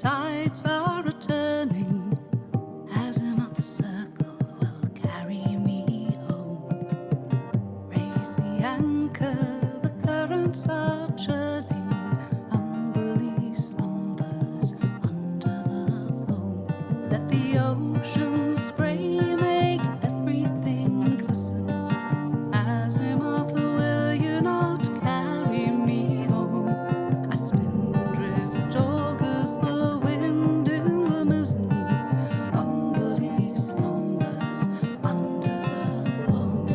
tides are returning. Azimuth circle will carry me home. Raise the anchor, the currents are churning. Humbly slumbers under the foam. Let the ocean spray make everything glisten. Azimuth, will you not carry me home? I spin drift augers the wind in the mizzen. Humbly slumbers under the foam.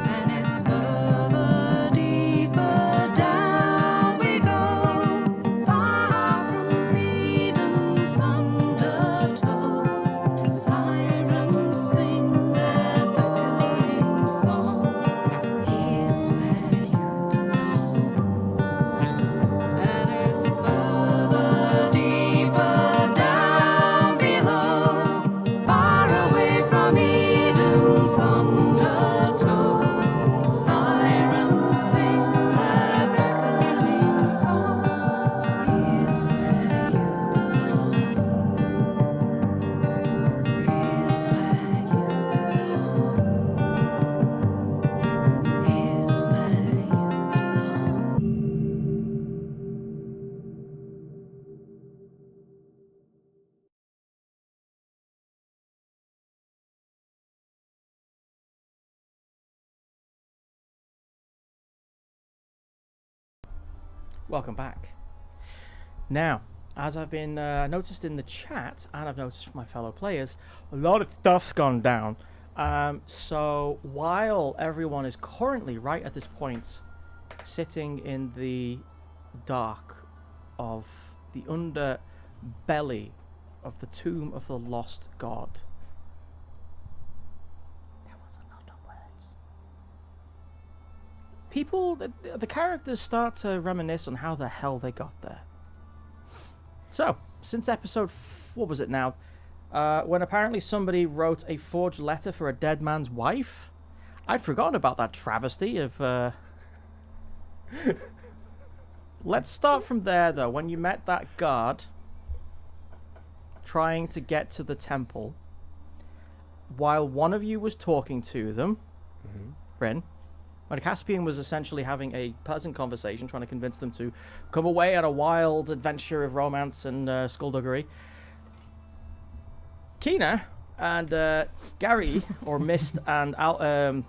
And it's further, deeper down we go, far from Eden's undertow. Sirens sing their beckoning song. Here's where you belong. And it's further, deeper down below, far away from Eden's undertow. Sirens sing their beckoning song. Here's where you belong. Here's where you belong. Here's where you belong. Welcome back. Now, as I've been noticed in the chat, and I've noticed from my fellow players, a lot of stuff's gone down. So while everyone is currently, right at this point, sitting in the dark of the underbelly of the tomb of the lost god. There was a lot of words. People, the characters start to reminisce on how the hell they got there. So, since episode, what was it now? When apparently somebody wrote a forged letter for a dead man's wife? I'd forgotten about that travesty of, Let's start from there, though. When you met that guard trying to get to the temple, while one of you was talking to them, Rin, when Caspian was essentially having a pleasant conversation, trying to convince them to come away on a wild adventure of romance and skullduggery, Kina and Gary, or Mist and Arild,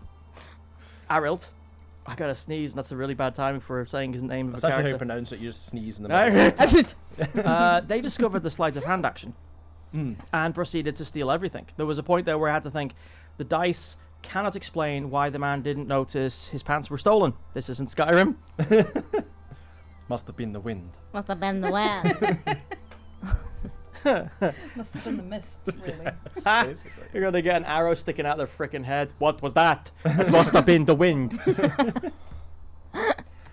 I gotta sneeze, and that's a really bad timing for saying his name of That's a actually how you character. pronounce it. You just sneeze in the middle. They discovered the sleight of hand action and proceeded to steal everything. There was a point there where I had to think, the dice cannot explain why the man didn't notice his pants were stolen. This isn't Skyrim. Must have been the wind. Must have been the wind. Must have been the mist, really. Basically. You're gonna get an arrow sticking out their frickin' head. What was that? It must have been the wind.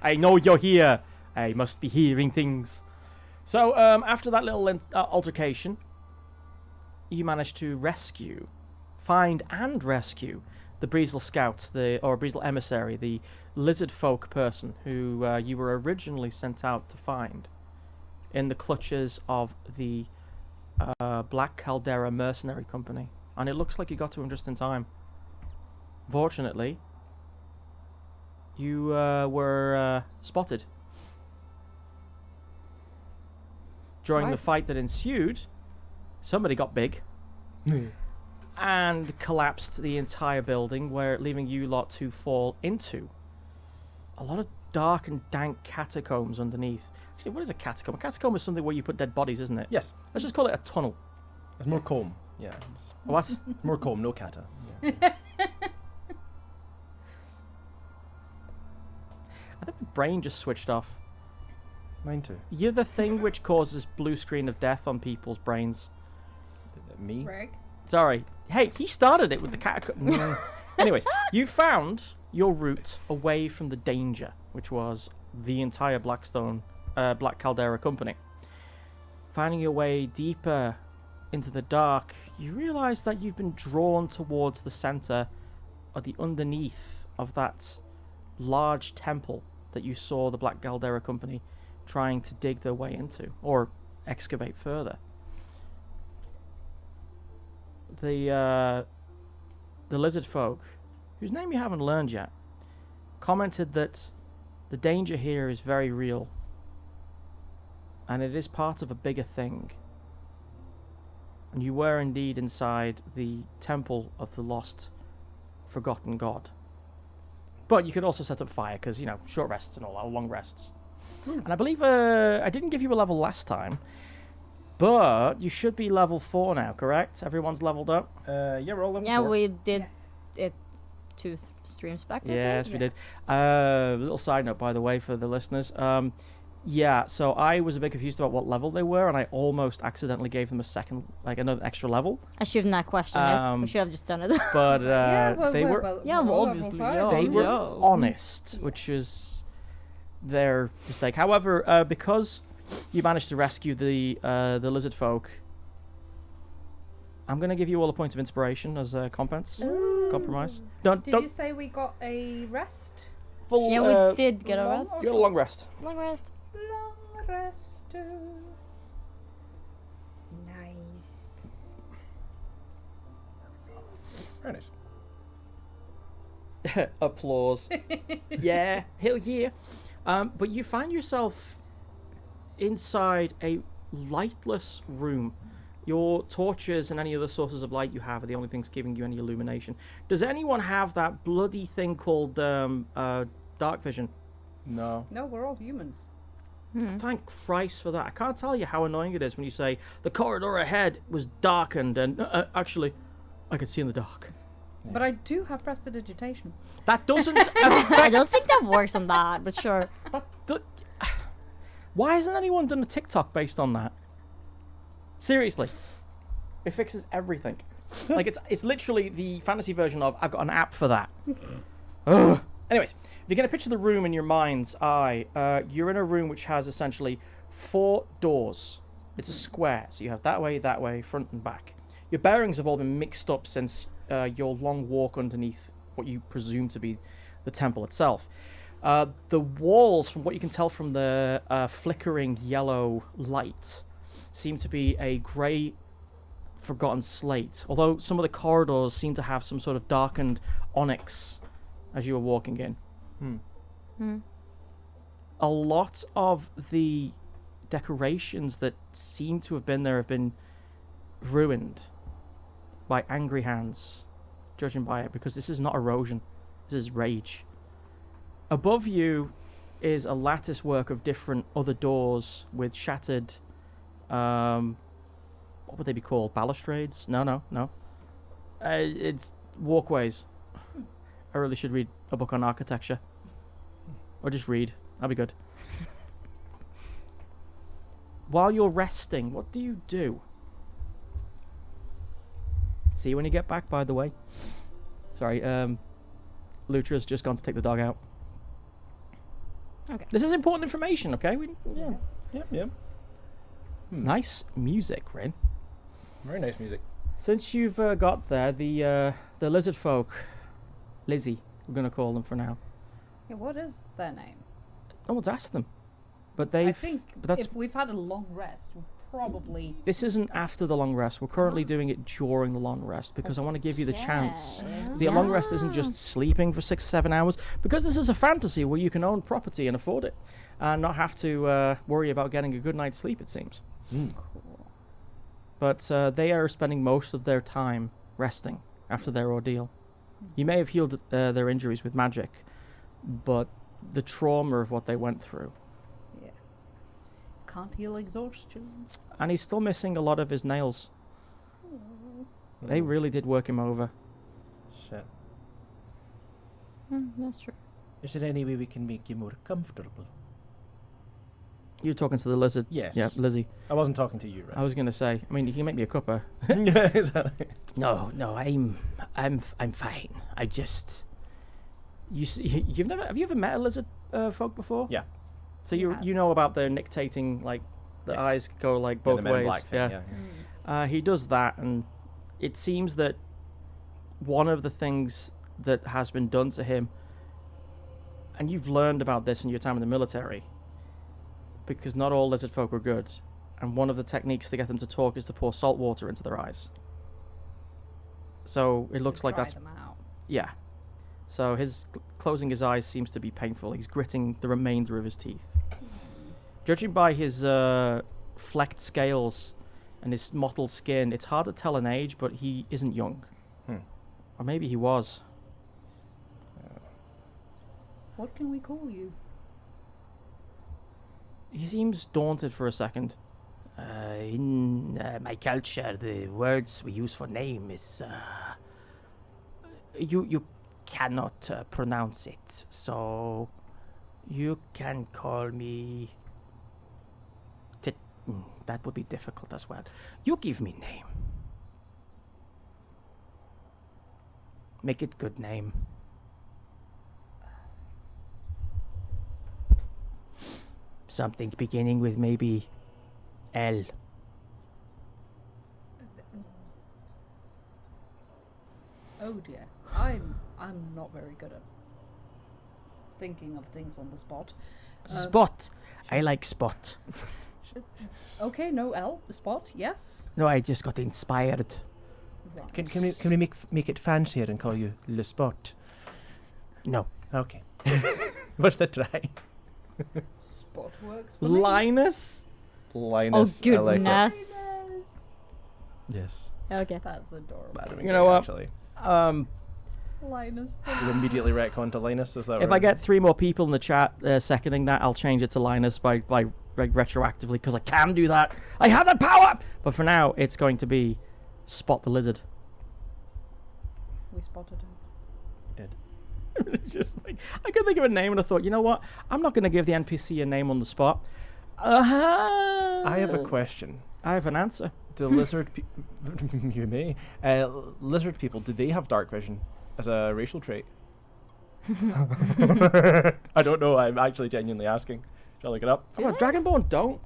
I know you're here. I must be hearing things. So, after that little altercation, you managed to find and rescue the Breezel Scout, or Breezel Emissary, the lizard folk person who you were originally sent out to find in the clutches of the Black Caldera Mercenary Company. And it looks like you got to him just in time. Fortunately, you were spotted. During the fight that ensued, somebody got big and collapsed the entire building, leaving you lot to fall into a lot of dark and dank catacombs underneath. Actually, what is a catacomb? A catacomb is something where you put dead bodies, isn't it? Yes. Let's just call it a tunnel. It's more comb. Yeah. What? More comb, no kata. Yeah. I think my brain just switched off. Mine too. You're the thing which causes blue screen of death on people's brains. Me? Greg? Sorry. Hey, he started it with the catacomb. Anyways, you found your route away from the danger, which was the entire Black Caldera Company. Finding your way deeper into the dark, you realize that you've been drawn towards the center or the underneath of that large temple that you saw the Black Caldera Company trying to dig their way into, or excavate further. The lizard folk, whose name you haven't learned yet, commented that the danger here is very real, and it is part of a bigger thing. And you were indeed inside the temple of the lost, forgotten god. But you could also set up fire, because, short rests and all that, or long rests. And I believe I didn't give you a level last time, but you should be level 4 now, correct? Everyone's leveled up? Yeah, we're all level Yeah, 4. we did Yes. it 2 streams back. I Yes, think. we Yeah. did. Little side note, by the way, for the listeners. Yeah, so I was a bit confused about what level they were, and I almost accidentally gave them another extra level. I shouldn't have questioned it. We Um, should have just done it. But they were Yeah, we're well, all level obviously, 5. yeah. they were yeah. honest, which was their mistake. However, because you managed to rescue the lizard folk, I'm gonna give you all a point of inspiration as a compromise. Did Don't you say we got a rest? full. Yeah, we did get a long rest. or You got a long rest. Long rest. Long rest. Nice. Very nice. Applause. Yeah, hell yeah. But you find yourself inside a lightless room. Your torches and any other sources of light you have are the only things giving you any illumination. Does anyone have that bloody thing called dark vision? No. No, we're all humans. Thank Christ for that. I can't tell you how annoying it is when you say the corridor ahead was darkened and actually I could see in the dark. But I do have prestidigitation. That doesn't I don't think that works on that, but sure. Th- Why hasn't anyone done a TikTok based on that? Seriously, it fixes everything. Like it's literally the fantasy version of I've got an app for that. Ugh. Anyways, if you're gonna picture the room in your mind's eye, you're in a room which has essentially 4 doors. It's a square, so you have that way, front and back. Your bearings have all been mixed up since your long walk underneath what you presume to be the temple itself. The walls, from what you can tell from the flickering yellow light, seem to be a grey, forgotten slate. Although some of the corridors seem to have some sort of darkened onyx as you were walking in. A lot of the decorations that seem to have been there have been ruined by angry hands, judging by it, because this is not erosion, this is rage. Above you is a lattice work of different other doors with shattered, what would they be called? Balustrades? No. It's walkways. I really should read a book on architecture. Or just read. That'd be good. While you're resting, what do you do? See you when you get back, by the way. Sorry, Lutra's just gone to take the dog out. Okay. This is important information, okay? Yeah. Yep. Nice music, Rin. Very nice music. Since you've got there, the lizard folk, Lizzie, we're going to call them for now. Yeah, what is their name? No one's asked them. But they've... I think but that's, if we've had a long rest, we'll probably... this isn't after the long rest. We're currently doing it during the long rest because I want to give you the chance. The long rest isn't just sleeping for 6 or 7 hours, because this is a fantasy where you can own property and afford it and not have to worry about getting a good night's sleep, it seems. But they are spending most of their time resting after their ordeal. You may have healed their injuries with magic, but the trauma of what they went through. Yeah. Can't heal exhaustion. And he's still missing a lot of his nails. They really did work him over. Shit. That's true. Is there any way we can make you more comfortable? You're talking to the lizard. Yes. Yeah, Lizzie. I wasn't talking to you, I right? was gonna say. I mean, you can make me a cuppa. Yeah, exactly. No, I'm fine. I just. You've never. Have you ever met a lizard folk before? Yeah. So He you has. know about the nictating, like the Yes. eyes go like Yeah, both the Men in ways. Black thing, yeah. He does that, and it seems that one of the things that has been done to him, and you've learned about this in your time in the military, because not all lizard folk are good, and one of the techniques to get them to talk is to pour salt water into their eyes. So it looks like Dry that's them out. yeah. So his closing his eyes seems to be painful. He's gritting the remainder of his teeth. Judging by his flecked scales and his mottled skin, it's hard to tell an age, but he isn't young. Hmm. Or maybe he was. What can we call you? He seems daunted for a second. In my culture, the words we use for name is you cannot pronounce it, so you can call me. That would be difficult as well. You give me name. Make it good name. Something beginning with maybe L. Oh dear. I'm not very good at thinking of things on the spot. Spot. I like Spot. Okay, no L spot. Yes. No, I just got inspired. Right. Can we make it fancier and call you Le Spot? No. Okay. Worth a try. Spot works for me. Linus? Oh Linus. goodness. Yes. Okay. That's adorable. That'd be You know great, what? Actually, Linus. you immediately retcon to Linus. Is that If right? I get 3 more people in the chat seconding that, I'll change it to Linus by retroactively, because I can do that. I have that power! But for now, it's going to be Spot the Lizard. We spotted him. Just like, I couldn't think of a name, and I thought, you know what? I'm not going to give the NPC a name on the spot. I have a question. I have an answer. Do lizard you may lizard people, do they have dark vision as a racial trait? I don't know. I'm actually genuinely asking. Shall I look it up? Oh, Dragonborn don't,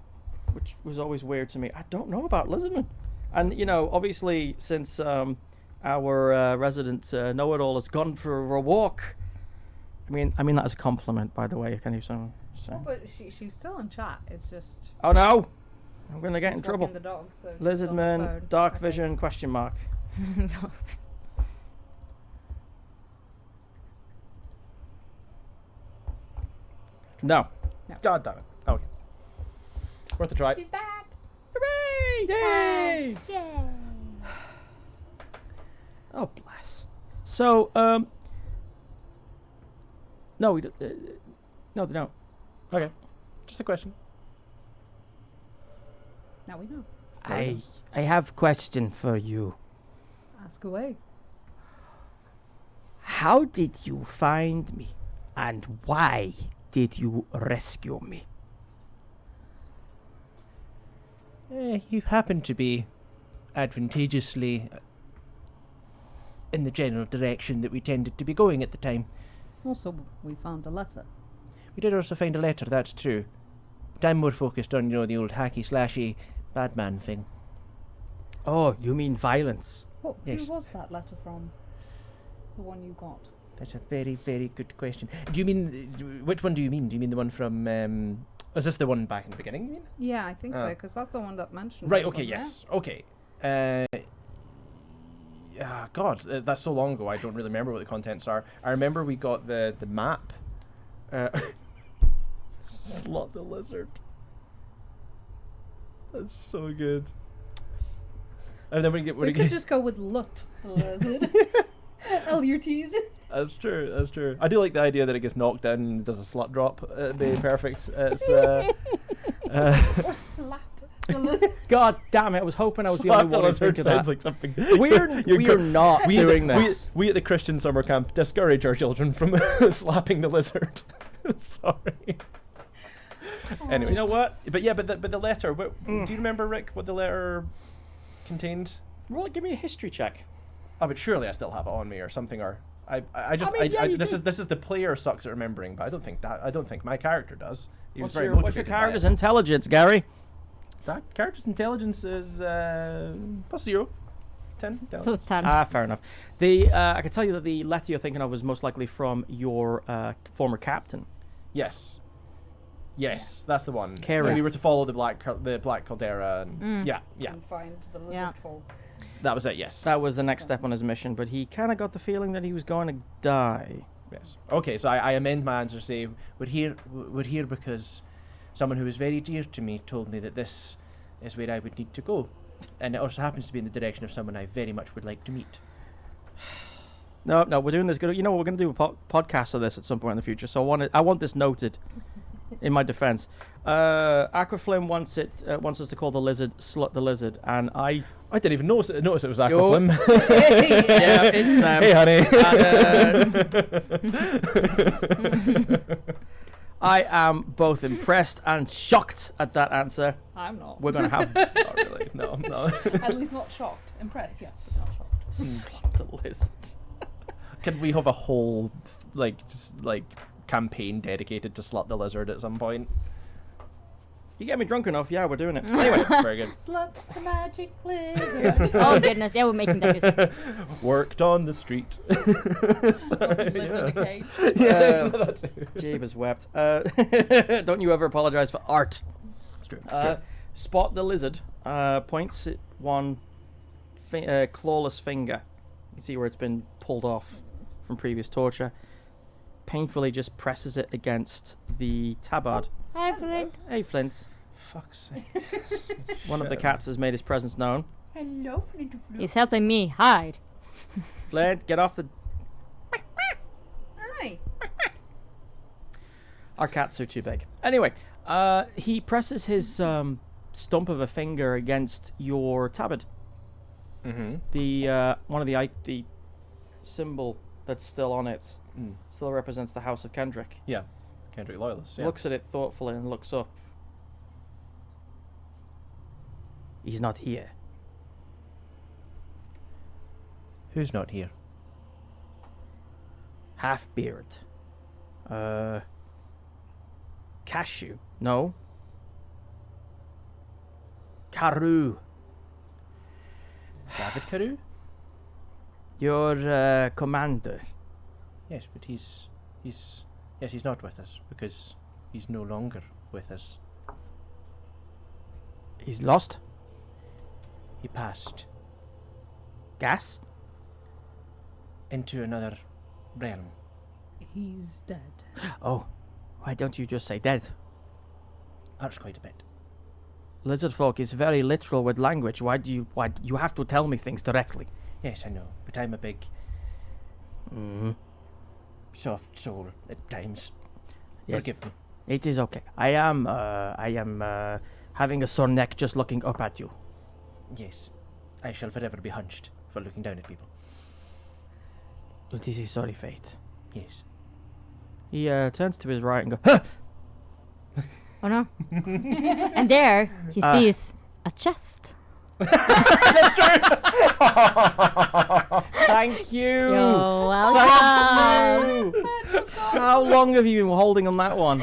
which was always weird to me. I don't know about lizardmen. And, you know, obviously, since our resident know-it-all has gone for a walk, I mean that as a compliment, by the way. Can you say? Oh, but she's still in chat. It's just. Oh no, I'm going to get she's in trouble. walking the dog, so she's on the Lizardman, phone. dark Okay. vision, question mark. No. God damn it. Okay. Worth a try. She's back. Hooray! Yay! Yay. Oh, bless. So, no, we don't. No, they don't. Okay. Just a question. Now we know. I have question for you. Ask away. How did you find me, and why did you rescue me? You happen to be advantageously in the general direction that we tended to be going at the time. Also, we found a letter. We did also find a letter, that's true. But I'm more focused on, the old hacky-slashy bad man thing. Oh, you mean violence? What? Yes. Who was that letter from? The one you got. That's a very, very good question. Do you mean, which one do you mean? Do you mean the one from, is this the one back in the beginning, you mean? Yeah, I think so, Oh. because that's the one that mentioned. Right, it, okay, wasn't yes. Okay. God, that's so long ago, I don't really remember what the contents are. I remember we got the map. Slot the Lizard. That's so good. And then We could just go with Lut the lizard. L-U-T's. That's true, that's true. I do like the idea that it gets knocked in and does a slut drop. It'd be perfect. It's, Or slap the lizard. God damn it! I was hoping I was the Slap only one who Lizard think of sounds that. like something. We're not doing this. We at the Christian summer camp discourage our children from slapping the lizard. Sorry. Anyway, Do you know what? But yeah, but the letter. Do you remember, Rick, what the letter contained? Roll, give me a history check. Oh, but surely I still have it on me or something. Or I mean, yeah, you this do. is the player sucks at remembering, but I don't think my character does. He was What's very your motivated by character's it. intelligence, Gary? That character's intelligence is +0. 10. So 10. Ah, fair enough. I can tell you that the letter you're thinking of was most likely from your former captain. Yes. Yes, that's the one. Karen. We were to follow the black caldera, and yeah. And find the lizard Yeah. folk. That was it. Yes. That was the next step on his mission, but he kind of got the feeling that he was going to die. Yes. Okay, so I amend my answer to say we're here because someone who was very dear to me told me that this is where I would need to go, and it also happens to be in the direction of someone I very much would like to meet. No, we're doing this good. You know, we're going to do a podcast of this at some point in the future. So I want this noted. In my defense, Aquaflim wants us to call the lizard Slut the Lizard, and I didn't even notice it was Yo. Aquaflim. yeah, it's them. Hey, honey. I am both impressed and shocked at that answer. I'm not. We're going to have Not really. No. At least not shocked. Impressed, yes, but not shocked. Slut the Lizard. Can we have a whole campaign dedicated to Slut the Lizard at some point? You get me drunk enough, yeah, we're doing it. Anyway, Very good. Slut the magic lizard. Oh goodness, yeah, we're making that music. Worked on the street. Lived in a cage. Yeah, that too. Jabez wept. Don't you ever apologize for art. It's true. It's true. Spot the Lizard points at one clawless finger. You can see where it's been pulled off from previous torture. Painfully just presses it against the tabard. Hi, Flint. Hey, Flint. Fuck's sake. One of the cats has made his presence known. Hello, Flint. He's helping me hide. Flint, get off the... Hi. Our cats are too big. Anyway, he presses his stump of a finger against your tabard. Mm-hmm. The one of the symbol that's still on it still represents the House of Kendrick. Yeah. Kendrick Loyalist. Yeah. Looks at it thoughtfully and looks up. He's not here. Who's not here? Half-beard. Cashew. No. Carew. David Carew? Your commander. Yes, but he's not with us because he's no longer with us. He's lost. He passed Gas. into another realm. He's dead. Oh, why don't you just say dead? Hurts quite a bit. Lizard folk is very literal with language. Why you have to tell me things directly? Yes, I know, but I'm a big Mm-hmm. soft soul at times. Yes. Forgive me. It is okay. I am having a sore neck just looking up at you. Yes, I shall forever be hunched for looking down at people. It is his sorry fate. Yes. He turns to his right and goes, huh! Oh no. And there he sees a chest. Thank you. You're welcome. How long have you been holding on that one?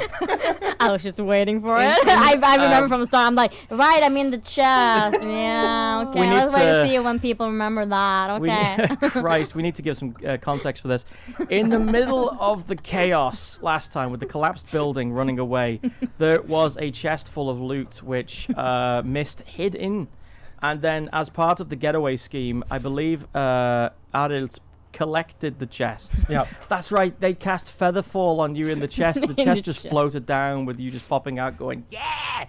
I was just waiting for it. I remember from the start. I'm like, right, I'm in the chest. Yeah, We okay. need Let's wait to- to see when people remember that. Okay. Christ, we need to give some context for this. In the middle of the chaos last time with the collapsed building running away, there was a chest full of loot which Mist hid in. And then as part of the getaway scheme, I believe Arild collected the chest. Yeah. That's right, they cast Featherfall on you in the chest. The In chest the just chest. floated down with you just popping out going, yeah!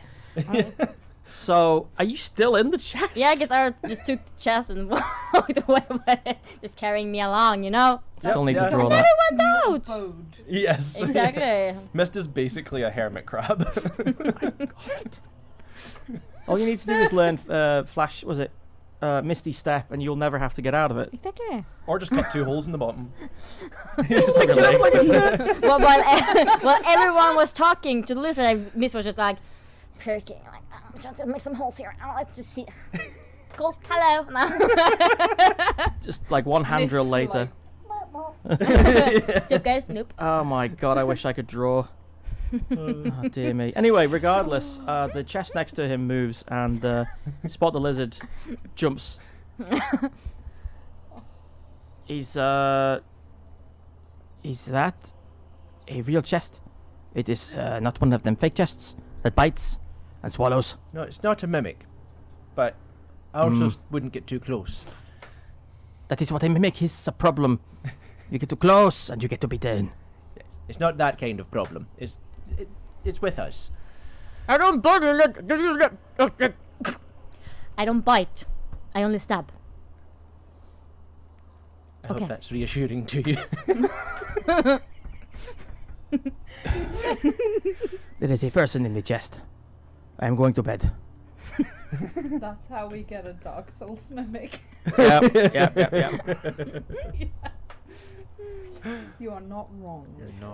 So, are you still in the chest? Yeah, I guess I just took the chest and walked away with it, just carrying me along, you know? Still need to Yeah. draw that. Went out! Bode. Yes. Exactly. Mist is basically a hermit crab. All you need to do is learn Flash, was it? Misty Step, and you'll never have to get out of it. Exactly. Or just cut 2 holes in the bottom. Just have your legs. While everyone was talking to the lizard, Miss was just like perking, like, oh, I'm trying to make some holes here. Oh, let's just see. Cool. Hello. Just like one hand Mist drill will, later. So guys, nope. Oh my god, I wish I could draw. Oh, dear me. Anyway, regardless, the chest next to him moves, and Spot the Lizard jumps. Is that a real chest? It is not one of them fake chests that bites and swallows. No, it's not a mimic. But I also Mm. wouldn't get too close. That is what a mimic is a problem. You get too close and you get to be done. It's not that kind of problem. It's with us. I don't bite. I don't bite. I only stab. I Okay. hope that's reassuring to you. There is a person in the chest. I am going to bed. That's how we get a Dark Souls mimic. Yep. You are not wrong.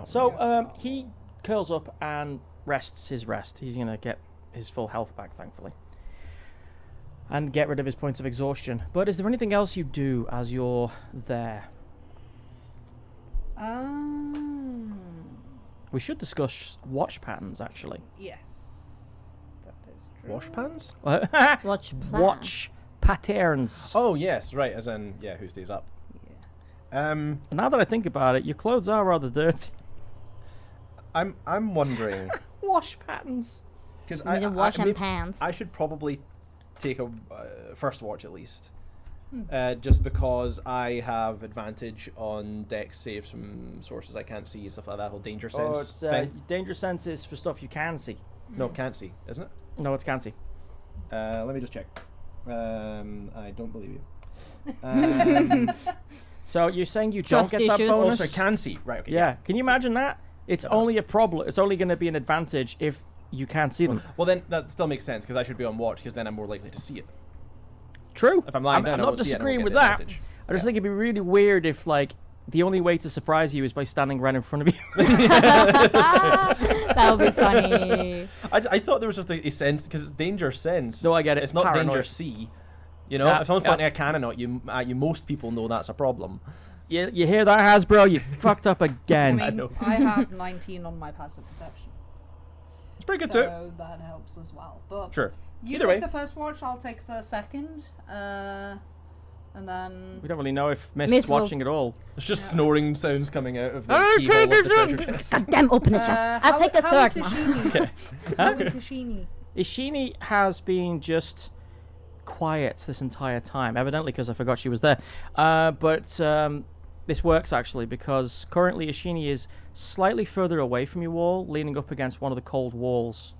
So he curls up and rests his rest. He's gonna get his full health back, thankfully, and get rid of his points of exhaustion. But is there anything else you do as you're there? We should discuss watch patterns, actually. Yes. That is true. Wash pans? Watch plan. Watch patterns. Oh yes, right. As in, yeah, who stays up? Now that I think about it, your clothes are rather dirty. I'm wondering Wash patterns. because You need to wash them pants. I should probably take a first watch at least, just because I have advantage on dex saves from sources I can't see and stuff like that. Whole danger Oh, sense it's thing. danger sense is for stuff you can see. No, can't see, isn't it? No, it's can't see. Let me just check. I don't believe you. So you're saying you Trust don't get that issues. Oh, bonus? so I can see. Right. Okay. Yeah. Can you imagine that? It's only a problem. It's only going to be an advantage if you can't see them. Well, then that still makes sense because I should be on watch because then I'm more likely to see it. True. If I'm lying down, I'm I not won't see it, I won't disagreeing get with the that. advantage. I just Yeah. think it'd be really weird if, like, the only way to surprise you is by standing right in front of you. That would be funny. I thought there was just a sense because it's danger sense. No, I get it. It's not Paranoid. danger see. You know, Yeah, if someone's yeah. pointing a cannon at you, most people know that's a problem. You hear that, Hasbro? You fucked up I again. mean, know. I have 19 on my passive perception. It's pretty good so too. that helps as well. But Sure. you Either take way. the first watch, I'll take the second. And then We don't really know if Mist's Miss will- watching at all. There's just snoring sounds coming out of the I keyhole take of the it treasure chest. God damn, open the chest. I'll take the how third is one. Ishini? How is Ishini? Ishini has been just quiet this entire time, evidently because I forgot she was there. But this works actually because currently Ishini is slightly further away from you all, leaning up against one of the cold walls.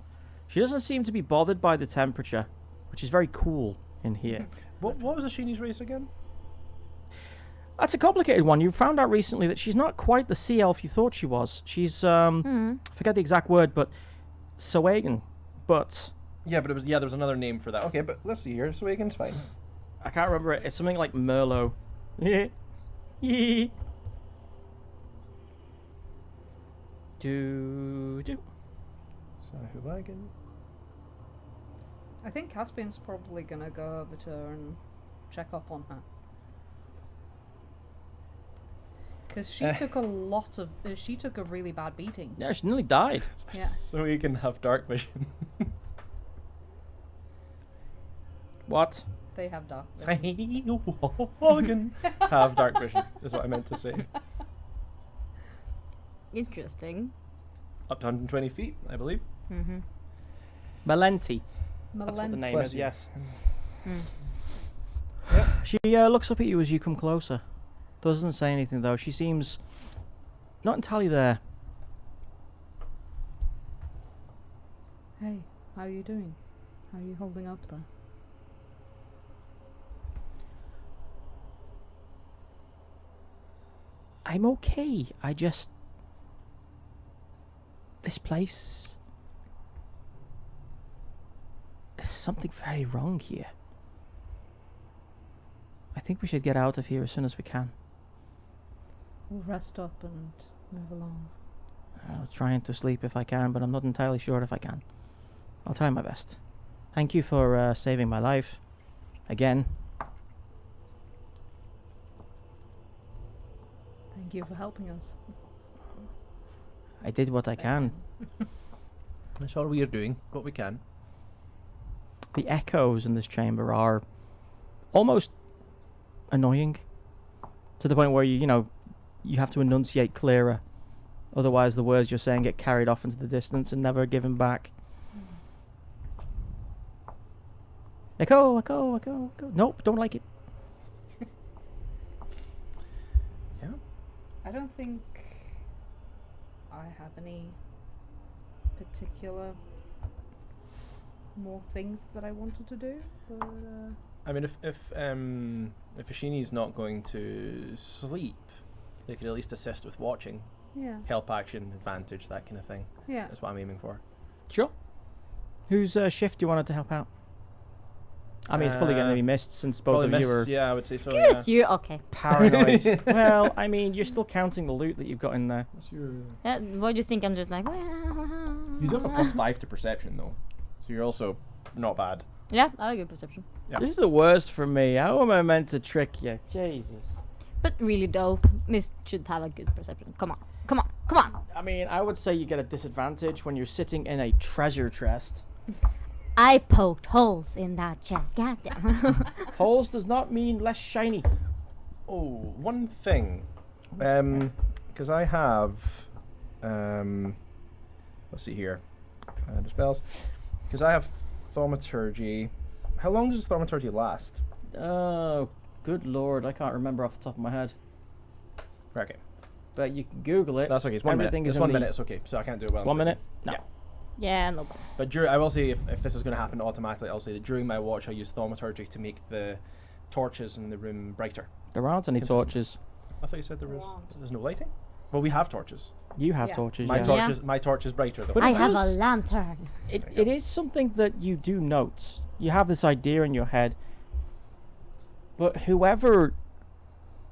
She doesn't seem to be bothered by the temperature, which is very cool in here. What was Ashini's race again? That's a complicated one. You found out recently that she's not quite the sea elf you thought she was. She's I forget the exact word, but Soagan. But Yeah, but there was another name for that. Okay, but let's see here. Swagan's fine. I can't remember it. It's something like Merlot. do. Swagan. I think Caspian's probably gonna go over to her and check up on her. Because she took a lot of. She took a really bad beating. Yeah, she nearly died. Yeah. So we can have dark vision. What? They have dark vision. Swagan have dark vision is what I meant to say. Interesting. Up to 120 feet, I believe. Mm-hmm. Malenti. That's what the Malent- name Bless is, you. yes. Mm. She looks up at you as you come closer. Doesn't say anything though. She seems not entirely there. Hey, how are you doing? How are you holding up there? I'm okay. I just. This place. There's something very wrong here. I think we should get out of here as soon as we can. We'll rest up and move along. I'll try to sleep if I can, but I'm not entirely sure if I can. I'll try my best. Thank you for saving my life. Again. Thank you for helping us. I did what I can. That's all we are doing. What we can. The echoes in this chamber are almost annoying to the point where you have to enunciate clearer Otherwise, the words you're saying get carried off into the distance and never given back. Echo, echo, echo, echo. Nope, don't like it. Yeah. I don't think I have any particular more things that I wanted to do. But, I mean, if Ashini's not going to sleep, they could at least assist with watching, yeah, help action, advantage, that kind of thing. yeah. That's what I'm aiming for. Sure. Whose shift do you wanted to help out? I mean, it's probably going to be missed since both Probably of you are miss, yeah, I would say so. Yeah. Yes, you. Okay. paranoid. Well, I mean, you're still counting the loot that you've got in there. What's your? What do you think? I'm just like. You do have a +5 to perception though, so you're also not bad. Yeah, I have a good perception. Yeah. This is the worst for me. How am I meant to trick you? Jesus. But really, though, Miss should have a good perception. Come on, come on, come on. I mean, I would say you get a disadvantage when you're sitting in a treasure chest. I poked holes in that chest. Goddamn. Holes does not mean less shiny. Oh, one thing, because I have, let's see here, the spells, because I have thaumaturgy. How long does thaumaturgy last? Oh, good lord, I can't remember off the top of my head. Okay, But you can Google it. that's okay. It's 1 minute. Everything is It's in 1 the- minute. It's okay. So I can't do it. While I'm 1 sitting. minute? No. Yeah. Yeah, no problem. But I will say if this is going to happen automatically, I'll say that during my watch I use thaumaturgy to make the torches in the room brighter. There aren't any Consistent. torches. I thought you said Wow. there's no lighting. Well, we have torches. You have Yeah. torches, My yeah. torch Yeah. is my torch is brighter though. But I it have a does- lantern. It, There you it go. is something that you do note. You have this idea in your head. But whoever...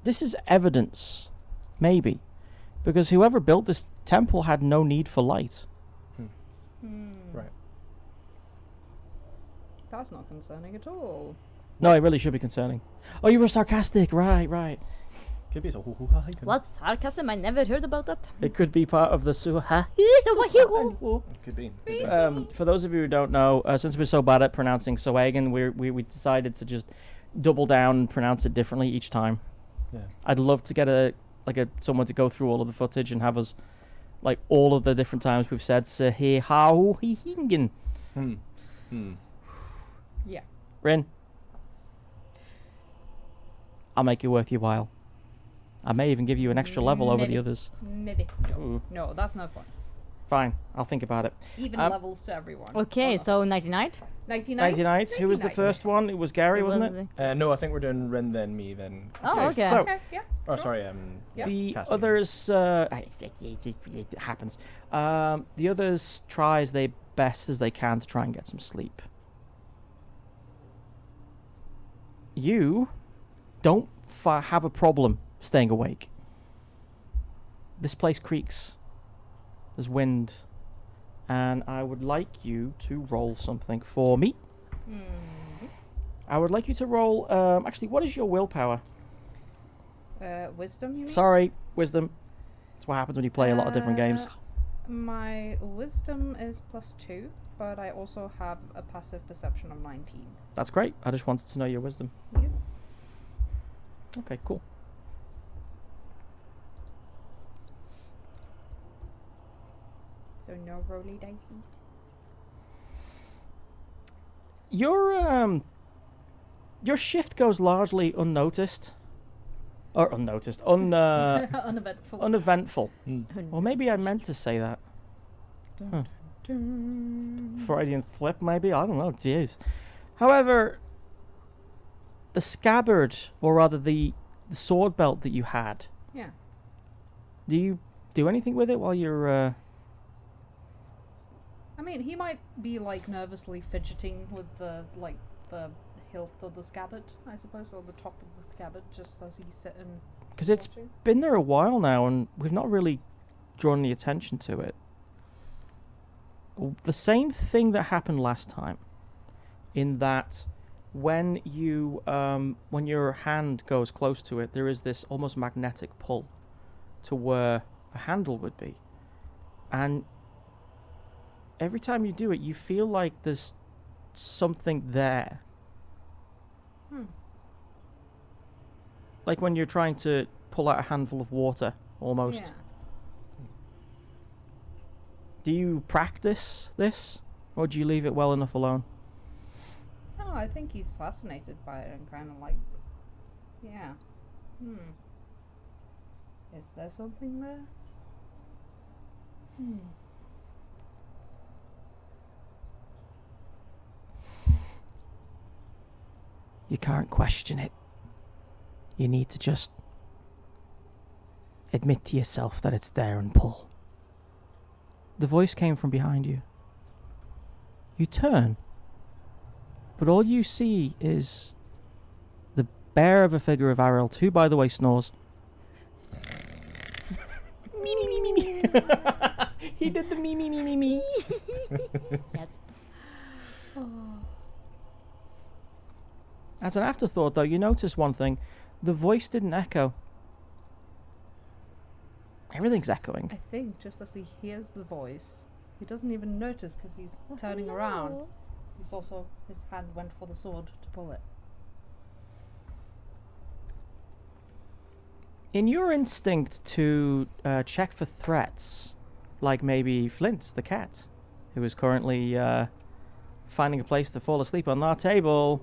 This is evidence. Maybe. Because whoever built this temple had no need for light. Right. That's not concerning at all. No, it really should be concerning. Oh, you were sarcastic. Right, right. Could be. So hoo-hoo-ha, you can- What sarcasm? I never heard about that. It could be part of the suha. Could be. Could be. For those of you who don't know, since we're so bad at pronouncing Soagan, we decided to just double down and pronounce it differently each time. Yeah. I'd love to get someone to go through all of the footage and have us like all of the different times we've said "Sehe Hao He Hingen." Yeah. Rin, I'll make it worth your while. I may even give you an extra level over the Maybe. others. Maybe. No. Ooh. No, that's no fun. Fine, I'll think about it. Even Um, levels to everyone. Okay, so 99. 99. 99. Who was the first one? It was Gary, wasn't it? No, I think we're doing Rin then me then. Oh, okay. So Okay, yeah. Oh, sure. sorry. Yeah. the Casting. others, it happens. The others try as they best as they can to try and get some sleep. You don't have a problem staying awake. This place creaks. There's wind. And I would like you to roll something for me. I would like you to roll... actually, what is your willpower? Wisdom, you mean? Sorry, wisdom. That's what happens when you play a lot of different games. My wisdom is +2, but I also have a passive perception of 19. That's great. I just wanted to know your wisdom. Yes. Okay, cool. So no roly dicey. Your shift goes largely unnoticed. Or unnoticed. Uneventful. Uneventful. Or maybe I meant to say that. Freudian flip, maybe? I don't know. Jeez. However, the scabbard, or rather the sword belt that you had, Yeah. do you do anything with it while you're... I mean, he might be like nervously fidgeting with the hilt of the scabbard, I suppose, or the top of the scabbard, just as he's sitting. Because it's watching. been there a while now, and we've not really drawn any attention to it. The same thing that happened last time, in that when you when your hand goes close to it, there is this almost magnetic pull to where a handle would be, and every time you do it, you feel like there's something there. Like when you're trying to pull out a handful of water, almost. Yeah. Do you practice this, or do you leave it well enough alone? Oh, I think he's fascinated by it and kind of like, yeah. Is there something there? You can't question it. You need to just admit to yourself that it's there and pull. The voice came from behind you. You turn, but all you see is the bear of a figure of Arelt, who, by the way, snores. Me, me, me, me, me. He did the me, me, me, me, me. Yes. As an afterthought, though, you notice one thing. The voice didn't echo. Everything's echoing. I think just as he hears the voice, he doesn't even notice because he's turning around. He's also, his hand went for the sword to pull it. In your instinct to check for threats, like maybe Flint, the cat, who is currently finding a place to fall asleep on our table.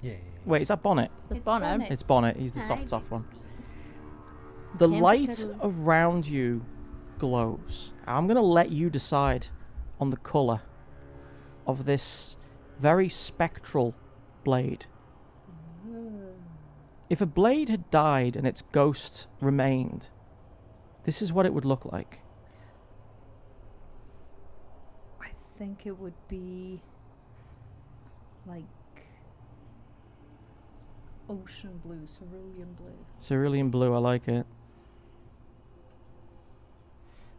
Yeah. Wait, is that Bonnet? It's Bonner. It's Bonnet. He's the Hi, soft one. The Can't light cuddle. around you glows. I'm going to let you decide on the colour of this very spectral blade. If a blade had died and its ghost remained, this is what it would look like. I think it would be like ocean blue, cerulean blue. Cerulean blue, I like it.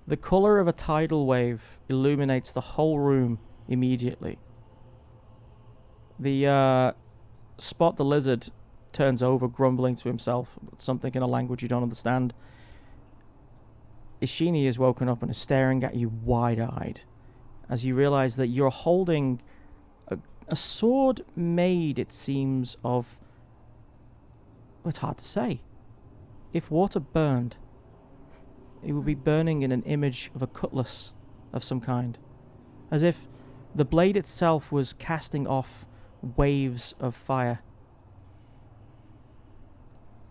The colour of a tidal wave illuminates the whole room immediately. The Spot the lizard turns over, grumbling to himself something in a language you don't understand. Ishini is woken up and is staring at you wide-eyed as you realize that you're holding a sword made, it seems, of... Well, it's hard to say. If water burned, it would be burning in an image of a cutlass of some kind. As if the blade itself was casting off waves of fire.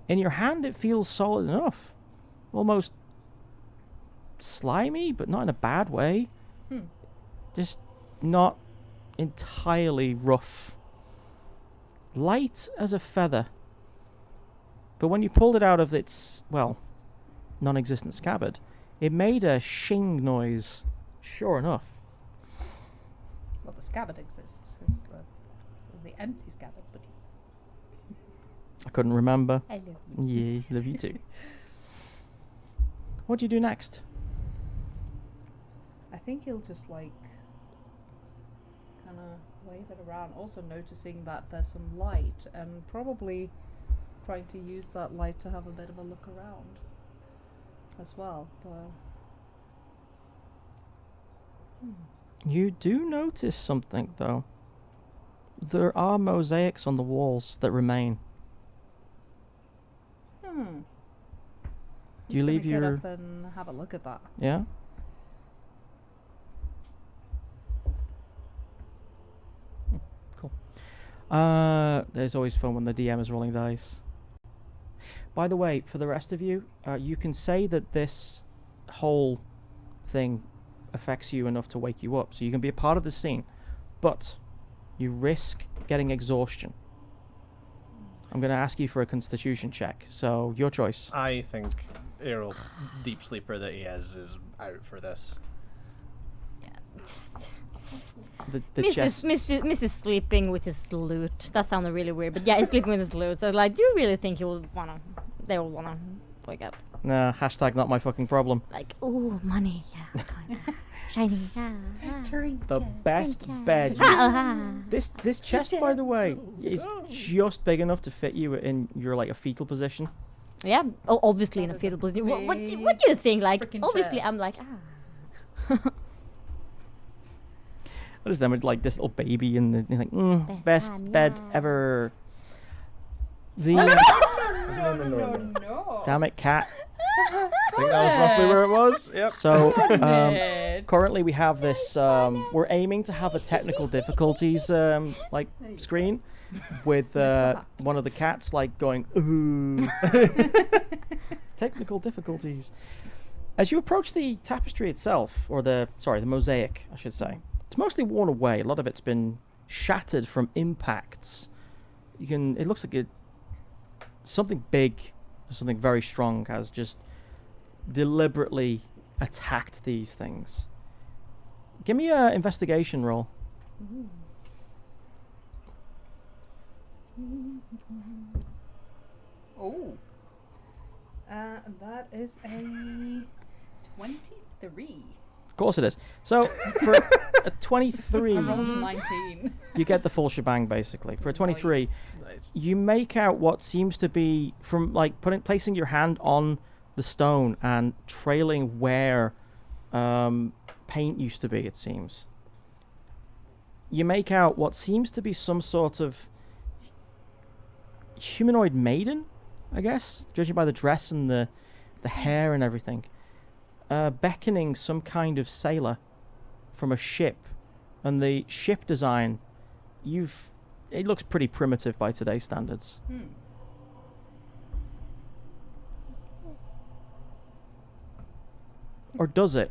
In your hand, it feels solid enough. Almost slimy, but not in a bad way. Just not entirely rough. Light as a feather. But when you pulled it out of its, well, non-existent scabbard, it made a shing noise. Sure enough. Well, the scabbard exists. It's the empty scabbard, but he's... I couldn't remember. I love you. Yeah, love you too. What do you do next? I think he'll just like kind of wave it around, also noticing that there's some light and probably trying to use that light to have a bit of a look around as well. But You do notice something, though. There are mosaics on the walls that remain. Do you leave get your... up and have a look at that? Yeah? Cool. There's always fun when the DM is rolling dice. By the way, for the rest of you, you can say that this whole thing affects you enough to wake you up, so you can be a part of the scene, but you risk getting exhaustion. I'm going to ask you for a constitution check, so your choice. I think Errol, deep sleeper that he is out for this. The chest. Mrs. sleeping with his loot. That sounded really weird, but yeah, he's sleeping with his loot. So like, do you really think they will wanna wake up? Nah, hashtag not my fucking problem. Like, ooh, money, yeah, kind of. Shiny. The best bed. This chest, by the way, is just big enough to fit you in your like a fetal position. Yeah, obviously in a That is fetal a position. What do big you think? Like, frickin' obviously, I'm like, chest. What is them with like this little baby and you're like, Best best time, bed yeah. ever. The No! damn it, cat. think that was roughly where it was. Yep. So It. currently we have this. We're aiming to have a technical difficulties screen with one of the cats going ooh. Technical difficulties. As you approach the tapestry itself, or the mosaic, I should say, it's mostly worn away. A lot of it's been shattered from impacts. It looks like something big, something very strong has just deliberately attacked these things. Give me an investigation roll. Oh. That is a 23. Of course it is. So for a 23, I rolled a 19. you get the full shebang basically. For a 23, Nice. Nice. you make out what seems to be from placing your hand on the stone and trailing where paint used to be. It seems you make out what seems to be some sort of humanoid maiden, I guess, judging by the dress and the hair and everything, beckoning some kind of sailor from a ship. And the ship design, it looks pretty primitive by today's standards. Or does it?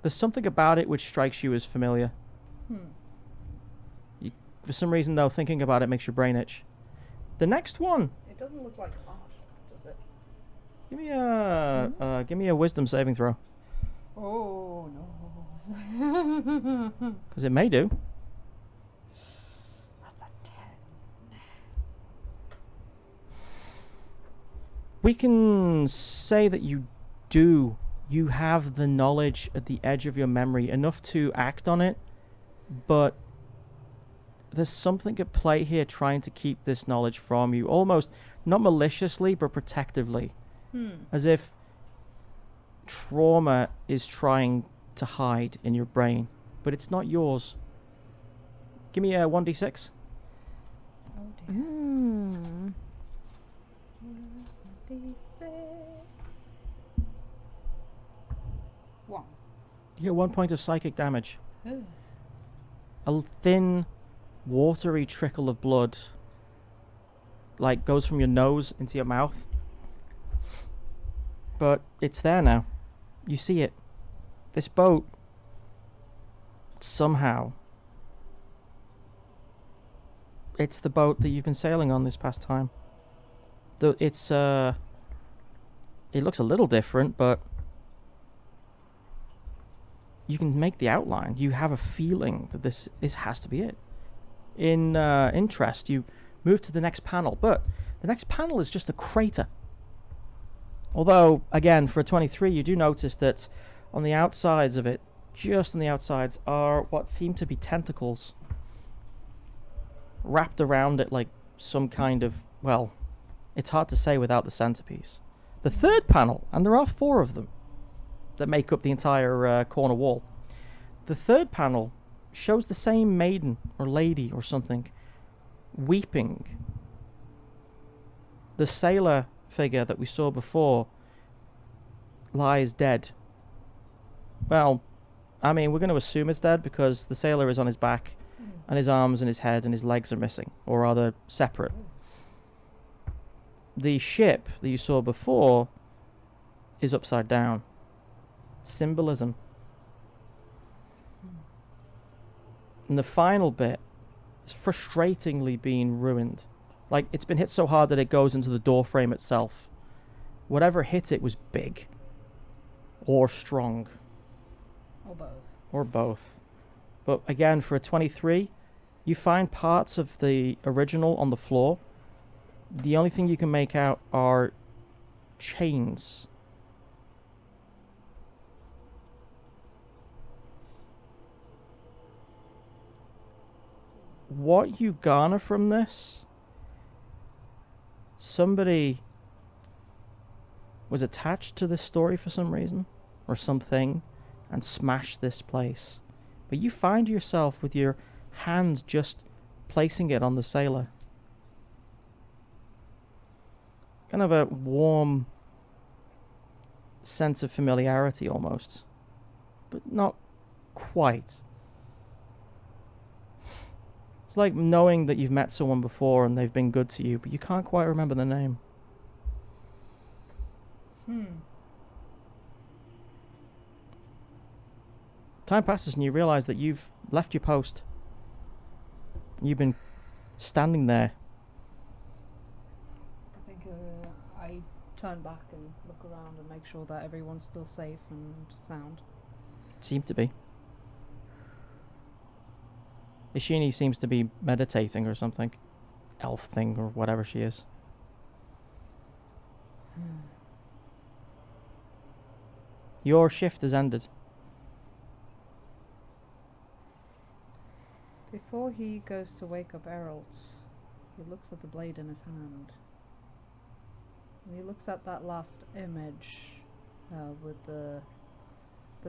There's something about it which strikes you as familiar. For some reason, though, thinking about it makes your brain itch. The next one. It doesn't look like art, does it? Give me a wisdom saving throw, Oh no. because it may do. That's a 10. We can say that you have the knowledge at the edge of your memory enough to act on it, but there's something at play here trying to keep this knowledge from you, almost not maliciously but protectively, as if trauma is trying to hide in your brain, but it's not yours. Give me a 1d6. Oh dear. Hmm. 1. You get 1 point of psychic damage. A thin, watery trickle of blood goes from your nose into your mouth. But it's there now. You see it. This boat, somehow, it's the boat that you've been sailing on this past time. It looks a little different, but you can make the outline. You have a feeling that this has to be it. In interest, you move to the next panel, but the next panel is just a crater. Although, again, for a 23, you do notice that on the outsides of it, just on the outsides, are what seem to be tentacles wrapped around it like some kind of, well, it's hard to say without the centerpiece. The third panel, and there are 4 of them that make up the entire corner wall. The third panel shows the same maiden or lady or something weeping. The sailor figure that we saw before lies dead. Well, I mean, we're going to assume it's dead because the sailor is on his back and his arms and his head and his legs are missing, or rather separate. The ship that you saw before is upside down. Symbolism. And the final bit is frustratingly being ruined. Like, it's been hit so hard that it goes into the door frame itself. Whatever hit it was big. Or strong. Or both. Or both. But again, for a 23, you find parts of the original on the floor. The only thing you can make out are chains. What you garner from this? Somebody was attached to this story for some reason, or something, and smashed this place. But you find yourself with your hands just placing it on the sailor. Kind of a warm sense of familiarity almost, but not quite. It's like knowing that you've met someone before and they've been good to you, but you can't quite remember the name. Time passes and you realize that you've left your post. You've been standing there. I think I turn back and look around and make sure that everyone's still safe and sound. Seem to be. Ishini seems to be meditating or something. Elf thing or whatever she is. Your shift has ended. Before he goes to wake up Errol, he looks at the blade in his hand. And he looks at that last image with the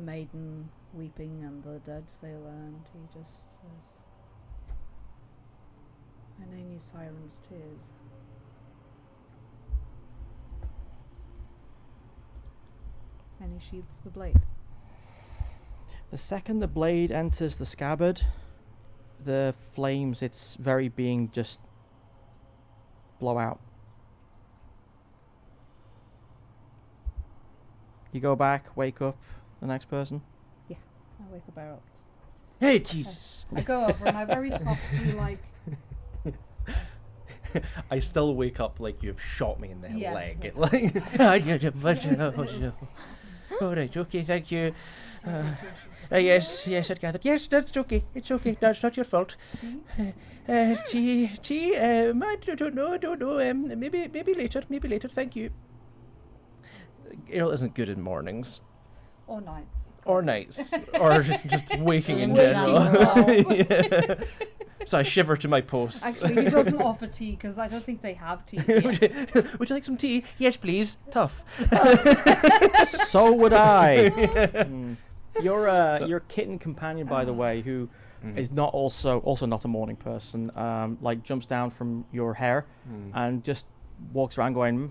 maiden weeping and the dead sailor, and he just says, "I name you Siren's Tears." And he sheathes the blade. The second the blade enters the scabbard, the flames, its very being, just blow out. You go back, wake up the next person. I wake up Errol. Hey, Jesus! I go over and I very softly I still wake up like you've shot me in the Yeah. leg. It, like, All right, okay, thank you. Yes, I gathered. Yes, that's okay. It's okay. That's not your fault. Tea. I don't know. Maybe later. Thank you. Errol isn't good in mornings. or nights. Or nights. Or just waking in Waking general. up. Yeah. So I shiver to my post. Actually, he doesn't offer tea because I don't think they have tea. would, here. would you like some tea? Yes, please. Tough. So would I. Your kitten companion, by the way, who is not also not a morning person, like jumps down from your hair and just walks around going.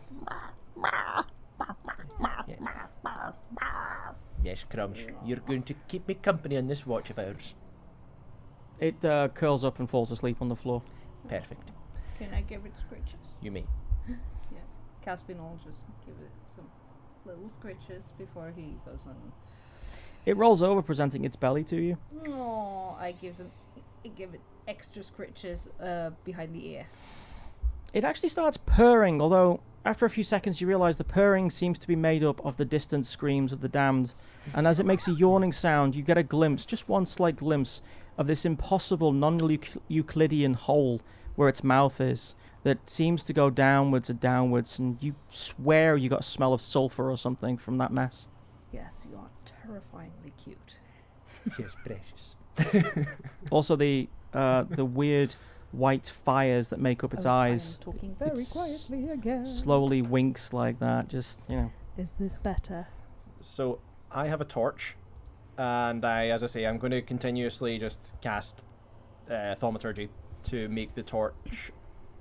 Yes, Crumbs. You're going to keep me company on this watch of ours. It curls up and falls asleep on the floor. Perfect. Can I give it scritches? You may. Yeah. Caspian will just give it some little scritches before he goes on. It rolls over, presenting its belly to you. Oh, I give it extra scritches behind the ear. It actually starts purring, although after a few seconds you realize the purring seems to be made up of the distant screams of the damned. And as it makes a yawning sound, you get a glimpse, just one slight glimpse, of this impossible non-Euclidean hole where its mouth is, that seems to go downwards and downwards, and you swear you got a smell of sulfur or something from that mess. Yes, you are terrifyingly cute. Yes, precious. Also the weird white fires that make up its eyes. I am talking very It's quietly again. slowly winks like that, just, Is this better? So I have a torch, and as I say, I'm going to continuously just cast thaumaturgy to make the torch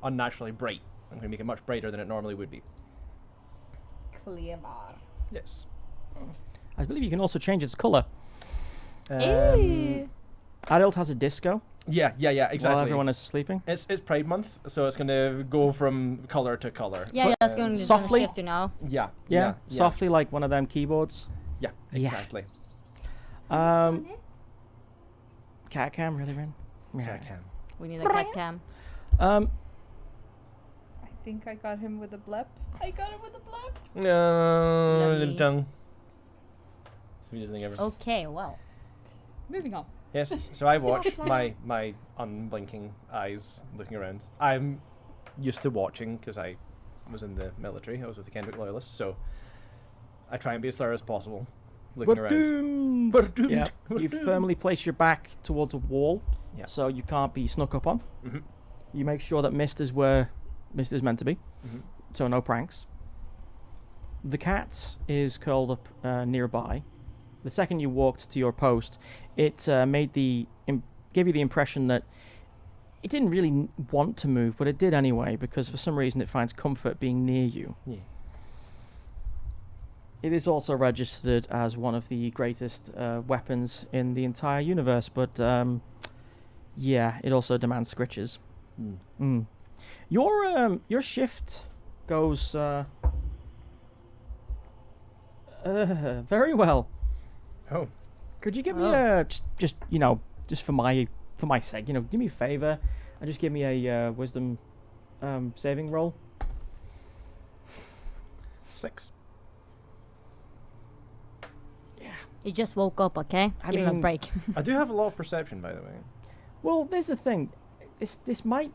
unnaturally bright. I'm going to make it much brighter than it normally would be. Clever. Yes. I believe you can also change its colour. Ew. Adult has a disco Yeah, exactly. while everyone is sleeping. It's Pride Month, so it's going to go from color to color. Yeah, that's going to softly? shift you now. Yeah, softly like one of them keyboards. Yeah, Yeah. exactly. Cat cam, really, Rin? Okay, Cam. We need a cat cam. Um, I think I got him with a blep. I got him with a blep. No, Lovely. little tongue. So he doesn't think ever. Okay, well. Moving on. Yes, so I watch Flashlight. my unblinking eyes looking around. I'm used to watching because I was in the military. I was with the Kendrick Loyalists, so I try and be as thorough as possible looking we're around. doomed. We're doomed. Yeah, We're you doomed. firmly place your back towards a wall, Yeah. so you can't be snuck up on. Mhm. You make sure that Mist is where Mist is meant to be, Mhm. so no pranks. The cat is curled up nearby. The second you walked to your post, it gave you the impression that it didn't really want to move, but it did anyway, because for some reason it finds comfort being near you. Yeah. It is also registered as one of the greatest weapons in the entire universe, but yeah, it also demands scritches. Your shift goes very well. Oh. Could you give me a just just for my sake, give me a favor and just give me a wisdom saving roll? 6. You just woke up, okay? I Give him a mean- break. I do have a lot of perception, by the way. Well, there's the thing. This might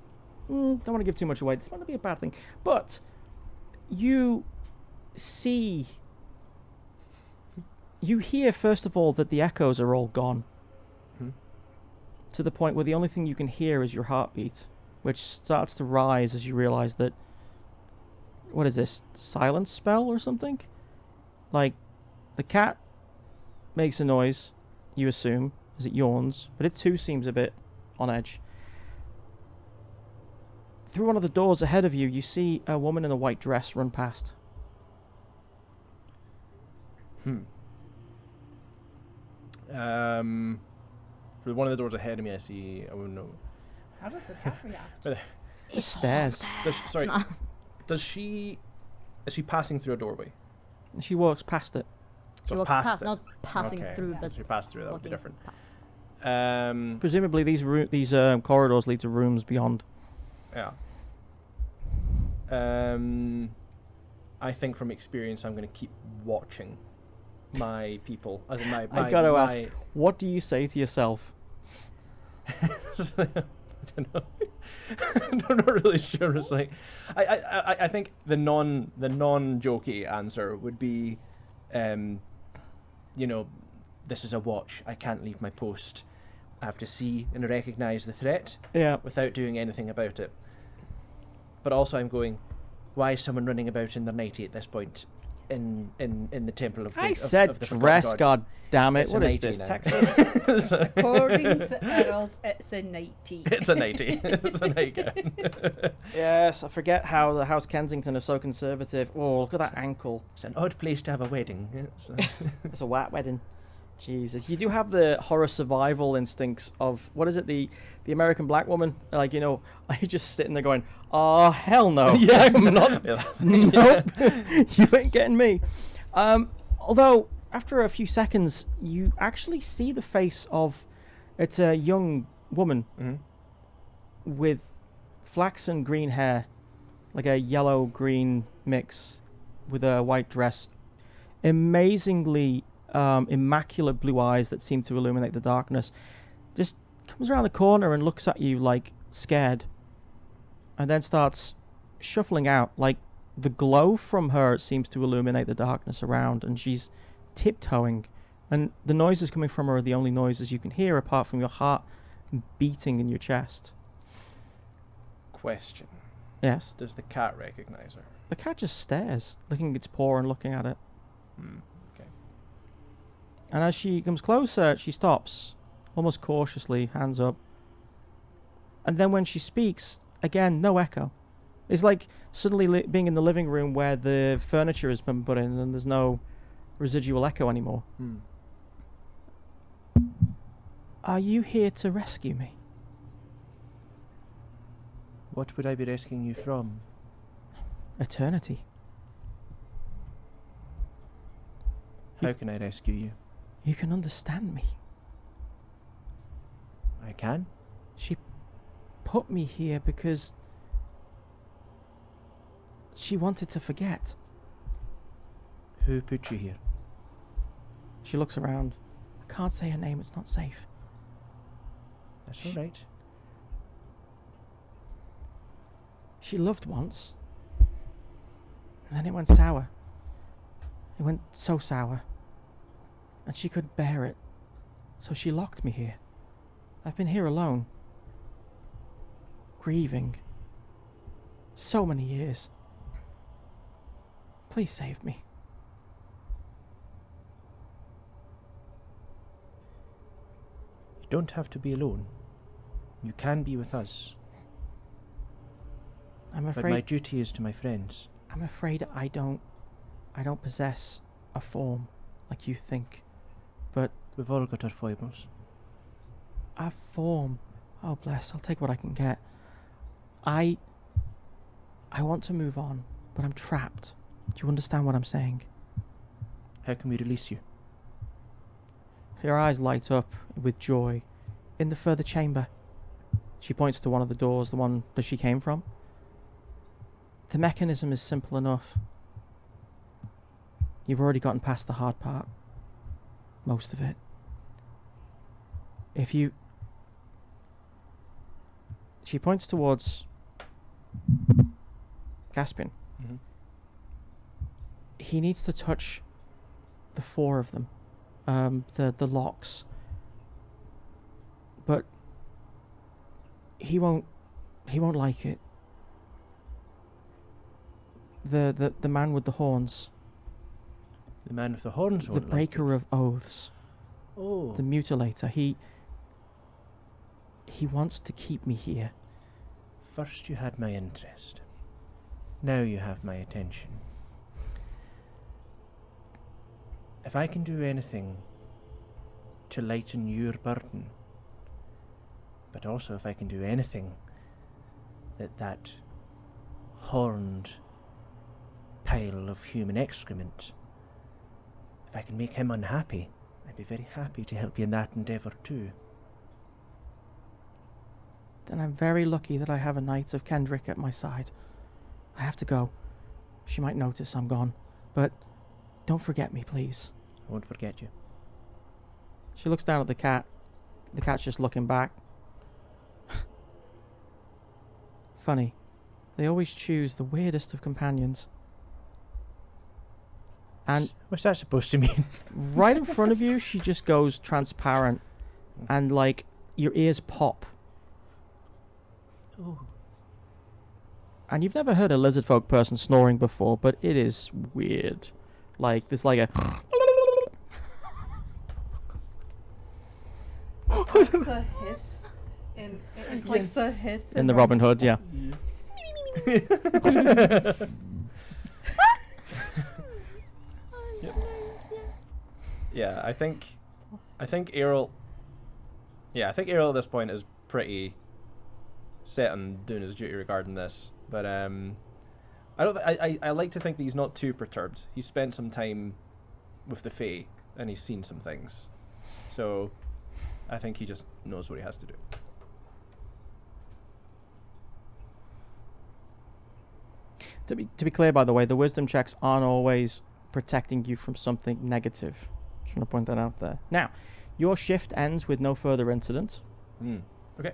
don't want to give too much away. This might not be a bad thing, but you see, you hear first of all that the echoes are all gone. To the point where the only thing you can hear is your heartbeat, which starts to rise as you realize that. What is this? Silence spell or something? Like, the cat makes a noise, you assume, as it yawns, but it too seems a bit on edge. Through one of the doors ahead of you, you see a woman in a white dress run past. For one of the doors ahead of me, I see. I wouldn't know. How does the cat react? Just stares. Sorry. Does she? Is she passing through a doorway? She walks past it. She So walks past past, it. not passing Okay. through, but She passed through. That would be walking different. past. Presumably, these corridors lead to rooms beyond. Yeah. I think from experience, I'm going to keep watching my people. As in my I gotta ask, what do you say to yourself? I don't know. I'm not really sure. It's like, I think the non jokey answer would be, this is a watch. I can't leave my post. I have to see and recognize the threat Yeah. without doing anything about it. But also, I'm going, why is someone running about in their nightie at this point in the temple of the I of said the forgotten dress, gods? god damn it. It's a What is nightie this, now. Texas? According to Errol, it's a nightie. It's a nightie. It's a nightgown. Yes, I forget how the House Kensington are so conservative. Oh, look at that ankle. It's an odd place to have a wedding. It's a white wedding. Jesus. You do have the horror survival instincts of, what is it, the American black woman? Like, you're just sitting there going, oh, hell no. Yes. I'm not. Nope. You ain't getting me. Although, after a few seconds, you actually see the face of, it's a young woman with flaxen green hair, like a yellow-green mix with a white dress. Amazingly immaculate blue eyes that seem to illuminate the darkness. Just comes around the corner and looks at you like scared, and then starts shuffling out. Like the glow from her seems to illuminate the darkness around, and she's tiptoeing, and the noises coming from her are the only noises you can hear apart from your heart beating in your chest. Question. Yes. Does the cat recognize her? The cat just stares, licking its paw and looking at it. Okay. And as she comes closer, she stops, almost cautiously, hands up. And then when she speaks, again, no echo. It's like suddenly being in the living room where the furniture has been put in and there's no residual echo anymore. Are you here to rescue me? What would I be rescuing you from? Eternity. How can I rescue you? You can understand me. I can? She put me here because she wanted to forget. Who put you here? She looks around. I can't say her name, it's not safe. That's all right. She loved once. And then it went sour. It went so sour. And she couldn't bear it. So she locked me here. I've been here alone. Grieving. So many years. Please save me. You don't have to be alone. You can be with us. I'm But my afraid duty is to my friends. I don't possess a form like you think. We've all got our foibles. A form. Oh, bless. I'll take what I can get. I want to move on, but I'm trapped. Do you understand what I'm saying? How can we release you? Her eyes light up with joy. In the further chamber. She points to one of the doors, the one that she came from. The mechanism is simple enough. You've already gotten past the hard part. Most of it. If you... She points towards Caspian. Mhm. He needs to touch the 4 of them. The locks. But he won't like it. The man with the horns, The man with the horns the won't like breaker of oaths, it. Oh. the mutilator, he wants to keep me here. First you had my interest. Now you have my attention. If I can do anything to lighten your burden, but also if I can do anything that horned pile of human excrement, if I can make him unhappy, I'd be very happy to help you in that endeavour too. Then I'm very lucky that I have a Knight of Kendrick at my side. I have to go. She might notice I'm gone, but don't forget me, please. I won't forget you. She looks down at the cat. The cat's just looking back. Funny. They always choose the weirdest of companions. And What's that supposed to mean? right in front of you, she just goes transparent. And, like, your ears pop. Oh. And you've never heard a lizard folk person snoring before, but it is weird. Like, there's like a... It's like a hiss. It's like a hiss in the Robin Hood, yeah. Yeah, I think Errol. Yeah, I think Errol at this point is pretty set on doing his duty regarding this. But I don't. I like to think that he's not too perturbed. He spent some time with the Fae and he's seen some things, so I think he just knows what he has to do. To be clear, by the way, the wisdom checks aren't always protecting you from something negative. Just want to point that out there. Now, your shift ends with no further incident. Okay.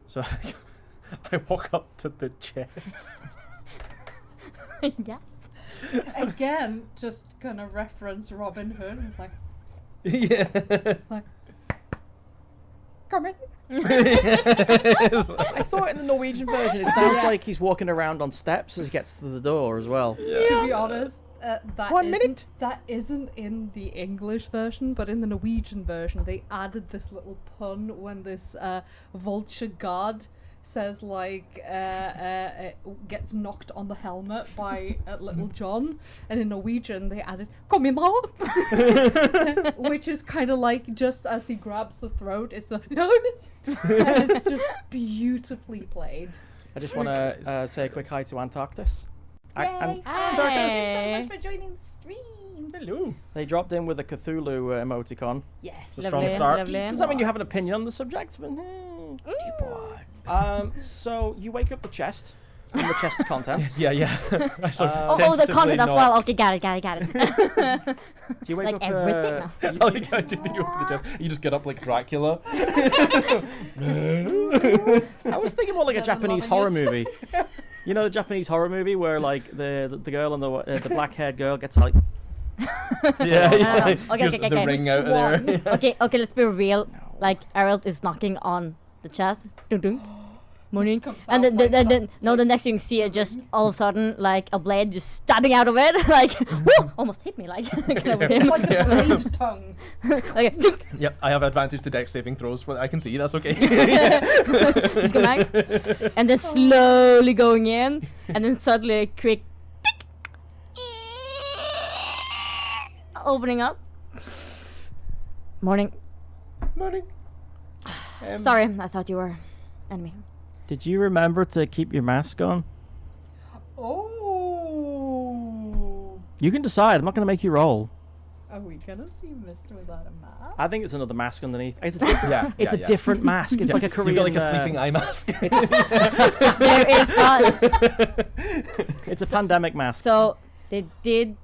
So I walk up to the chest. Yeah. Again, just gonna reference Robin Hood. It's like, Yeah. come in. I thought in the Norwegian version it sounds like he's walking around on steps as he gets to the door as well. To be honest, that 1 isn't- minute. that isn't in the English version, but in the Norwegian version, they added this little pun when this vulture god says like gets knocked on the helmet by Little John, and in Norwegian they added "Kom in her," which is kind of like just as he grabs the throat, it's a and it's just beautifully played. I just want to say a quick hi to Antarctus. Yay. Antarctus. Hi. So much for joining the stream. Hello. They dropped in with a Cthulhu emoticon. Yes. a strong Lovely, start. lovely. Does that mean you have an opinion on the subject? So you wake up the chest, and the chest's contents. Yeah. I sort of Oh, the tentatively content as knock. well. Okay, got it. Do you wake Like up everything now. I like how you open the chest. You just get up like Dracula. I was thinking more like a Devil Japanese loving horror it. movie. You know the Japanese horror movie where like the girl and the black-haired girl gets like Yeah. Okay, Here's okay. the ring out of there. Okay, let's be real. Like Ariel is knocking on the chest. Dun dun. Morning. comes And out like the next thing you see is just all of a sudden like a blade just stabbing out of it. Like whoo, almost hit me like kind of with him. Like the blade tongue. Like Yep, I have advantage to dex saving throws. For I can see. That's okay. just go back. And then slowly going in and then suddenly a quick tick. opening up. Morning. Morning. Sorry, I thought you were enemy. Did you remember to keep your mask on? Oh. You can decide. I'm not going to make you roll. Are we gonna see Mister without a mask? I think it's another mask underneath. It's a different, Yeah, it's yeah, a yeah. different mask. It's like a Korean. You've got like a sleeping eye mask. There is not. It's a pandemic mask. So they did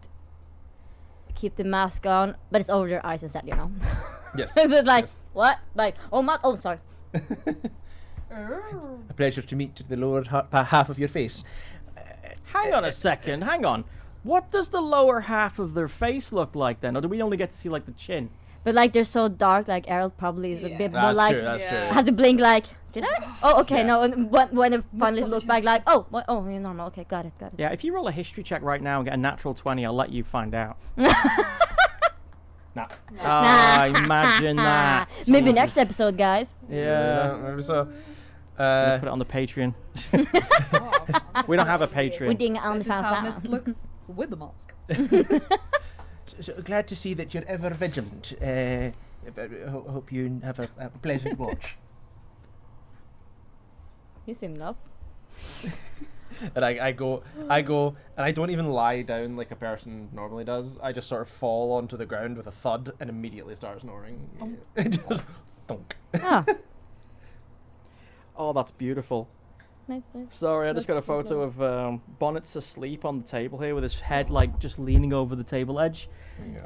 keep the mask on, but it's over their eyes instead, you know. Yes. Is it like yes. what? Like oh sorry. A pleasure to meet the lower half of your face. Hang on a second. Hang on. What does the lower half of their face look like then? Or do we only get to see like the chin? But like they're so dark, like Errol probably is a Yeah. bit more That's like true. That's Yeah. true. has to blink like did I? Oh okay, Yeah. no, and when it finally Mr. looked back like oh what, oh you're normal, okay, got it. Yeah, if you roll a history check right now and get a natural 20, I'll let you find out. Nah. Ah, imagine that. Maybe next Jesus. episode, guys. Yeah. Maybe so. We'll put it on the Patreon. We don't have a Patreon. We're doing on This the is how fans Mist looks with the mask. So glad to see that you're ever vigilant. Hope you have a pleasant watch. You seem enough. And I go, and I don't even lie down like a person normally does. I just sort of fall onto the ground with a thud and immediately start snoring. Just thunk. Ah, Oh, that's beautiful. nice. Sorry, I just got a photo of Bonnet's asleep on the table here with his head like just leaning over the table edge.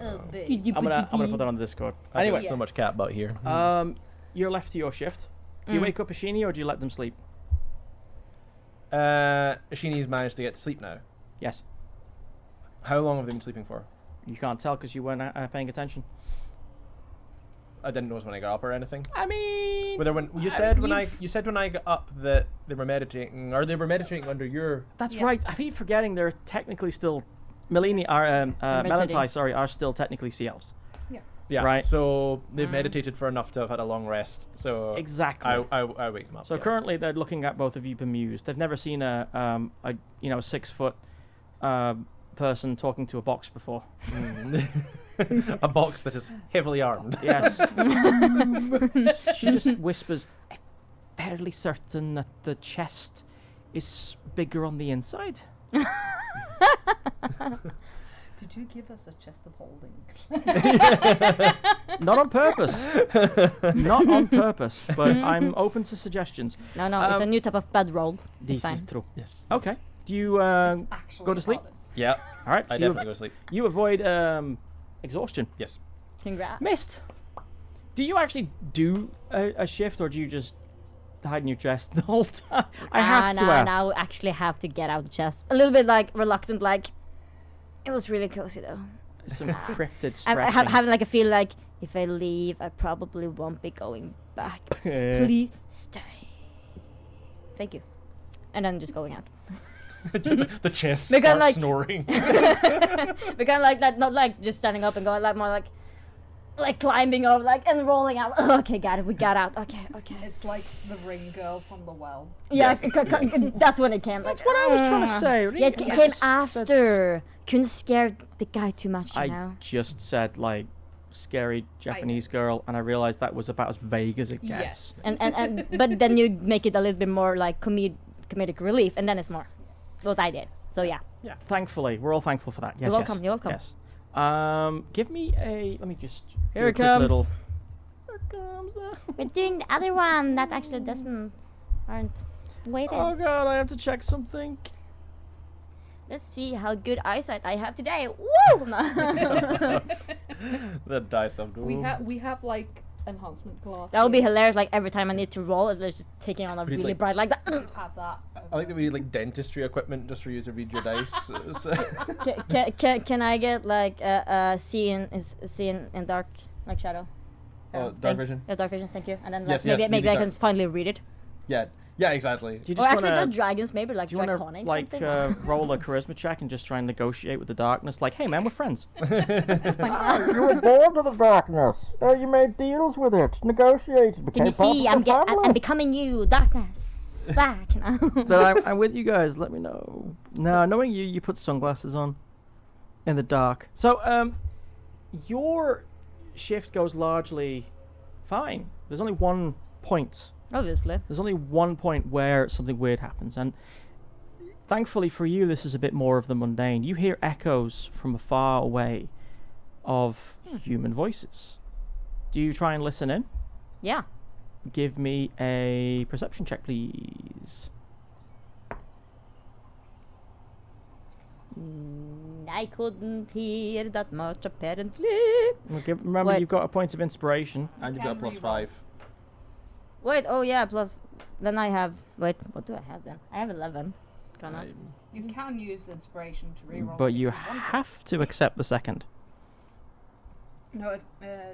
Oh, I'm gonna put that on the Discord. Anyway, Anyway, so much cat butt here. you're left to your shift. Do you wake up Ashini or do you let them sleep? Ashini's managed to get to sleep now. Yes. How long have they been sleeping for? You can't tell because you weren't paying attention. I didn't notice when I got up or anything. I mean, Whether when you said when I got up that they were meditating, or they were meditating under your. that's Yeah. right. I keep forgetting they're technically still Melini are Melantai, sorry, are still technically sea elves. Yeah. Right. So they've meditated for enough to have had a long rest. So Exactly. I wake them up. So yeah. currently they're looking at both of you bemused. They've never seen a 6 foot person talking to a box before. a box that is heavily armed. Yes. She just whispers, "I'm fairly certain that the chest is bigger on the inside." Did you give us a chest of holding? Not on purpose. Not on purpose. But I'm open to suggestions. No, it's a Um, new type of bedroll. This fine. is true. Yes. Okay. Do you Actually, go to sleep? goddess. Yeah. All right. I So you, definitely go to sleep. you avoid exhaustion. Yes. Congrats. Mist. Do you actually do a shift, or do you just hide in your chest the whole time? I have to ask. Now I actually have to get out the chest. A little bit like reluctant, like it was really cozy though. Some cryptid I stretching. having like a feel like if I leave, I probably won't be going back. Please stay. Thank you. And then just going out. the chest They got, starts like- snoring. But kind of like that, not like just standing up and going, like more like climbing over, like and rolling out. Okay, got it. We got out. Okay. It's like the ring girl from the well. Yeah, Yes, that's when it came. That's what I was trying to say. Yeah, it came after. Couldn't scare the guy too much, you I know. just said like scary Japanese girl, and I realized that was about as vague as it gets. Yes. And but then you make it a little bit more like comedic relief, and then it's more what I did. So yeah. Yeah, thankfully, we're all thankful for that. Yes, You're yes, welcome, you're welcome. Yes. Give me a. Let me just. Here do a it quick comes. Little, here comes the. We're doing the other one that actually aren't waiting. Oh god, I have to check something. Let's see how good eyesight I have today. Woo! The dice of doom. We have like enhancement glasses. That would be hilarious. Like every time I need to roll, it's just taking on a We need, really like- bright like that. We'd have that. I like that we need like dentistry equipment just for you to read your dice. Can I get like seeing in dark, like shadow? Dark Thank- vision. Yeah, dark vision. Thank you. And then Yes, like, yes, maybe you I need can dark- finally read it. Yeah, exactly. Do you Or just actually, wanna? not dragons. Maybe like Do you want to draconic like something. roll a charisma check and just try and negotiate with the darkness? Like, hey man, we're friends. Oh You were born to the darkness. You made deals with it, negotiated. Can you see? I'm becoming you, darkness. Back now. But I'm with you guys. Let me know. No, knowing you put sunglasses on in the dark. So your shift goes largely fine. There's only one point. Obviously. There's only one point where something weird happens, and thankfully for you, this is a bit more of the mundane. You hear echoes from far away of human voices. Do you try and listen in? Yeah. Give me a perception check, please. I couldn't hear that much apparently. Remember, What? you've got a point of inspiration. And you've got a plus 5. Wait, oh yeah, plus then I have wait, what do I have then? I have 11. Kind of. You can use inspiration to reroll. But if you want to. have to accept the second. No,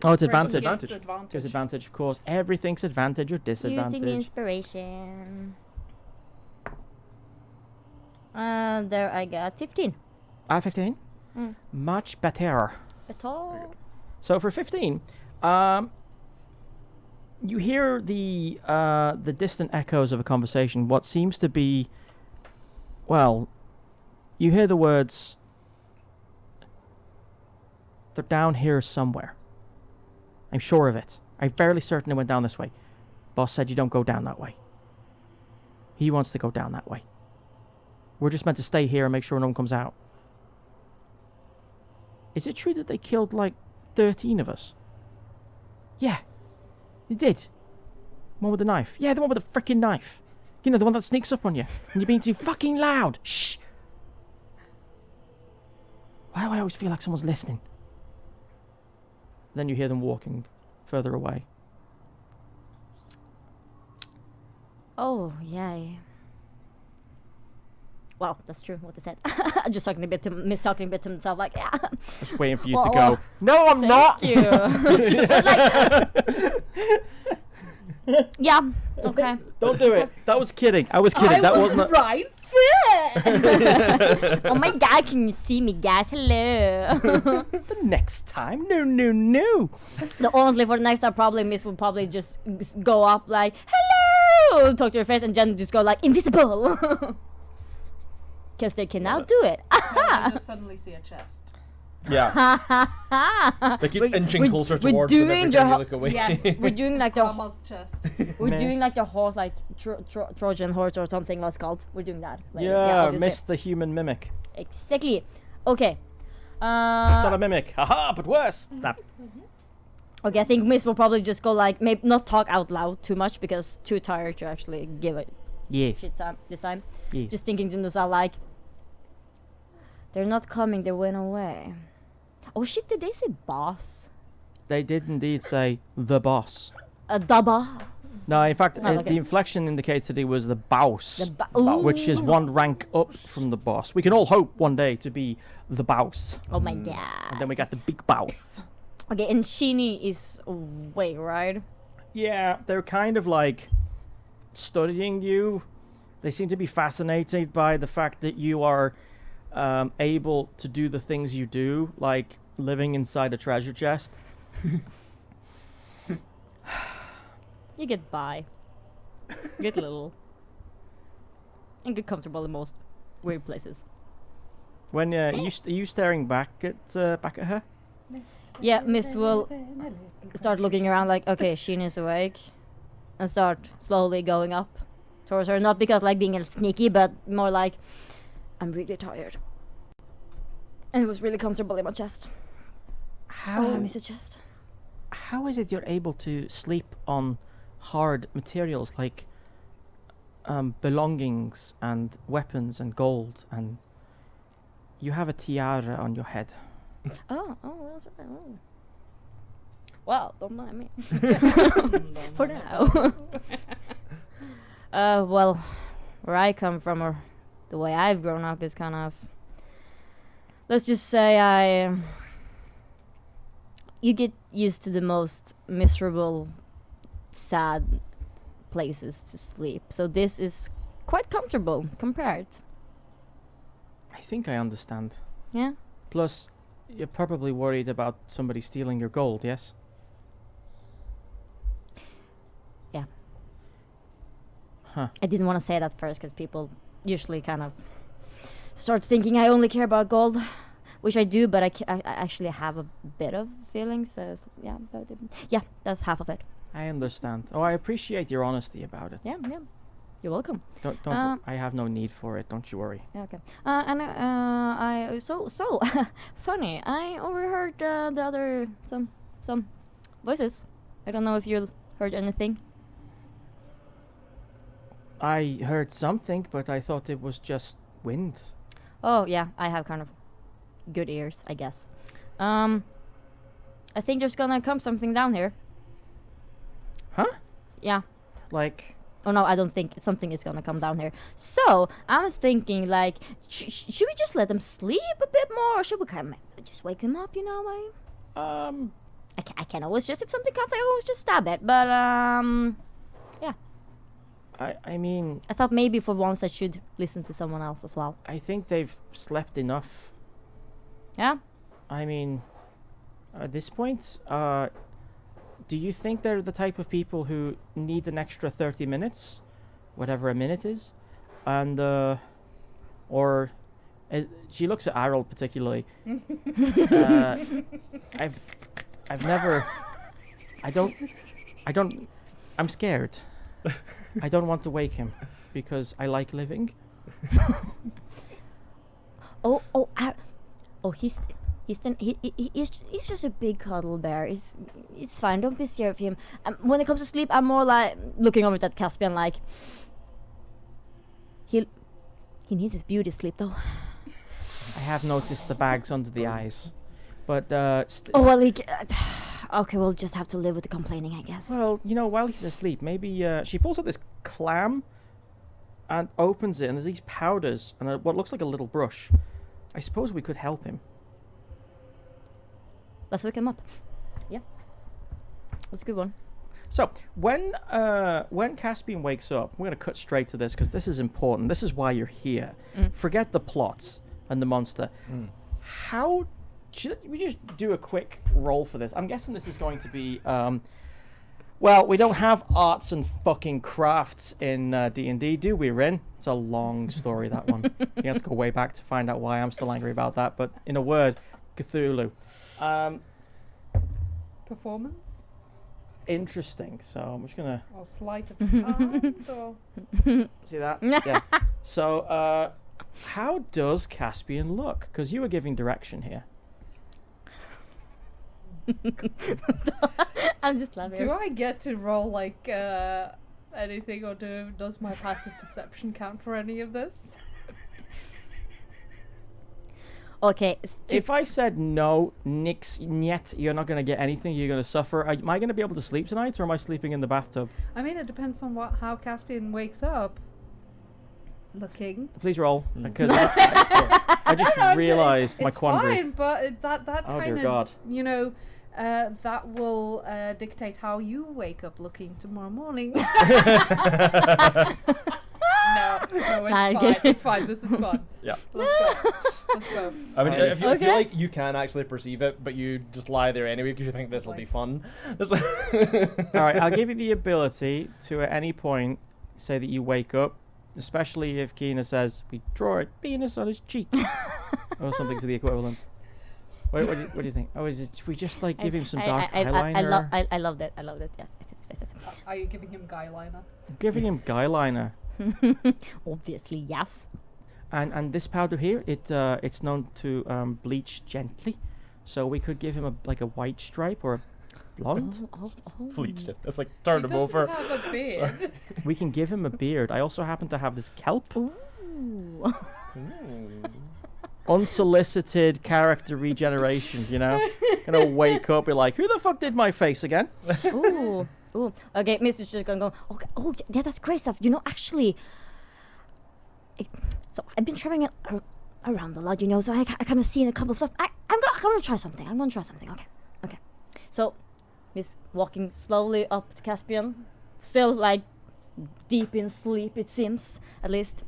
Oh, it's inspiration advantage. gives advantage. Gives advantage, of course. Everything's advantage or disadvantage. Using inspiration. There I got 15. 15? Mm. Much better. Better. So for 15, you hear the distant echoes of a conversation. What seems to be, well, you hear the words, "They're down here somewhere. I'm sure of it. I'm fairly certain it went down this way. Boss said you don't go down that way. He wants to go down that way. We're just meant to stay here and make sure no one comes out." Is it true that they killed like 13 of us? Yeah, they did. One with the knife. Yeah, the one with the freaking knife. You know, the one that sneaks up on you and you're being too fucking loud. Shh. Why do I always feel like someone's listening? Then you hear them walking further away. Oh yeah. Well, that's true. What they said. I'm just talking a bit to talking a bit to myself, like yeah. Just waiting for you Well, to well, go. No, I'm not. Thank you. Yeah. Okay. Don't do it. That was kidding. I was kidding. That was wasn't. right there. Oh my God! Can you see me, guys? Hello. The next time. No. The honestly, for the next time, probably Miss will probably just go up like hello, talk to your face, and then just go like invisible. Because they can now do it. And you just suddenly see a chest. Yeah. They keep inching closer towards them every time you look away. Yes. We're doing like the Grandma's chest. we're doing like the horse, like Trojan horse or something was called. We're doing that. Like, Yeah, obviously. missed the human mimic. Exactly. Okay. It's not a mimic. Haha, but worse. Snap. Okay, I think Miss will probably just go like maybe not talk out loud too much because too tired to actually give it Yes. shit time this time. Yes. Just thinking to themselves like, they're not coming. They went away. Oh shit! Did they say boss? They did indeed say the boss. The boss. No, in fact, Oh, okay. the inflection indicates that he was the boss, The which is one rank up from the boss. We can all hope one day to be the boss. Oh my And God. then we got the big boss. Okay, and Sheeny is away, right? Yeah, they're kind of like studying you. They seem to be fascinated by the fact that you are able to do the things you do, like living inside a treasure chest. You get by. You get little. And get comfortable in most weird places. When are you staring back at her? Yeah, Miss will start looking around like, okay, Sheen is awake. And start slowly going up towards her. Not because like being sneaky, but more like, I'm really tired. And it was really comfortable in my chest. Oh, I miss the chest. How is it you're able to sleep on hard materials like belongings and weapons and gold, and you have a tiara on your head? Oh, that's right. Oh. Well, don't mind me. For now. Well, where I come from, or the way I've grown up, is kind of. Let's just say you get used to the most miserable, sad places to sleep. So this is quite comfortable compared. I think I understand. Yeah? Plus, you're probably worried about somebody stealing your gold, yes? Yeah. Huh. I didn't want to say that first because people usually kind of start thinking I only care about gold. which I do, but I actually have a bit of feelings. So yeah, but, yeah, that's half of it. I understand. Oh, I appreciate your honesty about it. Yeah, yeah. You're welcome. Don't. I have no need for it. Don't you worry. Yeah, okay. And I so funny. I overheard the other some voices. I don't know if you heard anything. I heard something, but I thought it was just wind. Oh yeah, I have kind of good ears, I guess. I think there's gonna come something down here. Huh? Yeah. Like, Oh no, I don't think something is gonna come down here. So I was thinking, like, should we just let them sleep a bit more, or should we kind of just wake them up? You know, I can always just, if something comes, I always just stab it. But yeah, I mean, I thought maybe for once I should listen to someone else as well. I think they've slept enough. Yeah. I mean, at this point, do you think they're the type of people who need an extra 30 minutes, whatever a minute is, and or she looks at Errol particularly. I've never. I don't. I'm scared. I don't want to wake him because I like living. He's just a big cuddle bear. It's fine. Don't be scared of him. When it comes to sleep, I'm more like looking over at Caspian like he needs his beauty sleep though. I have noticed the bags under the eyes, but okay, we'll just have to live with the complaining, I guess. well, you know, while he's asleep, maybe she pulls out this clam and opens it, and there's these powders and what looks like a little brush. I suppose we could help him. Let's wake him up. Yeah, that's a good one. So when Caspian wakes up, we're gonna cut straight to this because this is important. This is why you're here. Forget the plot and the monster. How should we just do a quick roll for this? I'm guessing this is going to be well, we don't have arts and fucking crafts in D&D, do we, Rin? It's a long story, that one. You have to go way back to find out why I'm still angry about that. But in a word, Cthulhu. Performance? Interesting. So I'm just gonna Or sleight of hand? Or see that. Yeah. So how does Caspian look? Because you were giving direction here. I'm just laughing. do I get to roll like anything, or does my passive perception count for any of this? Okay. If I said no, nix, niet, you're not going to get anything, you're going to suffer, am I going to be able to sleep tonight, or am I sleeping in the bathtub? I mean, it depends on how Caspian wakes up. Looking. Please roll, because I just realised my it's quandary. fine, but that Oh, kind dear God. of, you know, that will dictate how you wake up looking tomorrow morning. No, it's fine. It's fine. This is fun. Yeah. Let's go. Let's go. I mean, if you Okay. feel like you can actually perceive it, but you just lie there anyway because you think this will be fun. Alright, I'll give you the ability to at any point say that you wake up, especially if Keena says, we draw a penis on his cheek, or something to the equivalent. What do you think? Oh, should we just like give him some dark eyeliner? I loved it. I loved it. Yes. Are you giving him guy liner? Giving him guy liner. Obviously, yes. And this powder here, it's known to bleach gently, so we could give him a white stripe or a blonde. Bleached it. It's like turn him over. He doesn't have a beard. We can give him a beard. I also happen to have this kelp. Ooh. Unsolicited character regeneration, you know? Gonna wake up, be like, who the fuck did my face again? Ooh. Ooh. Okay, Mister's just gonna go, okay, oh, yeah, that's great stuff. You know, actually, so I've been traveling around a lot, you know, so I kind of seen a couple of stuff. I'm gonna try something. Okay. So, Miss walking slowly up to Caspian, still like deep in sleep, it seems, at least.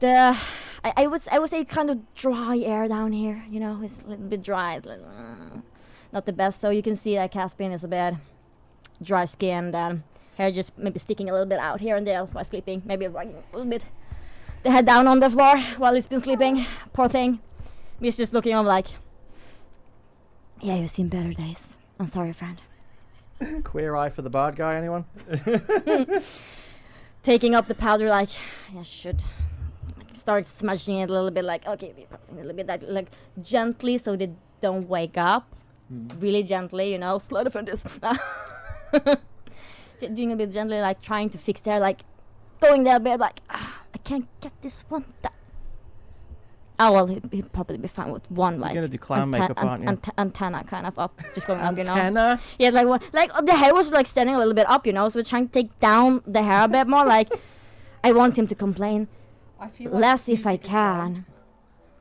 I would say kind of dry air down here, you know, it's a little bit dry, not the best. So you can see that Caspian is a bit dry skinned and hair just maybe sticking a little bit out here and there while sleeping, maybe running a little bit the head down on the floor while he's been sleeping, poor thing. Miss just looking on like, yeah, you've seen better days. I'm sorry, friend. Queer eye for the bad guy, anyone? Taking up the powder like, yeah, should. Like, start smudging it a little bit like, okay, a little bit like gently so they don't wake up. Really gently, you know, slow down this. So doing a bit gently, like trying to fix their, like, going there a bit like, I can't get this one done. Oh, well, he'd probably be fine with one, like, gonna do clown makeup, aren't you? Antenna kind of up, just going up, you know. Antenna? Yeah, like one, like the hair was like standing a little bit up, you know. So we're trying to take down the hair a bit more. Like, I want him to complain I feel like less if I music is wrong.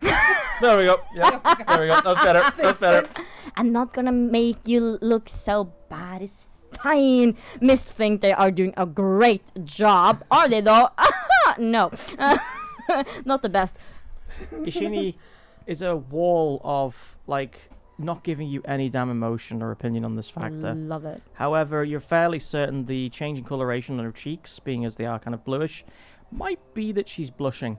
can. There we go. Yeah, there we go. That's better. That's better. I'm not gonna make you look so bad. It's fine. Mist think they are doing a great job. Are they though? No, not the best. Ishini is a wall of, like, not giving you any damn emotion or opinion on this factor. Love it. However, you're fairly certain the change in coloration on her cheeks, being as they are kind of bluish, might be that she's blushing.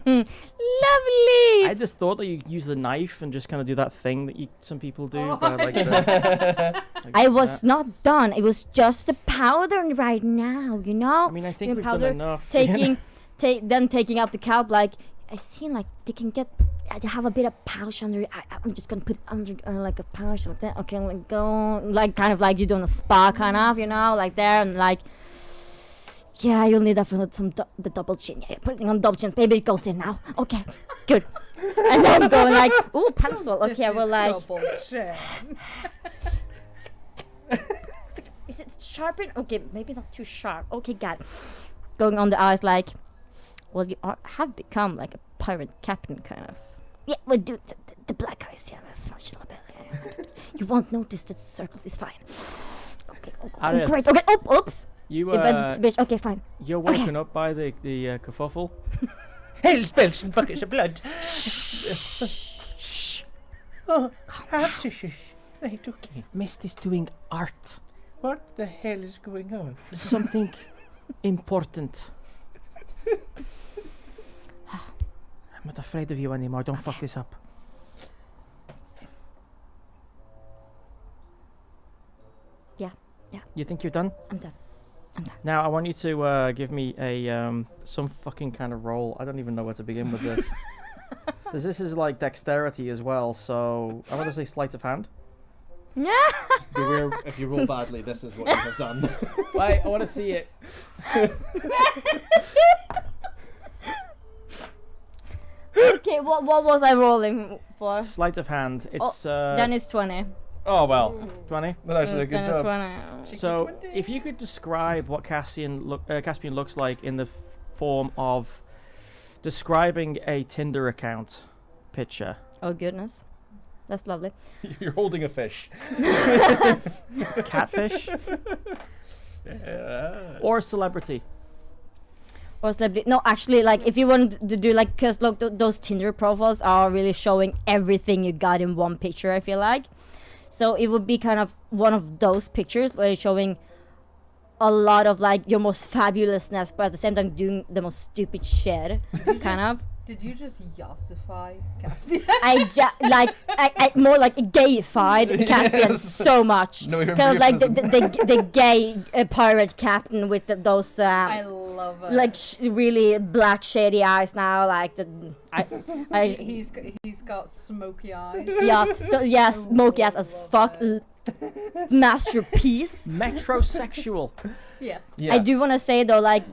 Lovely. I just thought that you use the knife and just kind of do that thing that some people do. But like the, I was not done. It was just the powder right now, you know. I mean, I think Doing we've powder, done enough. Taking, then taking out the calc. Like I seen, like they can get. They have a bit of pouch under it. I'm just gonna put it under like a pouch like that. Okay, like go, like kind of like you're doing a spa kind of, you know, like there and like. Yeah, you'll need that for the double chin. Yeah, putting on double chin. Baby, it goes in now. Okay, good. And then going like, ooh, pencil. Okay, well, like, Double chin. is it sharpened? Okay, maybe not too sharp. Okay, got it. Going on the eyes like, well, you have become like a pirate captain kind of. Yeah, well, dude, the black eyes, yeah, that's much a little bit. You won't notice the circles. It's fine. Okay, Ariel, great. Okay, oops. You Bitch. Okay, fine. you're woken up by the kerfuffle. Hell's bells and buckets of blood. Oh, I have to shush. Right, okay. Mist is doing art. What the hell is going on? Something important. I'm not afraid of you anymore. Don't fuck this up. Yeah. You think you're done? I'm done. Now I want you to give me a some fucking kind of roll. I don't even know where to begin with this. 'Cause this is like dexterity as well, so I want to say sleight of hand. Yeah. Beware, if you roll badly, this is what you have done. Wait, I want to see it. Okay, what was I rolling for? Sleight of hand. It's Then it's 20. Oh, well. 20. That's actually a good Then it's job. 20. So, if you could describe what Caspian looks like in the form of describing a Tinder account picture. Oh goodness, that's lovely. You're holding a fish. Catfish Yeah. or celebrity. Or celebrity. No, actually, like if you want to do like, cause look, those Tinder profiles are really showing everything you got in one picture. I feel like, so it would be kind of one of those pictures where it's showing a lot of like your most fabulousness, but at the same time doing the most stupid shit, kind of. Did you just yassify Caspian? I more like gayified Caspian Yes. so much. No, you're kind of like beautiful. the gay pirate captain with those I love it. like really black shady eyes now, like he's got smoky eyes. yeah, so yeah, smoky ass as fuck, masterpiece. Metrosexual. Yes. Yeah. I do want to say though, like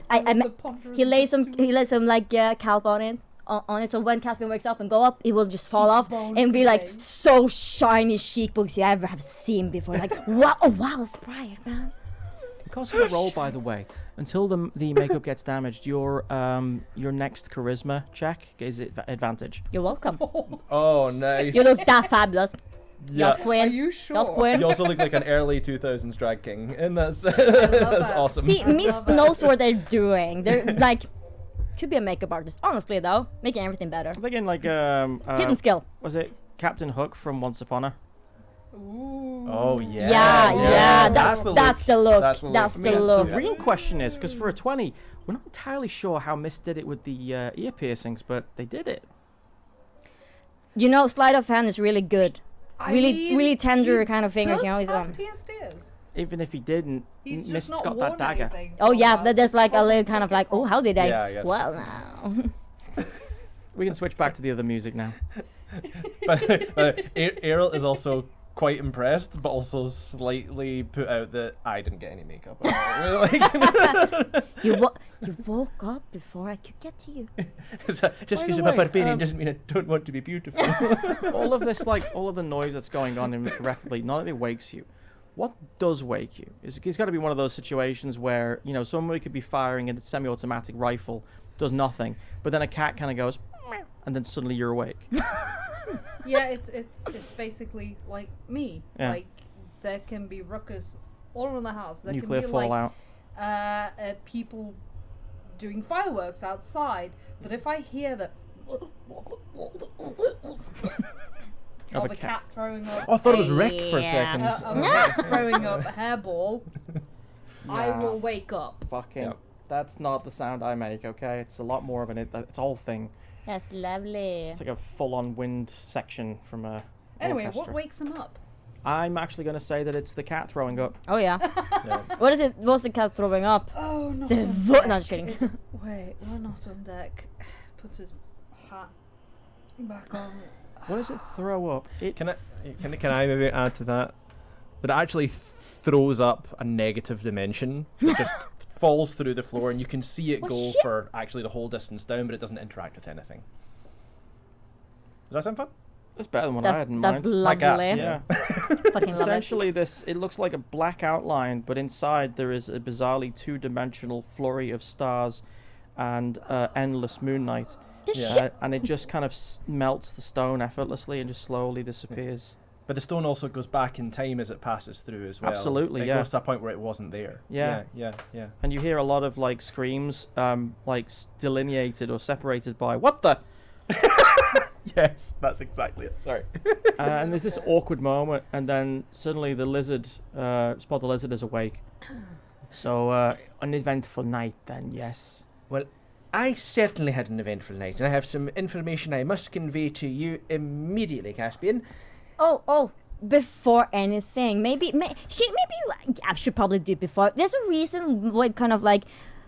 he lays some some like calc on it. On it, so when Caspian wakes up and go up, it will just fall off Cheekbones and be like today. so shiny cheekbones you ever have seen before. Like wow, oh wow, that's bright, man. Because of the roll, by the way, until the makeup gets damaged, your next charisma check is advantage. You're welcome. Oh, nice. You look that fabulous. Yeah. Yes, Are queen. you sure? Yes, queen. You also look like an early 2000s drag king, and that's that's that. awesome. See, Miss Love it. knows what they're doing. They're like, could be a makeup artist. Honestly, though, making everything better. I'm thinking like Hidden skill. was it Captain Hook from Once Upon a? Ooh. Oh yeah. Yeah. That's the look. That's the look. I mean, The Yeah. real question is, because for a 20, we're not entirely sure how Miss did it with the ear piercings, but they did it. You know, sleight of hand is really good. I Really, mean, really tender he kind of fingers. You know, does he's have pierced ears. Even if he didn't, He's Mist's just not got worn that dagger. anything Oh for a yeah, while. but there's like a Probably little kind of took it like, oh, off. how did I? Yeah, I guess. Well, now. We can switch back to the other music now. But Errol is also quite impressed, but also slightly put out that I didn't get any makeup. Like, You woke up before I could get to you. Just By because the I'm a way, barbarian doesn't mean I don't want to be beautiful. All of this, like all of the noise that's going on irreparably, none of it wakes you. What does wake you? It's got to be one of those situations where somebody could be firing a semi-automatic rifle, does nothing, but then a cat kind of goes, "Meow," and then suddenly you're awake. Yeah, it's basically like me. Yeah. Like there can be ruckus all around the house. There Nuclear can be fallout. like people doing fireworks outside. But if I hear the Of of a a cat. cat throwing up, I thought it was Rick for a Yeah. second. of a cat throwing up a hairball, I Yeah. will wake up. Fucking. Yep. That's not the sound I make. Okay, it's a lot more of it's a whole thing. That's lovely. It's like a full-on wind section from a. Anyway, orchestra. what wakes him up? I'm actually going to say that it's the cat throwing up. Oh yeah. yeah. What is it? What's the cat throwing up? Oh, not The on vo- deck. no, just kidding. It's- Wait, we're not on deck. Puts his hat back on. What does it throw up? It Can I maybe add to that? That it actually throws up a negative dimension. It just falls through the floor, and you can see it Oh, go shit. for actually the whole distance down, but it doesn't interact with anything. Does that sound fun? That's better than what I had in That's mind. Like lovely. that, Yeah. Fucking love it. Essentially, it looks like a black outline, but inside there is a bizarrely two-dimensional flurry of stars and endless moonlight. This Yeah. shit. And it just kind of melts the stone effortlessly and just slowly disappears. But the stone also goes back in time as it passes through as well. Absolutely, It yeah. goes to a point where it wasn't there. Yeah. Yeah. And you hear a lot of like screams, delineated or separated by "What the?" Yes, that's exactly it. Sorry. And there's this awkward moment, and then suddenly the lizard, Spot the lizard, is awake. So an eventful night, then, yes. Well, I certainly had an eventful night, and I have some information I must convey to you immediately, Caspian. Oh, before anything, maybe I should probably do it before. There's a reason why kind of like,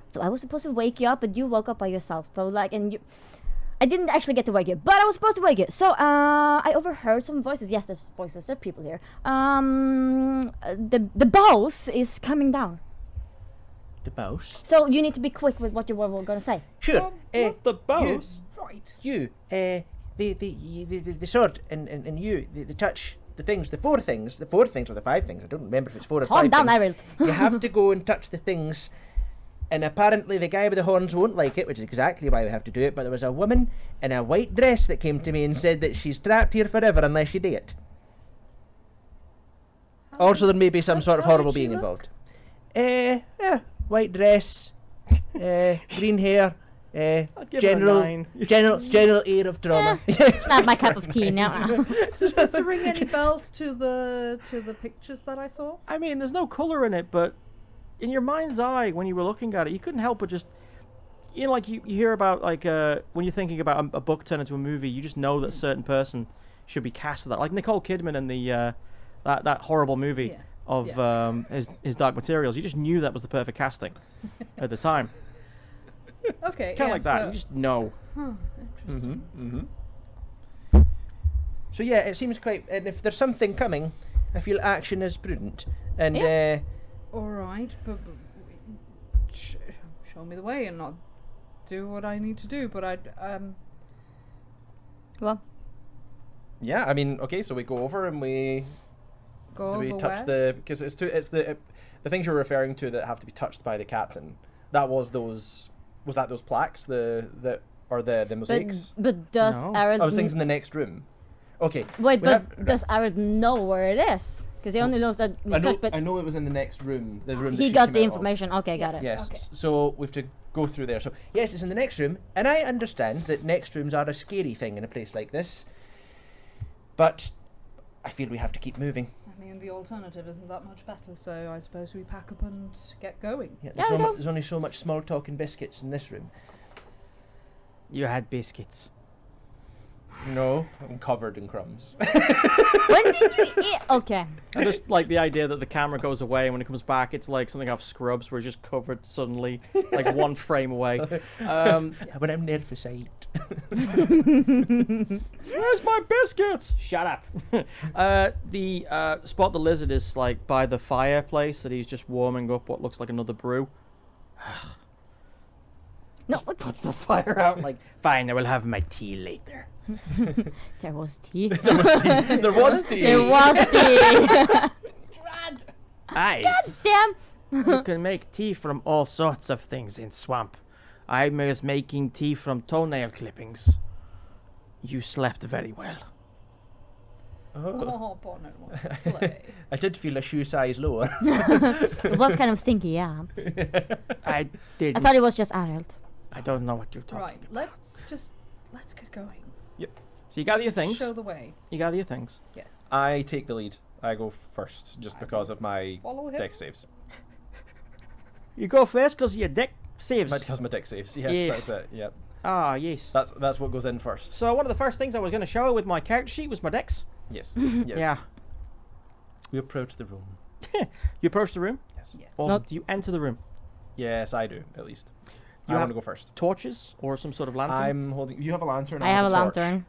so I was supposed to wake you up, but you woke up by yourself. So like, I didn't actually get to wake you, but I was supposed to wake you. So I overheard some voices. Yes, there's voices. There are people here. The boss is coming down. The boss? So you need to be quick with what you were going to say. Sure. What the boss? Right. The sword, and you, the touch, the things, the four things or the five things. I don't remember if it's four or Calm five down, things. Errol. You have to go and touch the things, and apparently the guy with the horns won't like it, which is exactly why we have to do it. But there was a woman in a white dress that came to me and said that she's trapped here forever unless you do it. Also, there may be some sort of how did horrible she being look? involved. White dress, green hair, I'd give her a 9. general air of trauma. Not my cup of tea now. Does this ring any bells to the pictures that I saw? I mean, there's no color in it, but in your mind's eye, when you were looking at it, you couldn't help but just, like you hear about like when you're thinking about a book turned into a movie, you just know that a certain person should be cast as that, like Nicole Kidman in the that horrible movie Yeah. of his Dark Materials. You just knew that was the perfect casting at the time. Okay. Kind of yeah, like that. so- You just know. Interesting. So yeah, it seems quite. And if there's something coming, I feel action is prudent. And All right, but show me the way and I'll do what I need to do. But Well, Yeah, I mean, okay, so we go over and we go do we over touch where? because it's the things you're referring to that have to be touched by the captain. That was those plaques the mosaics. but does No. Aaron? I was things in the next room. Okay. Wait, we but have- does Aaron know where it is? Because he only knows that we I know, touched, but I know it was in the next room. The room that he she got came the out of. information. Okay, got it. Yes. Okay. So we have to go through there. So yes, it's in the next room, and I understand that next rooms are a scary thing in a place like this. But I feel we have to keep moving. I mean, the alternative isn't that much better. So I suppose we pack up and get going. Yeah, Yeah, I know. there's only so much small talk and biscuits in this room. You had biscuits. No, I'm covered in crumbs. When did you eat? Okay. I just like the idea that the camera goes away and when it comes back, it's like something off Scrubs where it's just covered suddenly, like one frame away. When I'm nervous, I eat. Where's my biscuits? Shut up. The Spot the Lizard is like by the fireplace that he's just warming up what looks like another brew. No, what Puts the fire out like, fine, I will have my tea later. there was tea. There was tea. There was tea. Ice. Damn. You can make tea from all sorts of things in swamp. I was making tea from toenail clippings. You slept very well. Oh, Bonnet wants to play. I did feel a shoe size lower. It was kind of stinky, yeah. I did. I thought it was just Arnold. I don't know what you're talking Right, about. let's get going. So you gather your things. Show the way. You gather your things. Yes. I take the lead. I go first, just because of my Follow him. deck saves. You go first because your deck saves. Because my deck saves. Yes, Yeah. that's it. Yep. Ah, yes. That's what goes in first. So one of the first things I was going to show with my character sheet was my decks. Yes. Yes. Yeah. We approach the room. You approach the room. Yes. Yes. Awesome. Not- Do you enter the room? Yes, I do at least. You I have want to go first. torches or some sort of lantern? I'm holding. You have a lantern. I have a torch. lantern.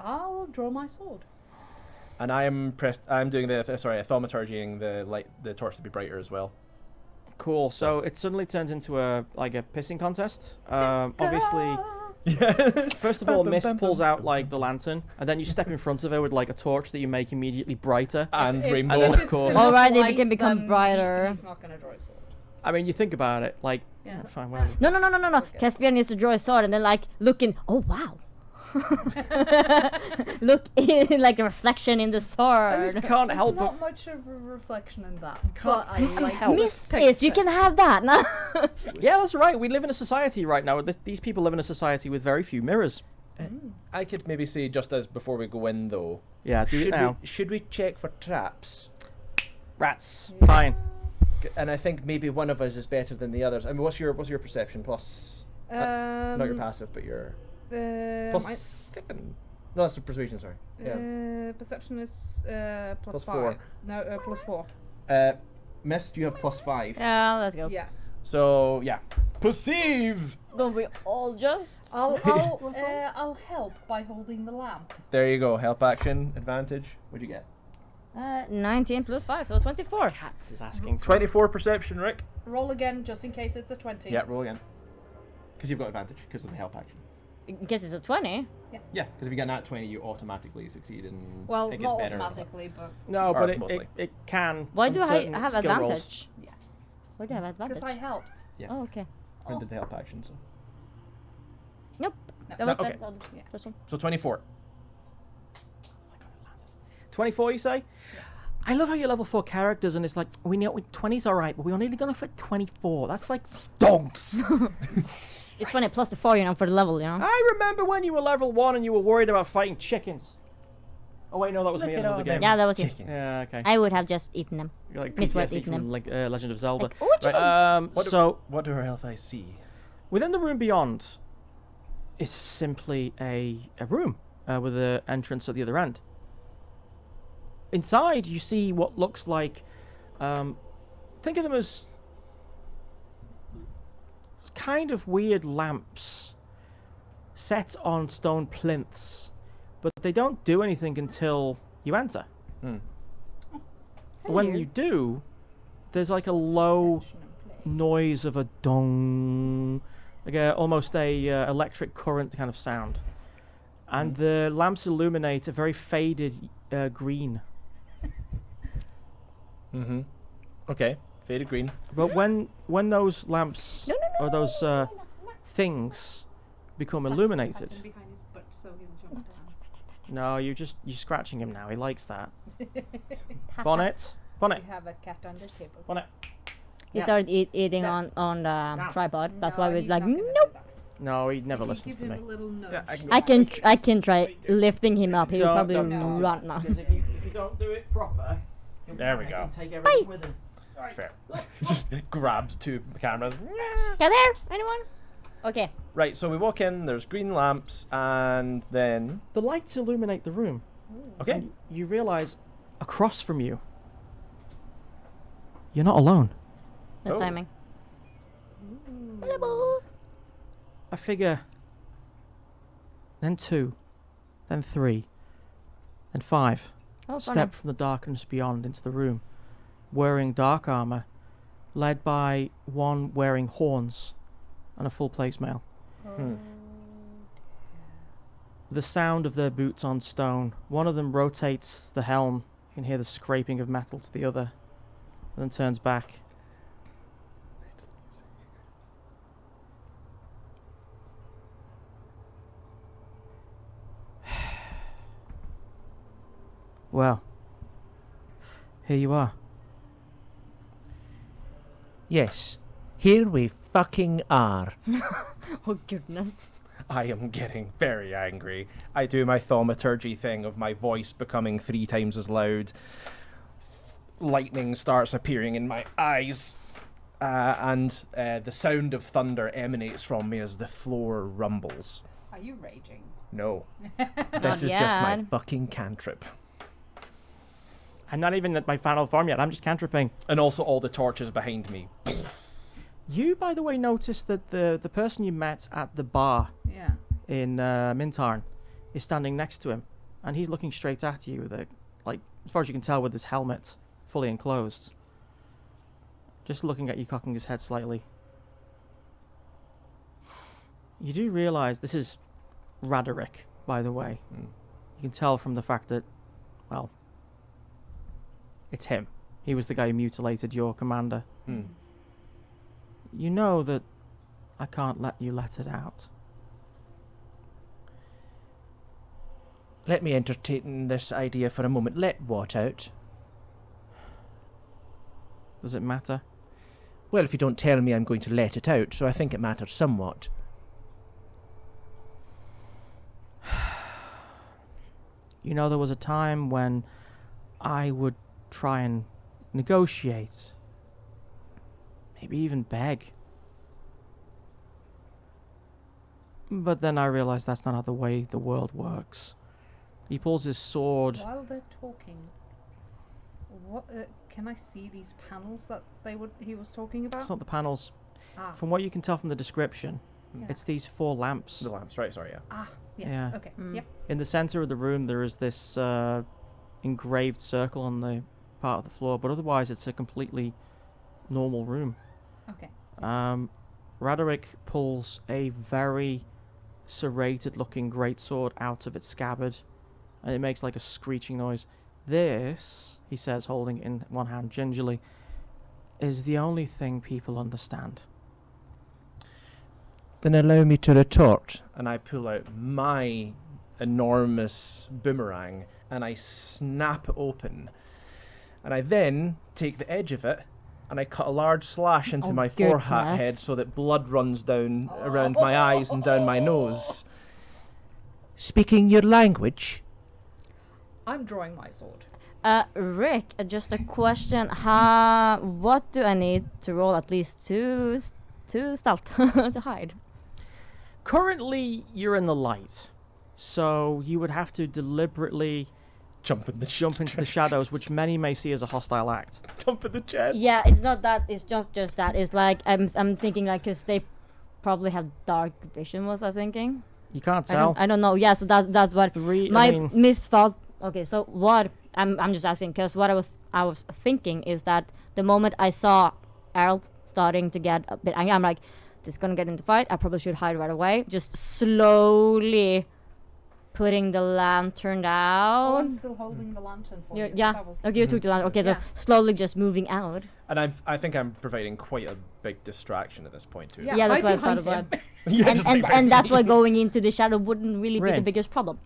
I'll draw my sword. And I'm doing the thaumaturgying the light, the torch to be brighter as well. Cool. So it suddenly turns into a pissing contest. Obviously, first of all, Mist pulls out like the lantern, and then you step in front of her with like a torch that you make immediately brighter. And If- rainbow. And then, if of it's course- enough Alright, it light, can become then brighter. He's not gonna draw a sword. I mean, you think about it, like, Yeah. oh, fine, well, No. Okay. Caspian needs to draw his sword and then like looking. Oh wow. Look in like a reflection in the I just sword. can't There's help not but much of a reflection in that, but I like help. this Miss, you picture. can have that. No. yeah, that's right. We live in a society right now. These people live in a society with very few mirrors. I could maybe say just as before we go in though. Yeah, do it now. Should we check for traps? Rats. Fine. And I think maybe one of us is better than the others. I mean, what's your perception plus? Not your passive, but your plus my, 7. No, that's the persuasion. Sorry. Yeah. perception is Plus 5. 4. No, plus 4. Mist, you have plus 5. Yeah, let's go. Yeah. So yeah, perceive. Don't we all just? I'll help by holding the lamp. There you go. Help action advantage. What'd you get? 19 plus 5, so 24. Cats is asking. 24 perception, Rick. Roll again, just in case it's a 20. Yeah, roll again. Because you've got advantage because of the help action. In case it's a 20. Yeah, because if you get nat 20, you automatically succeed and Well, it gets not better. automatically, but No, Or but it mostly. can. Why on do I certain have skill rolls. advantage? Yeah. Why do I have advantage? because I helped. Yeah. Oh, okay. When did the help action? So Nope. No. That was okay. that Yeah. first one. so 24. 24, you say? I love how you level 4 characters and it's like, we know 20's alright, but we only gonna fit 24. That's like donks. It's 20 plus the 4, you know, for the level, you know. I remember when you were level 1 and you were worried about fighting chickens. Oh wait, no, that was Look me at in another all game. them Yeah, that was you. chickens. Yeah, okay. I would have just eaten them. You're like Miss White PTSD eating from them. Legend of Zelda. Like, oh, chicken. What So What do her health eyes see? within the room beyond is simply a room with an entrance at the other end. Inside, you see what looks like. Think of them as kind of weird lamps set on stone plinths, but they don't do anything until you enter. Hmm. When you do, there's like a low noise of a dong, like almost a electric current kind of sound, and the lamps illuminate a very faded green. Mm-hmm. Okay. Faded green. But when those lamps No, no, no, or no, those things become illuminated, Behind his butt so he'll jump down. no, you're scratching him now. He likes that. Bonnet, Bonnet, We have a cat on the table. Bonnet. He Yeah. started eating That- on the tripod. That's why No, we're he's like, not gonna do nope. that. No, he never If you listens give to him me. a little nudge. Yeah, I can go. I can try lifting him up. He will Don't- probably don't- don't do run now. Because if you don't do it proper, There we go. Take everything with him. Fair. Just grabbed 2 cameras. Get there, anyone? Okay. Right, so we walk in, there's green lamps, and then... The lights illuminate the room. Okay. And you realize across from you, you're not alone. That's Oh. timing. A figure, then 2, then 3, then 5 Oh, step from the darkness beyond into the room, wearing dark armor, led by one wearing horns and a full place mail. Hmm. The sound of their boots on stone. One of them rotates the helm. You can hear the scraping of metal to the other, then turns back. Well, here you are. Yes, here we fucking are. Oh goodness. I am getting very angry. I do my thaumaturgy thing of my voice becoming 3 times as loud. Lightning starts appearing in my eyes. And the sound of thunder emanates from me as the floor rumbles. Are you raging? No. Not This is just my yet. fucking cantrip. I'm not even at my final form yet. I'm just cantripping. And also all the torches behind me. You, by the way, noticed that the person you met at the bar Yeah. in Mintarn is standing next to him, and he's looking straight at you with a, like, as far as you can tell, with his helmet fully enclosed. Just looking at you, cocking his head slightly. You do realize this is Raderick, by the way. Mm. You can tell from the fact that, well, it's him. He was the guy who mutilated your commander. Hmm. You know that I can't let you let it out. Let me entertain this idea for a moment. Let what out? Does it matter? Well, if you don't tell me, I'm going to let it out, so I think it matters somewhat. You know, there was a time when I would try and negotiate, maybe even beg. But then I realized that's not how the way the world works. He pulls his sword. While they're talking, what can I see these panels that he was talking about? It's not the panels. Ah, From what you can tell from the description, yeah. it's these 4 lamps. The lamps, right, sorry, yeah. Ah, yes. Yeah. Okay. Mm. Yep. In the center of the room, there is this engraved circle on the part of the floor, but otherwise it's a completely normal room. Okay. Raderick pulls a very serrated looking greatsword out of its scabbard, and it makes like a screeching noise. This, he says, holding it in one hand gingerly, is the only thing people understand. Then allow me to retort. And I pull out my enormous boomerang and I snap it open. And I then take the edge of it and I cut a large slash into Oh, my forehead goodness. so that blood runs down around my eyes and down my nose. Speaking your language? I'm drawing my sword. Rick, just a question. What do I need to roll at least to stealth to hide? Currently, you're in the light, so you would have to deliberately Jump in the jump into the shadows, which many may see as a hostile act. jump in the chest. Yeah, it's not that. It's just that. It's like I'm thinking like 'cause they probably have dark vision. Was I thinking? You can't I tell. don't know. Yeah, so that's what I my mean, misthought. Okay, so what I'm just asking because what I was thinking is that the moment I saw Errol starting to get a bit angry, I'm like, this is gonna get into fight. I probably should hide right away. Just slowly putting the lantern Oh, down. I'm still holding the lantern for you. 'cause Yeah. I was- Okay, you took the lantern. Okay, Yeah. so slowly just moving out. And I think I'm providing quite a big distraction at this point too. Yeah, that's hide what I behind thought about. him. Yeah, and just like right and that's why behind me. going into the shadow wouldn't really be the Rin. biggest problem.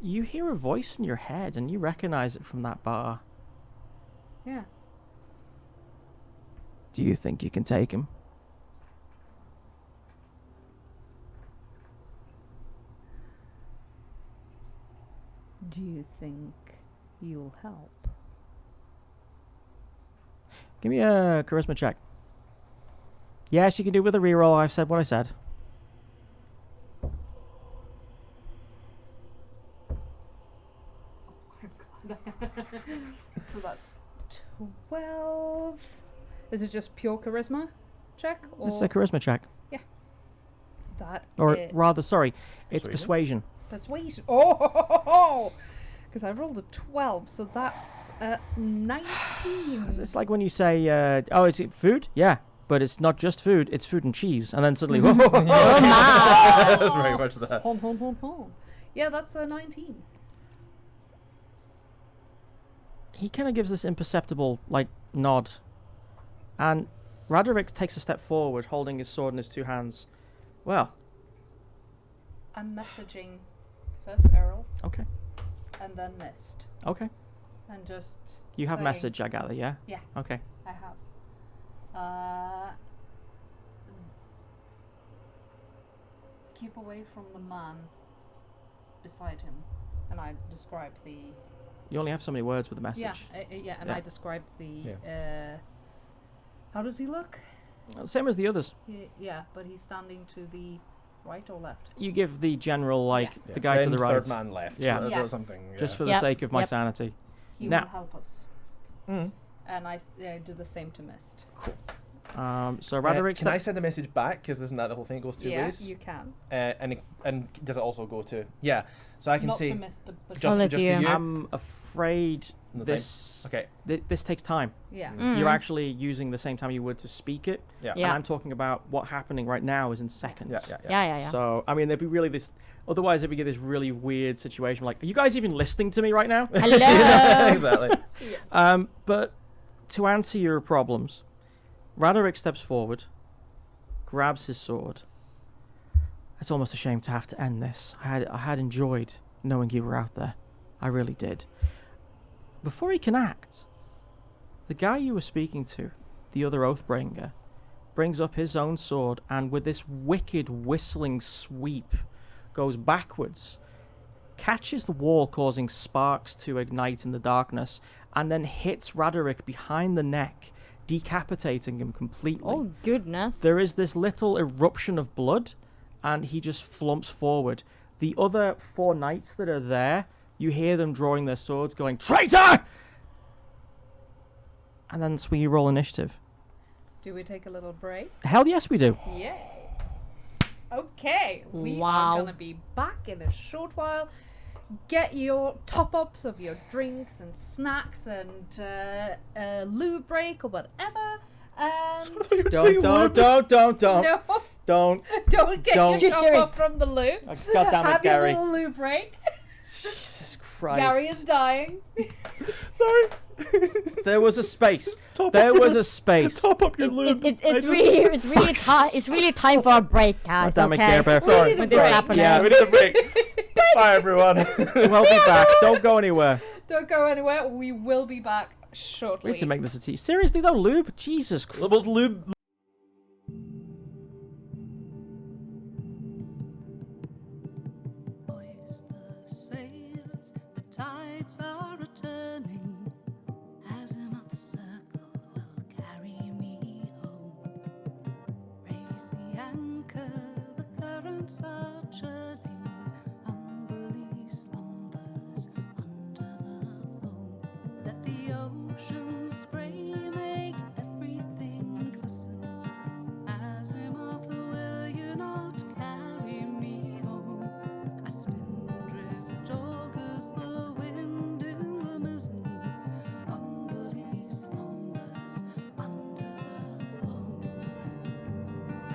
you hear a voice in your head, and you recognize it from that bar. Yeah. Do you think you can take him? Do you think you'll help? Give me a charisma check. Yes, you can do it with a reroll. I've said what I said. So that's 12. Is it just pure charisma check? Or This is a charisma check. that Or is rather, sorry, it's Persuasion? persuasion. persuasion? Oh, because I rolled a 12, so that's 19. It's like when you say, oh, is it food? Yeah. But it's not just food, it's food and cheese. And then suddenly, whoa, That's very much that. Hon, hon, hon, hon. Yeah, that's a 19. he kind of gives this imperceptible, like, nod. And Raderick takes a step forward, holding his sword in his two hands. Well, I'm messaging first Errol okay, and then Mist. okay. And just. You have saying- message, I gather, yeah? Yeah. Okay. I have. Keep away from the man beside him. And I described the. You only have so many words with a message. Yeah, and Yeah. I described the. How does he look? Same as the others. Yeah, but he's standing to the right or left? You give the general, like, Yes. the guy to Friend, the right. Third man left. Yeah. or Yes. something. Just yeah. for the Yep, sake of my yep. sanity. He Now- will help us. Mm. And I do the same to Mist. So Raderick Can I send a message back? Because isn't that the whole thing? It goes two Yeah, ways. you can. And does it also go to? Yeah. So I can Not say to Mist, but just, I'll let just you- to you. I'm afraid No this Okay. this takes time. yeah. You're actually using the same time you would to speak it. Yeah. And Yeah. I'm talking about what happening right now is in seconds. Yeah. So, I mean, there'd be really this... Otherwise, it'd be this really weird situation. Like, are you guys even listening to me right now? Hello. exactly. But to answer your problems, Raderick steps forward, grabs his sword. It's almost a shame to have to end this. I had enjoyed knowing you were out there. I really did. Before he can act, the guy you were speaking to, the other Oathbringer, brings up his own sword and with this wicked whistling sweep goes backwards, catches the wall causing sparks to ignite in the darkness, and then hits Raderick behind the neck, decapitating him completely. Oh goodness. There is this little eruption of blood, and he just flumps forward. The other 4 knights that are there, you hear them drawing their swords, going, "Traitor!" And then we roll initiative. Do we take a little break? Hell yes, we do. Yay. Okay, we Wow. are going to be back in a short while. Get your top-ups of your drinks and snacks and a loo break or whatever. And Don't. no, Don't. don't get Don't. your Shush, Gary. top-up from the loo. God damn it, Have Gary. your little loo break. Jesus Christ. Gary is dying. Sorry. There was a space. Top There up was your- a space. Top up your lube. It's really time for a break, guys. God damn it, okay? Care Bear. We Sorry. need a When this break. happened. Yeah. We need a break. Bye, everyone. We'll be back. Don't go anywhere. Don't go anywhere. We will be back We shortly. need to make this a tea. Seriously though, lube? Jesus Christ. Was lube? Hoist the sails, the tides are returning. Azimuth circle will carry me home. Raise the anchor, the currents are churning. Umberly slumbers under the foam. Let the ocean spray make everything glisten. Azimuth, will you not carry me home? A spindrift joggers the wind in the mizzen. Umberly slumbers under the foam.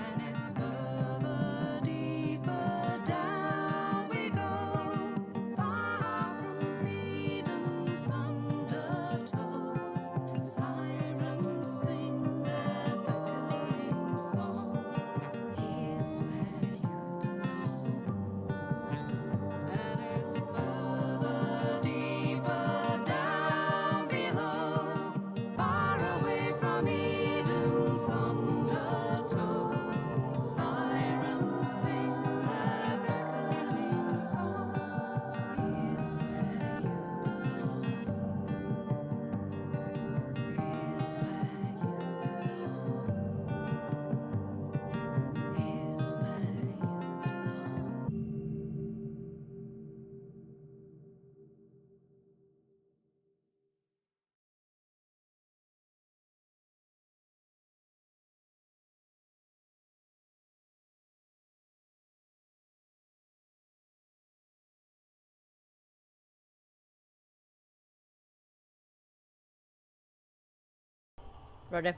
And it's further, deeper Ready?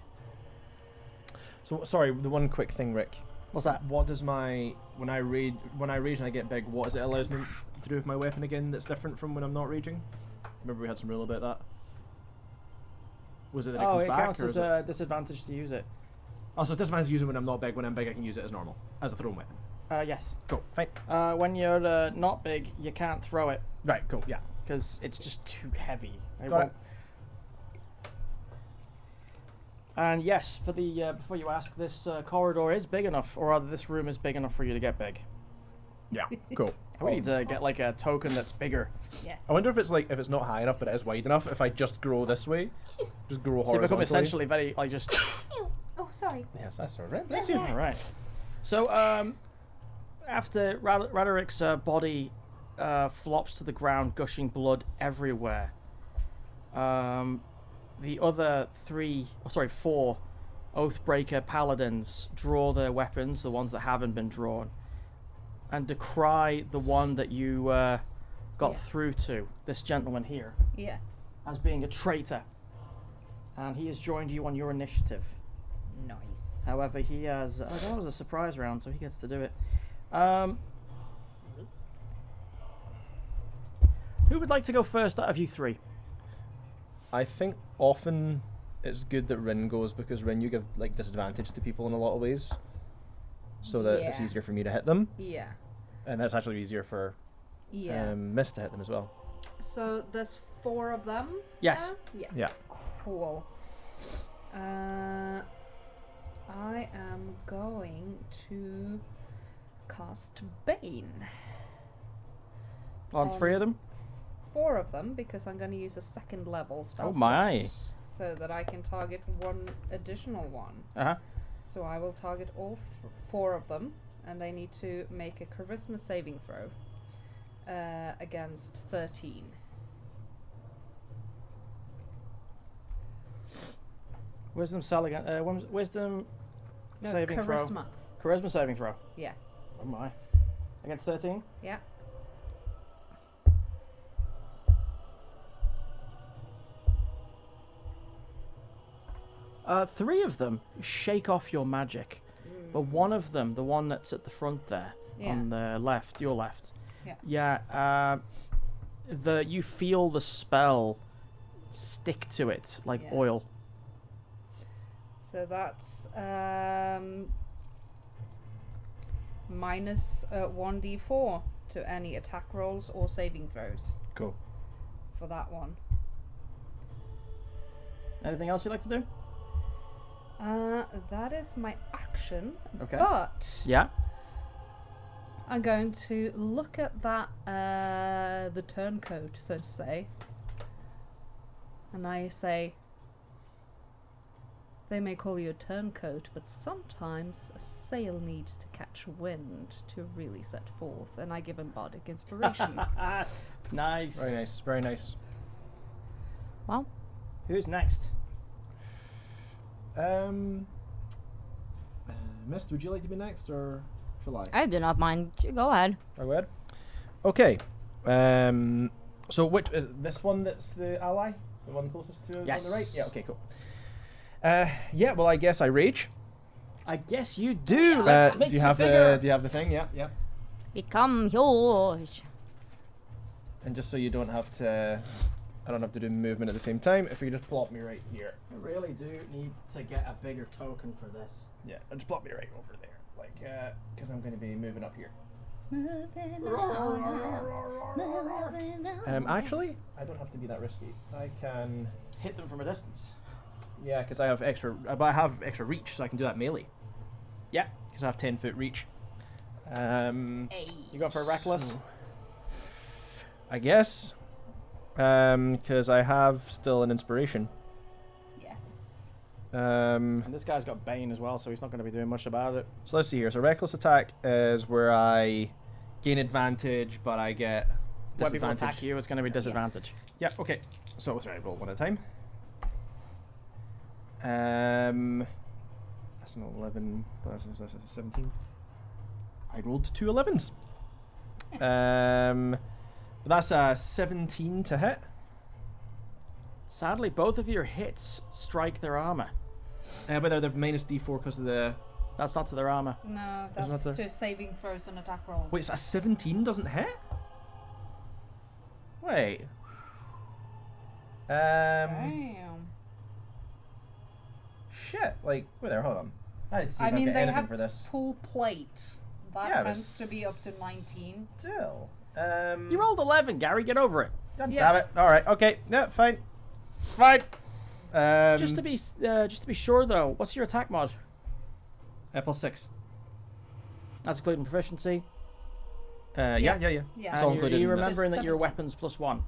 So sorry, the one quick thing, Rick. What's that? What does my when I rage and I get big? What does it allows me to do with my weapon again? That's different from when I'm not raging. Remember we had some rule about that. Was it that it Oh, comes it back, counts or as is it? a disadvantage to use it. Oh, so it's disadvantage to use it when I'm not big. When I'm big, I can use it as normal, as a thrown weapon. Yes. Cool. Fine. When you're not big, you can't throw it Right. Cool. Yeah. because it's just too heavy. Got it. And yes, for the before you ask, this corridor is big enough, or rather, this room is big enough for you to get big. Yeah. Cool. We need to get like a token that's bigger. Yes. I wonder if it's like if it's not high enough, but it is wide enough. If I just grow this way, just grow So you become horizontally. essentially very like just. Oh, sorry. Yes, that's all right. Bless you. All right. So after Radaric's body flops to the ground, gushing blood everywhere. The other four Oathbreaker paladins draw their weapons, the ones that haven't been drawn, and decry the one that you got through to, this gentleman here, Yes. as being a traitor. And he has joined you on your initiative. Nice. However, he has. That was a surprise round, so he gets to do it. Who would like to go first out of you three? I think often it's good that Rin goes because Rin, you give like disadvantage to people in a lot of ways, so that it's Yeah. easier for me to hit them, Yeah. and that's actually easier for Yeah. Miss to hit them as well. So there's 4 of them. Yes. Yeah. Yeah. Cool. I am going to cast Bane. On 3 of them? 4 of them because I'm going to use a second level spell. Oh my. slot so that I can target 1 additional one. Uh huh. So I will target all 4 of them, and they need to make a charisma saving throw against 13. Wisdom wisdom No, saving throw. charisma. Charisma saving throw. Yeah. Oh my. Against 13? Yeah. 3 of them shake off your magic, but one of them, the one that's at the front there, Yeah. on the left, your left. Yeah. You feel the spell stick to it like Yeah. oil. So that's minus 1d4 to any attack rolls or saving throws Cool. for that one. Anything else you'd like to do? That is my action. Okay. But Yeah. I'm going to look at that, the turncoat, so to say. And I say, they may call you a turncoat, but sometimes a sail needs to catch wind to really set forth. And I give him bardic inspiration. Nice. Very nice. Very nice. Well, Who's next? Mist, would you like to be next, or shall I? I do not mind. Go ahead. I would. Okay. So which is this one? That's the ally, the one closest to us on the right. Yes. Yeah. Okay. Cool. Yeah. Well, I guess I rage. I guess you do. Let's make do you have bigger. the? Do you have the thing? Yeah. Yeah. Become huge. And just so you don't have to, I don't have to do movement at the same time. If you just plop me right here. I really do need to get a bigger token for this. Yeah. Just plop me right over there, like, because I'm going to be moving up here. Actually, I don't have to be that risky. I can. Hit them from a distance. Yeah, because I have extra. But I have extra reach, so I can do that melee. Yeah. Because I have 10-foot reach. You go for a reckless? So- I guess. Because I have still an inspiration. Yes. And this guy's got Bane as well, so he's not going to be doing much about it. So let's see here. So reckless attack is where I gain advantage, but I get When people disadvantage. attack you, it's going to be disadvantage. Yeah. Okay. So sorry, roll one at a time. That's an 11. That's a 17. I rolled 2 11s. But that's a 17 to hit. Sadly, both of your hits strike their armor. But they're minus D4 because of the. That's not to their armor. No, Isn't that's that to saving throws and attack rolls. Wait, so a 17 doesn't hit? Wait. Damn. Shit. Like, wait there, hold on. I need to see if I mean, get they anything have for this. full plate. That Yeah, but tends to be up to 19. Still. You rolled 11, Gary. Get over it. God Yeah. damn it. Alright, okay. Yeah, fine. Fine. Just to be sure though, what's your attack mod? +6. That's including proficiency. Yeah. Yeah. It's Yeah. all And included. you in this. remembering that your 17. weapons +1.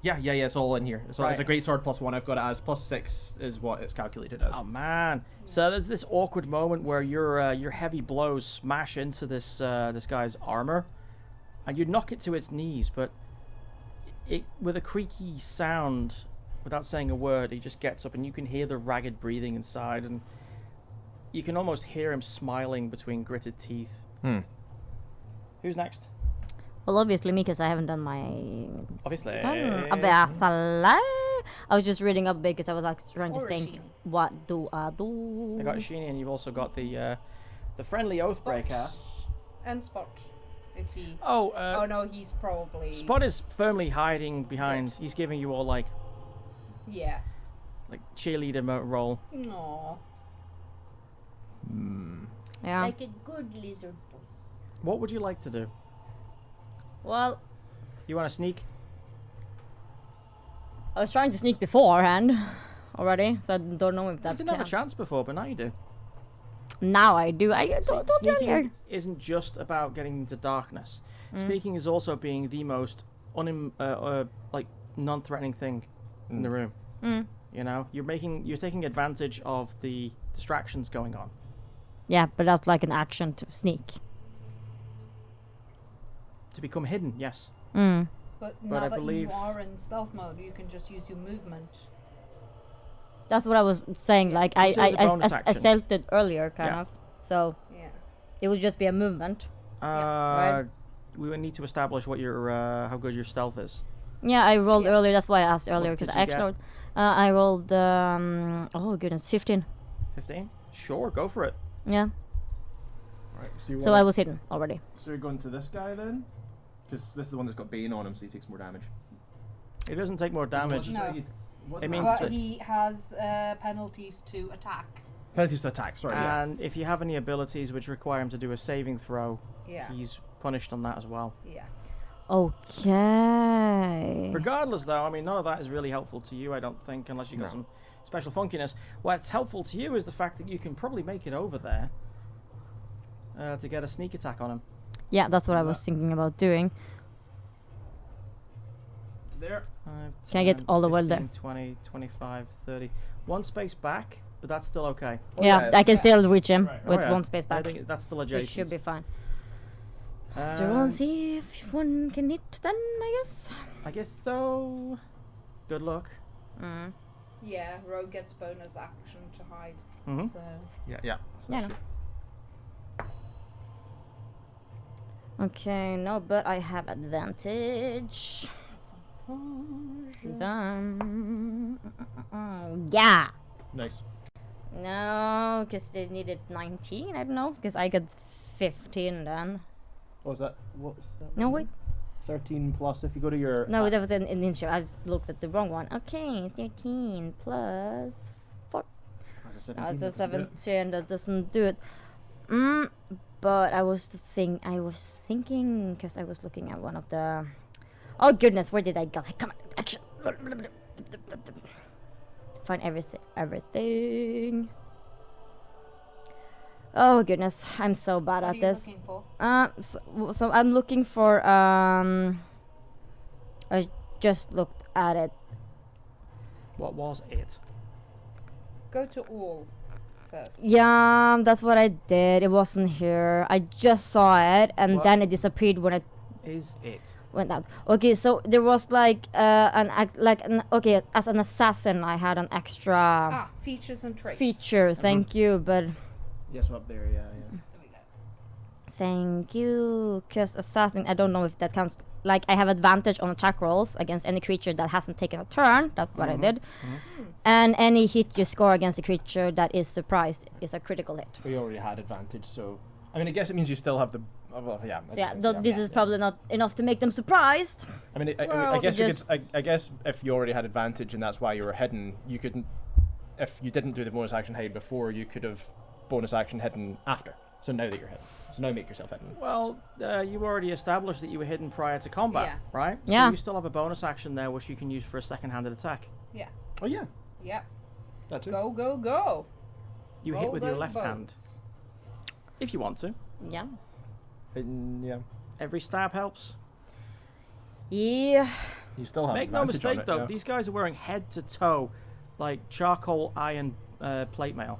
Yeah, it's all in here. So it's a Right. great sword +1. I've got it as +6 is what it's calculated as. Oh man! So there's this awkward moment where your heavy blows smash into this this guy's armor, and you knock it to its knees. But it with a creaky sound, without saying a word, he just gets up, and you can hear the ragged breathing inside, and you can almost hear him smiling between gritted teeth. Who's next? Well, obviously me, because I haven't done my. Obviously. I was just reading up because I was like trying to Or think, Sheen. what do I do? I got Sheeny, and you've also got the friendly Oathbreaker. And Spot. If he. Oh, Oh no, he's probably. Spot is firmly hiding behind. Good. He's giving you all like Yeah. cheerleader role. No. Yeah. Like a good lizard boy. What would you like to do? Well, You want to sneak? I was trying to sneak beforehand already, so I don't know if You that didn't have a counts. chance before, but now you do. Now I do. I See, don't earlier. sneaking isn't just about getting into darkness. Sneaking is also being the most non-threatening thing in the room. Mm. You know, you're taking advantage of the distractions going on. Yeah, but that's like an action to sneak. To become hidden, yes. Mm. But But now I that believe- you are in stealth mode, you can just use your movement. That's what I was saying. Like I This is a bonus I action. stealthed it earlier, kind Yeah. of. So Yeah. it would just be a movement. right. We would need to establish what your how good your stealth is. Yeah, I rolled Yeah. earlier. That's why I asked earlier What because did I you actually I rolled oh goodness 15. 15? Sure, go for it. Yeah. Right, so you So I was hidden already. So you're going to this guy then? Because this is the one that's got Bane on him, so he takes more damage. It doesn't take more damage. No. It means But that- he has penalties to attack. Penalties to attack, sorry. Yeah. And if you have any abilities which require him to do a saving throw, Yeah. he's punished on that as well. Yeah. Okay. Regardless, though, I mean, none of that is really helpful to you, I don't think, unless you got No. some special funkiness. What's helpful to you is the fact that you can probably make it over there to get a sneak attack on him. Yeah, that's what I was thinking about doing. There. 5, Can I get 10, all the way there? 15, 20, 25, 30. One space back, but that's still okay. Yeah, yeah, I can still reach him Right. with Oh, yeah. one space I back. think that's still So adjacent. it should be fine. So Um, we'll see if one can hit then, I guess. I guess so. Good luck. Mm. Yeah, Rogue gets bonus action to hide. Mhm. So Yeah. Yeah, I know. Okay, no, but I have advantage. Yeah. Nice. No, because they needed 19. I don't know, because I got 15 then. What was that? What was that? No, wait. 13 plus if you go to your. No, that was an initiative. I just looked at the wrong one. Okay, 13 plus 4. That's a 17. No, it's a that doesn't do it. 17. That doesn't do it. But I was thinking, because I was looking at one of the. Oh goodness, where did I go? Come on, action. Find everything. Oh goodness, I'm so bad what are at you this. looking for? So I'm looking for I just looked at it. What was it? Go to all first. Yeah, that's what I did. It wasn't here. I just saw it and What? then it disappeared when it Is it? went out. Okay, so there was like okay, as an assassin I had an extra Features and traits. feature. Thank you, but Yes, up there, yeah. There we go. thank you. Cause assassin, I don't know if that counts. like I have advantage on attack rolls against any creature that hasn't taken a turn. That's what I did. And any hit you score against a creature that is surprised is a critical hit. We already had advantage, so I mean, I guess it means you still have the. Well, yeah. So yeah, this is probably not enough to make them surprised. I mean, I Well, guess you we could. I guess if you already had advantage and that's why you were hidden, you couldn't. If you didn't do the bonus action hide before, you could have bonus action hidden after. So now that you're hidden, so now make yourself hidden. Well, you already established that you were hidden prior to combat, Yeah. right? Yeah. So you still have a bonus action there, which you can use for a second-handed attack. Yeah. Oh yeah, Yep. that too. Go, go, go. You hit Roll with your those left hand, bones. if you want to. Yeah. Yeah. Every stab helps. Yeah. You still have Make no advantage on mistake, it, though, yeah. these guys are wearing head-to-toe, like charcoal iron plate mail.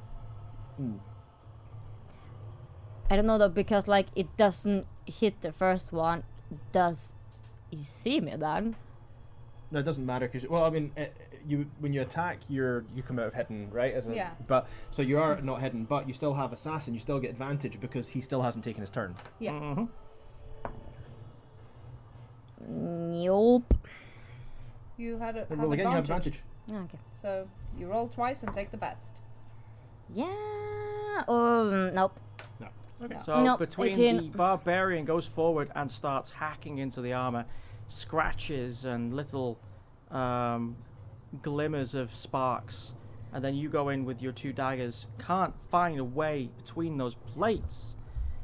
I don't know though, because like it doesn't hit the first one. Does he see me then? No, it doesn't matter because I mean, you when you attack, you come out of hidden, right? Yeah. But so you are not hidden, but you still have assassin. You still get advantage because he still hasn't taken his turn. Yeah. Mm-hmm. Nope. You had a Roll again, you have advantage. Okay. So you roll twice and take the best. Yeah. Nope. Okay. So No, between 18. the barbarian goes forward and starts hacking into the armor, scratches and little glimmers of sparks, and then you go in with your two daggers. Can't find a way between those plates.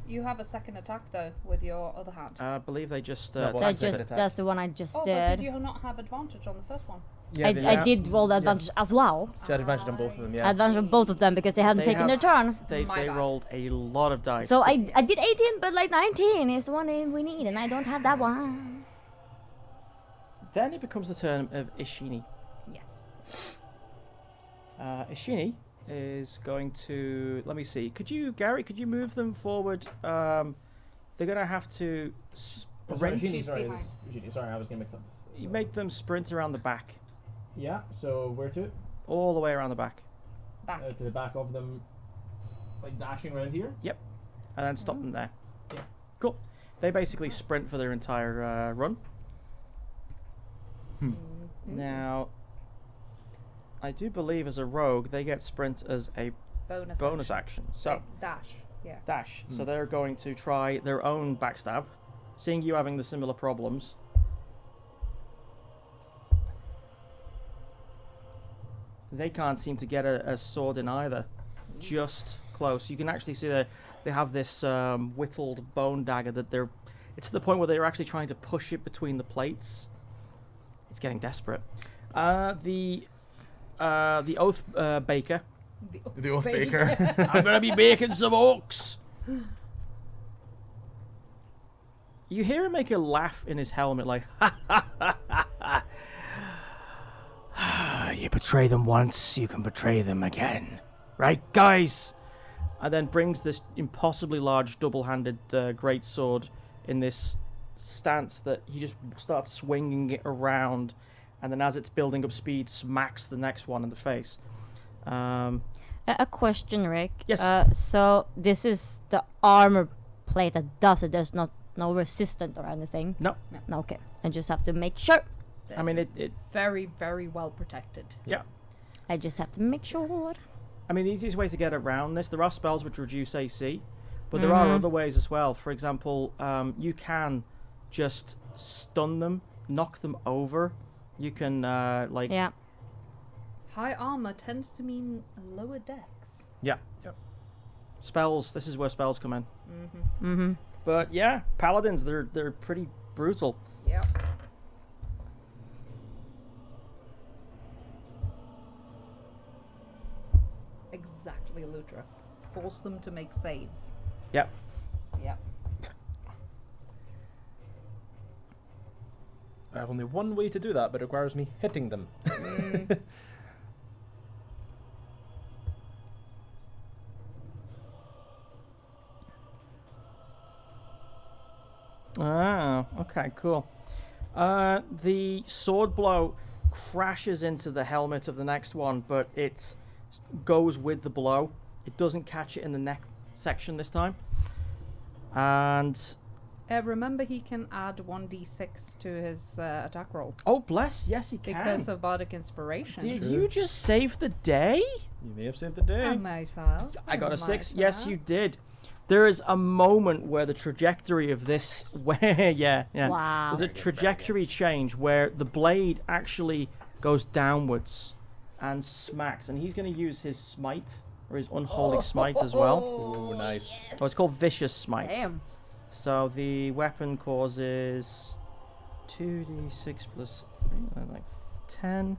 You have a second attack though with your other hand. I believe they just. No, well, So that's a bit attack. that's the one I just Oh, but did. did you not have advantage on the first one? I did roll the advantage as well. She had advantage on both of them. Yeah. Advantage on both of them because they hadn't They taken their have- turn. They My bad. rolled a lot of dice. So I did 18, but like 19 is the one we need, and I don't have that one. Then it becomes the turn of Ishini. Yes. Ishini is going to. Let me see. Gary? Could you move them forward? They're gonna have to sprint. He's behind. Sorry, I was getting mixed up. You make them sprint around the back, Yeah. So where to? all the way around the back, Back. To the back of them, like dashing around here. and then stop them there. Yeah. Cool. They basically sprint for their entire run. Now, I do believe as a rogue they get sprint as a bonus action. So dash. Yeah. dash. So they're going to try their own backstab, seeing you having the similar problems. They can't seem to get a sword in either. Just close. You can actually see that they have this whittled bone dagger that they're. It's to the point where they're actually trying to push it between the plates. It's getting desperate. The oath baker. The oath baker. I'm gonna be baking some oaks. You hear him make a laugh in his helmet, like, ha ha ha ha ha. You betray them once, you can betray them again. Right, guys? And then brings this impossibly large double-handed great sword in this stance that he just starts swinging it around, and then as it's building up speed, smacks the next one in the face. A question, Rick. Yes. So this is the armor plate that does it. There's no resistant or anything. No. No. Okay. I just have to make sure. I mean, it Very, very well protected. yeah. I just have to make sure. I mean, the easiest way to get around this, there are spells which reduce AC, but there are other ways as well. For example, you can just stun them, knock them over. You can, like... Yeah. High armor tends to mean lower dex. Yeah. Yep. Spells, this is where spells come in. Mm-hmm. But yeah, paladins, they're pretty brutal. Yep. Exactly, Lutra. Force them to make saves. Yep. Yep. I have only one way to do that, but it requires me hitting them. Ah, okay, cool. The sword blow crashes into the helmet of the next one, but it goes with the blow. It doesn't catch it in the neck section this time. And Remember, he can add 1d6 to his attack roll Oh, bless. Yes, he can. because of bardic inspiration. Did True. you just save the day? You may have saved the day. I might have. I got a might 6. Yes, have. you did. There is a moment where the trajectory of this, where yeah. Wow. There's a trajectory change where the blade actually goes downwards and smacks, and he's going to use his smite or his unholy smite as well. Oh, nice. Oh, it's called vicious smite. Damn. So the weapon causes 2d6 plus 3, like 10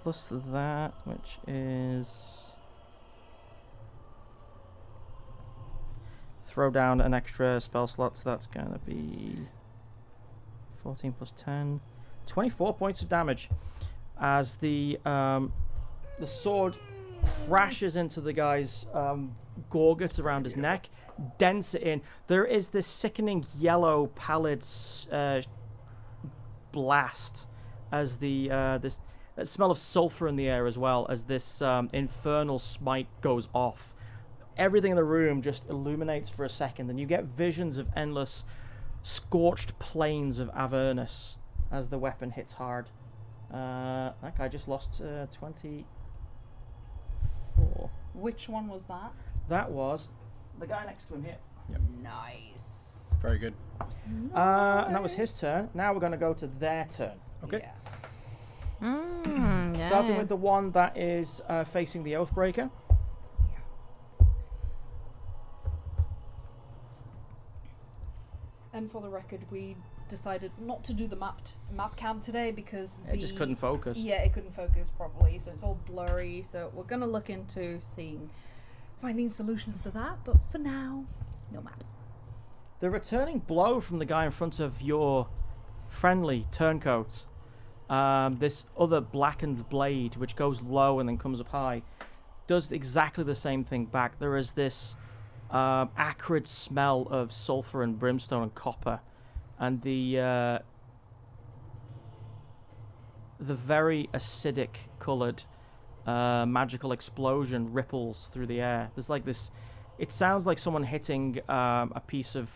plus that, which is throw down an extra spell slot, so that's going to be 14 plus 10, 24 points of damage as the sword crashes into the guy's gorget around his neck, dents it in. There is this sickening yellow pallid blast as the this smell of sulfur in the air as well as this infernal smite goes off. Everything in the room just illuminates for a second, and you get visions of endless scorched plains of Avernus as the weapon hits hard. That guy just lost 24. Which one was that? That was the guy next to him here. Nice. Very good. And that was his turn. Now we're going to go to their turn. Okay. Yeah. Starting with the one that is facing the Oathbreaker. And for the record, we decided not to do the map cam today because It just couldn't focus. Yeah, it couldn't focus properly, so it's all blurry. So we're gonna look into finding solutions to that. But for now, no map. The returning blow from the guy in front of your friendly turncoat, this other blackened blade which goes low and then comes up high, does exactly the same thing back. There is this acrid smell of sulfur and brimstone and copper, and the very acidic coloured magical explosion ripples through the air. There's like this. It sounds like someone hitting a piece of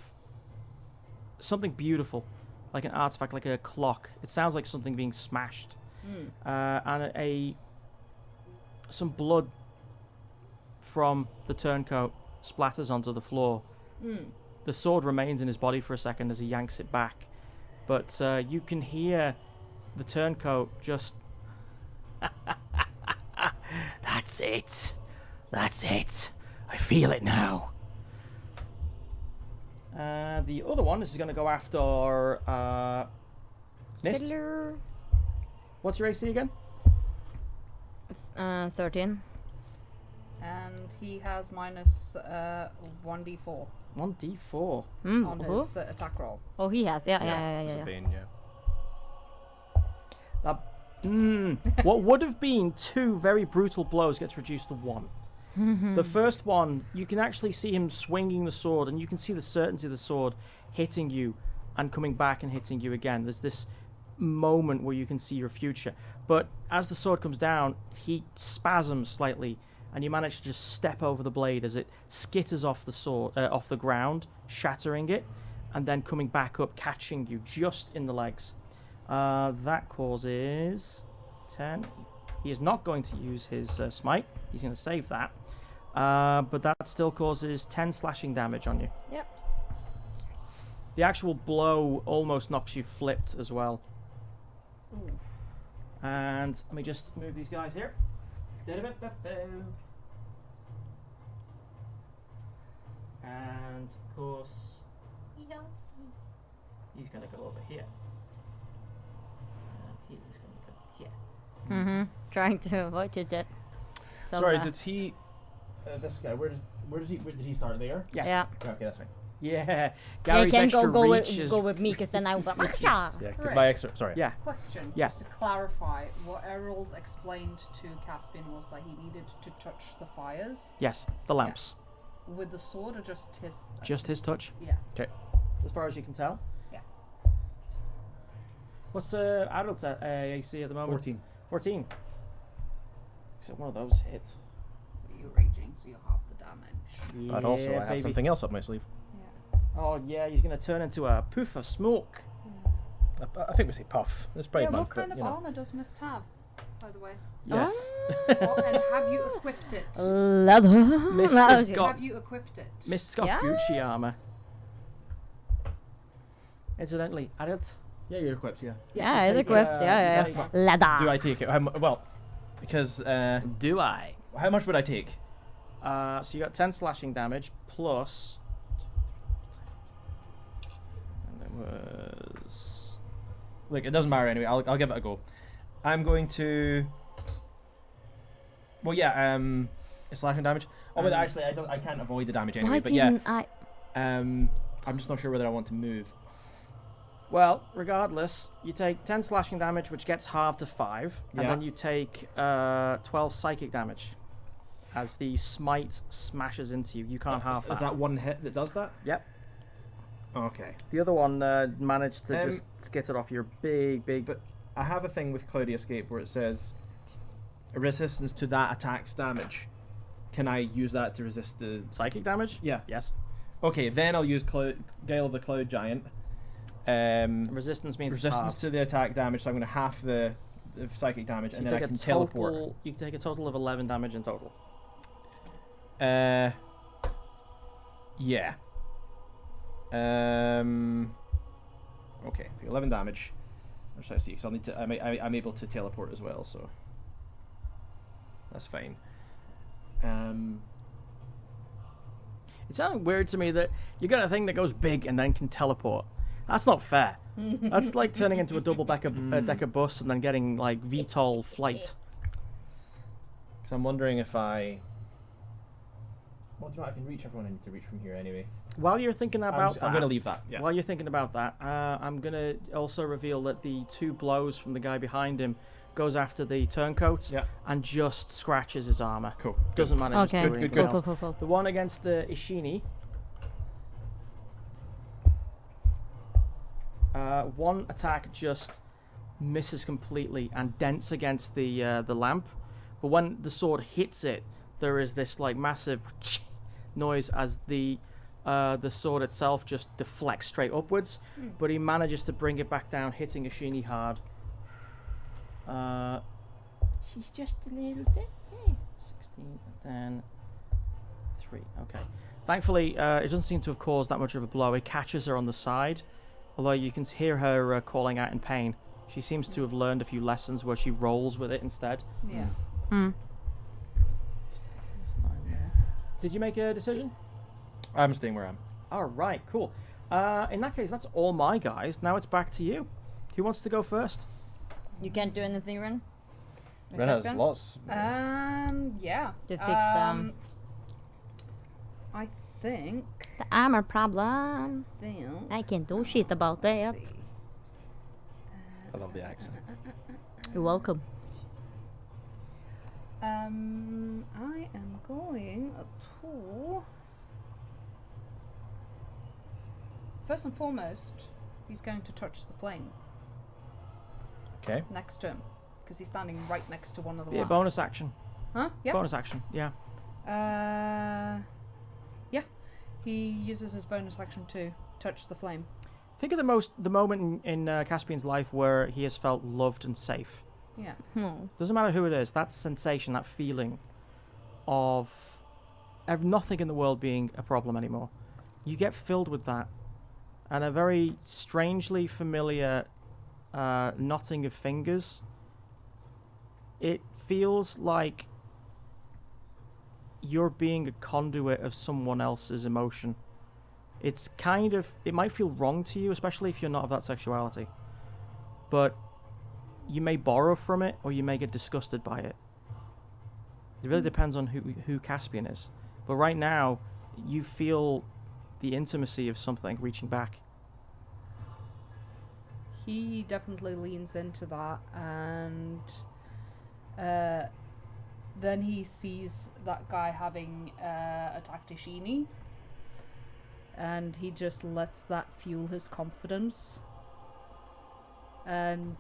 something beautiful, like an artifact, like a clock. It sounds like something being smashed, and some blood from the turncoat splatters onto the floor. The sword remains in his body for a second as he yanks it back, but you can hear the turncoat just. That's it. That's it. I feel it now. The other one is going to go after Mist. Killer. What's your AC again? 13. And he has minus 1d4 1d4. on Who? his attack roll. Oh, he has. Yeah. It's a Bane, yeah. What would have been 2 very brutal blows gets reduced to 1. The first one, you can actually see him swinging the sword, and you can see the certainty of the sword hitting you and coming back and hitting you again. There's this moment where you can see your future. But as the sword comes down, he spasms slightly, and you manage to just step over the blade as it skitters off the sword, off the ground, shattering it, and then coming back up, catching you just in the legs. That causes 10. He is not going to use his smite. He's going to save that. But that still causes 10 slashing damage on you. Yep. The actual blow almost knocks you flipped as well. Ooh. And let me just move these guys here. And of course, he's going to go over here. And he's going to go here. Trying to avoid it. Sorry, did he? This guy. Where did he start there? Yes. Yeah. Okay, that's fine. Yeah. Yeah, Gary's you can extra go reach is with me, because then I will. Yeah, because my extra. Sorry. Yeah. Question, Yeah. just to clarify, what Errol explained to Caspian was that he needed to touch the fires Yes, the lamps. with the sword, or just his... Just his touch, Yeah. Okay. as far as you can tell. Yeah. What's adult's AC at the moment? 14. 14. So one of those hit. You're raging, so you'll have the damage. But also, I have baby. something else up my sleeve. Yeah. Oh yeah, he's gonna turn into a poof of smoke. I think we say puff. It's pretty Yeah, much. what kind but, of you know. armor does Mist have, by the way? Yes. And have you equipped it? Leather. Mist No, has okay. got Have you equipped it? Mist's got Yeah. Gucci armor. Incidentally, Adult, Yeah, you're equipped. Yeah. Yeah, it's take, equipped. uh, Yeah, take- yeah. Leather. Do I take it? Well, because do I? how much would I take? So you got 10 slashing damage plus. And it was. Look, it doesn't matter anyway. I'll give it a go. I'm going to. Well, yeah. It's slashing damage. Oh, but actually, I can't avoid the damage anyway. Why But yeah. didn't I? I'm just not sure whether I want to move. Well, regardless, you take 10 slashing damage, which gets halved to 5, and Yeah. then you take 12 psychic damage as the smite smashes into you. You can't halve Is that one hit that does that? Yep. Okay. The other one managed to Um, just skitter off your big. But I have a thing with Cloudy Escape where it says resistance to that attack's damage. Can I use that to resist the? Psychic damage? Yeah. Yes. Okay, then I'll use Gale of the Cloud Giant. Resistance means it's Resistance halved. to the attack damage, so I'm going to half the psychic damage, So and you then I take can a total, teleport. You can take a total of 11 damage in total. Yeah. Okay, 11 damage. Or should I see? Because I'll need to. I'm able to teleport as well, so that's fine. It sounded weird to me that you got a thing that goes big and then can teleport. That's not fair. That's like turning into a double-decker decker bus and then getting like VTOL flight. Because I'm wondering if I. Well, do you know what? I can reach everyone I need to reach from here anyway. While you're thinking about I'm going to leave that. Yeah. While you're thinking about that, I'm gonna also reveal that the 2 blows from the guy behind him goes after the turncoat Yeah. and just scratches his armor. Cool. Doesn't manage Okay. to do Good, anything good, Cool, else. cool, cool, cool. The one against the Ishini. One attack just misses completely and dents against the lamp, but when the sword hits it, there is this like massive noise as the sword itself just deflects straight upwards. But he manages to bring it back down, hitting Ishini hard. She's just a little bit. 16, then 3. Okay. Thankfully, it doesn't seem to have caused that much of a blow. It catches her on the side, although you can hear her calling out in pain. She seems to have learned a few lessons where she rolls with it instead. Yeah. Hmm. Did you make a decision? I'm staying where I am. All right, cool. In that case, that's all my guys. Now it's back to you. Who wants to go first? You can't do anything, Ren? Ren has lots. Yeah. To fix them. I think. The armor problem. Think. I can't do shit about that. Let's see. I love the accent. You're welcome. I am going to. First and foremost, he's going to touch the flame Okay. next to him because he's standing right next to one of the Yeah, lamps. bonus action. Huh? Yeah. Bonus action. Yeah. Yeah. He uses his bonus action to touch the flame. Think of the moment in Caspian's life where he has felt loved and safe. Yeah. Doesn't matter who it is. That sensation, that feeling of nothing in the world being a problem anymore. You get filled with that, and a very strangely familiar knotting of fingers. It feels like you're being a conduit of someone else's emotion. It's kind of, it might feel wrong to you, especially if you're not of that sexuality. But you may borrow from it, or you may get disgusted by it. It really depends on who Caspian is. But right now, you feel the intimacy of something reaching back. He definitely leans into that, and then he sees that guy having attacked Ishini, and he just lets that fuel his confidence, and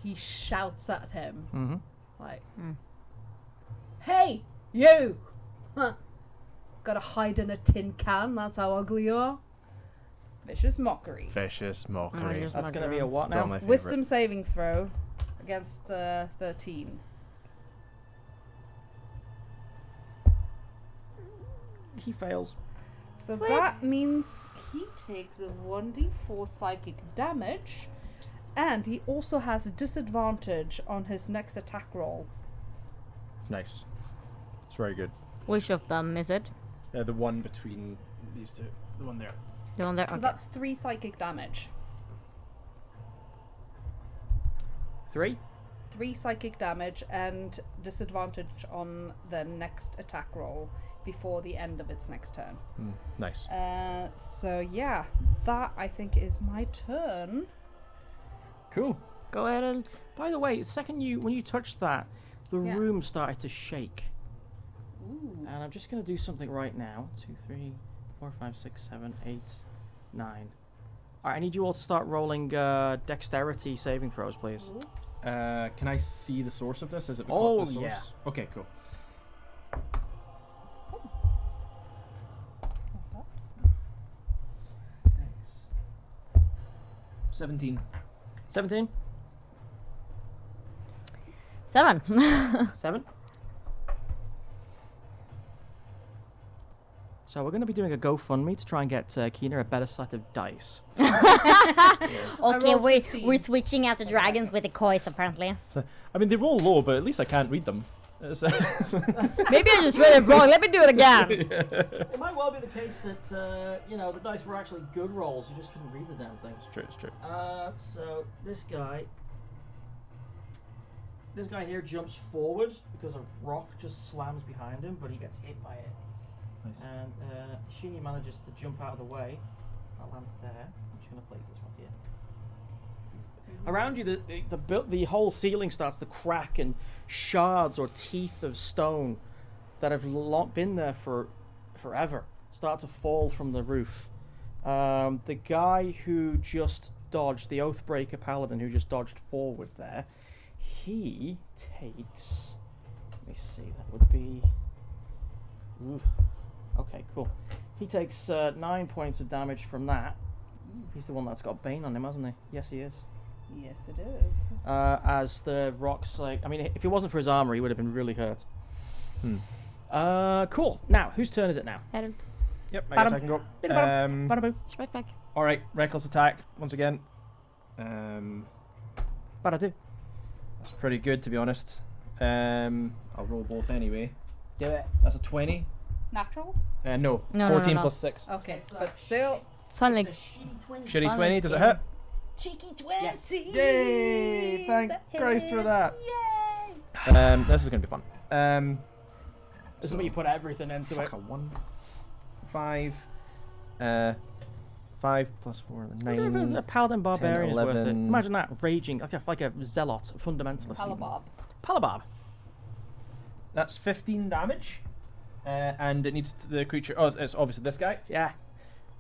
he shouts at him Mm-hmm. like, "Hey, you! Huh. Gotta hide in a tin can, that's how ugly you are. Vicious Mockery. Vicious mockery. Vicious That's going to be a Mockery. what Still now? my favorite. Wisdom saving throw against 13. He fails. So that means he takes a 1d4 psychic damage, and he also has a disadvantage on his next attack roll. Nice. It's very good. Which of them is it? The one between these two. The one there. The one there? So Okay. that's 3 psychic damage. 3. 3 psychic damage and disadvantage on the next attack roll before the end of its next turn. Nice. So yeah, that I think is my turn. Cool. Go ahead and... By the way, when you touched that, the Yeah. room started to shake. Ooh. And I'm just going to do something right now. 2, 3, 4, 5, 6, 7, 8, 9. Alright, I need you all to start rolling dexterity saving throws, please. Oops. Can I see the source of this? Is it the Oh, the source? yeah. Okay, cool. Thanks. 17. 17? 7. 7? So we're going to be doing a GoFundMe to try and get Keener a better set of dice. Okay, rolled we're 15. switching out the dragons with the coins apparently. I mean, they roll low, but at least I can't read them. Maybe I just read it wrong. Let me do it again. It might well be the case that, the dice were actually good rolls. You just couldn't read the damn thing. It's true, it's true. So this guy here jumps forward because a rock just slams behind him, but he gets hit by it. Nice. And Sheeny manages to jump out of the way. That lands there. I'm just going to place this one here. Around you, the whole ceiling starts to crack, and shards or teeth of stone that have been there for forever start to fall from the roof. The guy who just dodged, the Oathbreaker Paladin who just dodged forward there, he takes... Let me see, that would be... Ooh. Okay, cool. He takes 9 points of damage from that. He's the one that's got Bane on him, hasn't he? Yes, he is. Yes, it is. As the rocks, if it wasn't for his armor, he would have been really hurt. Cool. Now, whose turn is it now? Harold, Yep, I guess I can go. Bada-boo. strike back. Alright, reckless attack, once again. Bada-do. That's pretty good, to be honest. I'll roll both anyway. Do it. That's a 20. Natural? No, No, 14 no. plus 6. Okay, but still. Finally. Shitty Fun 20, does it again. hit? Cheeky 20! Yay! Thank Christ for that. Yay! This is going to be fun. This is where you put everything into it. Fuck, a 1. 5. 5 plus 4, I wonder if 9. a Paladin Barbarian is worth it. 11. Imagine that, raging, like a zealot, a fundamentalist. even. Palabob. Palabob. That's 15 damage. And it needs the creature. Oh, it's obviously this guy. Yeah.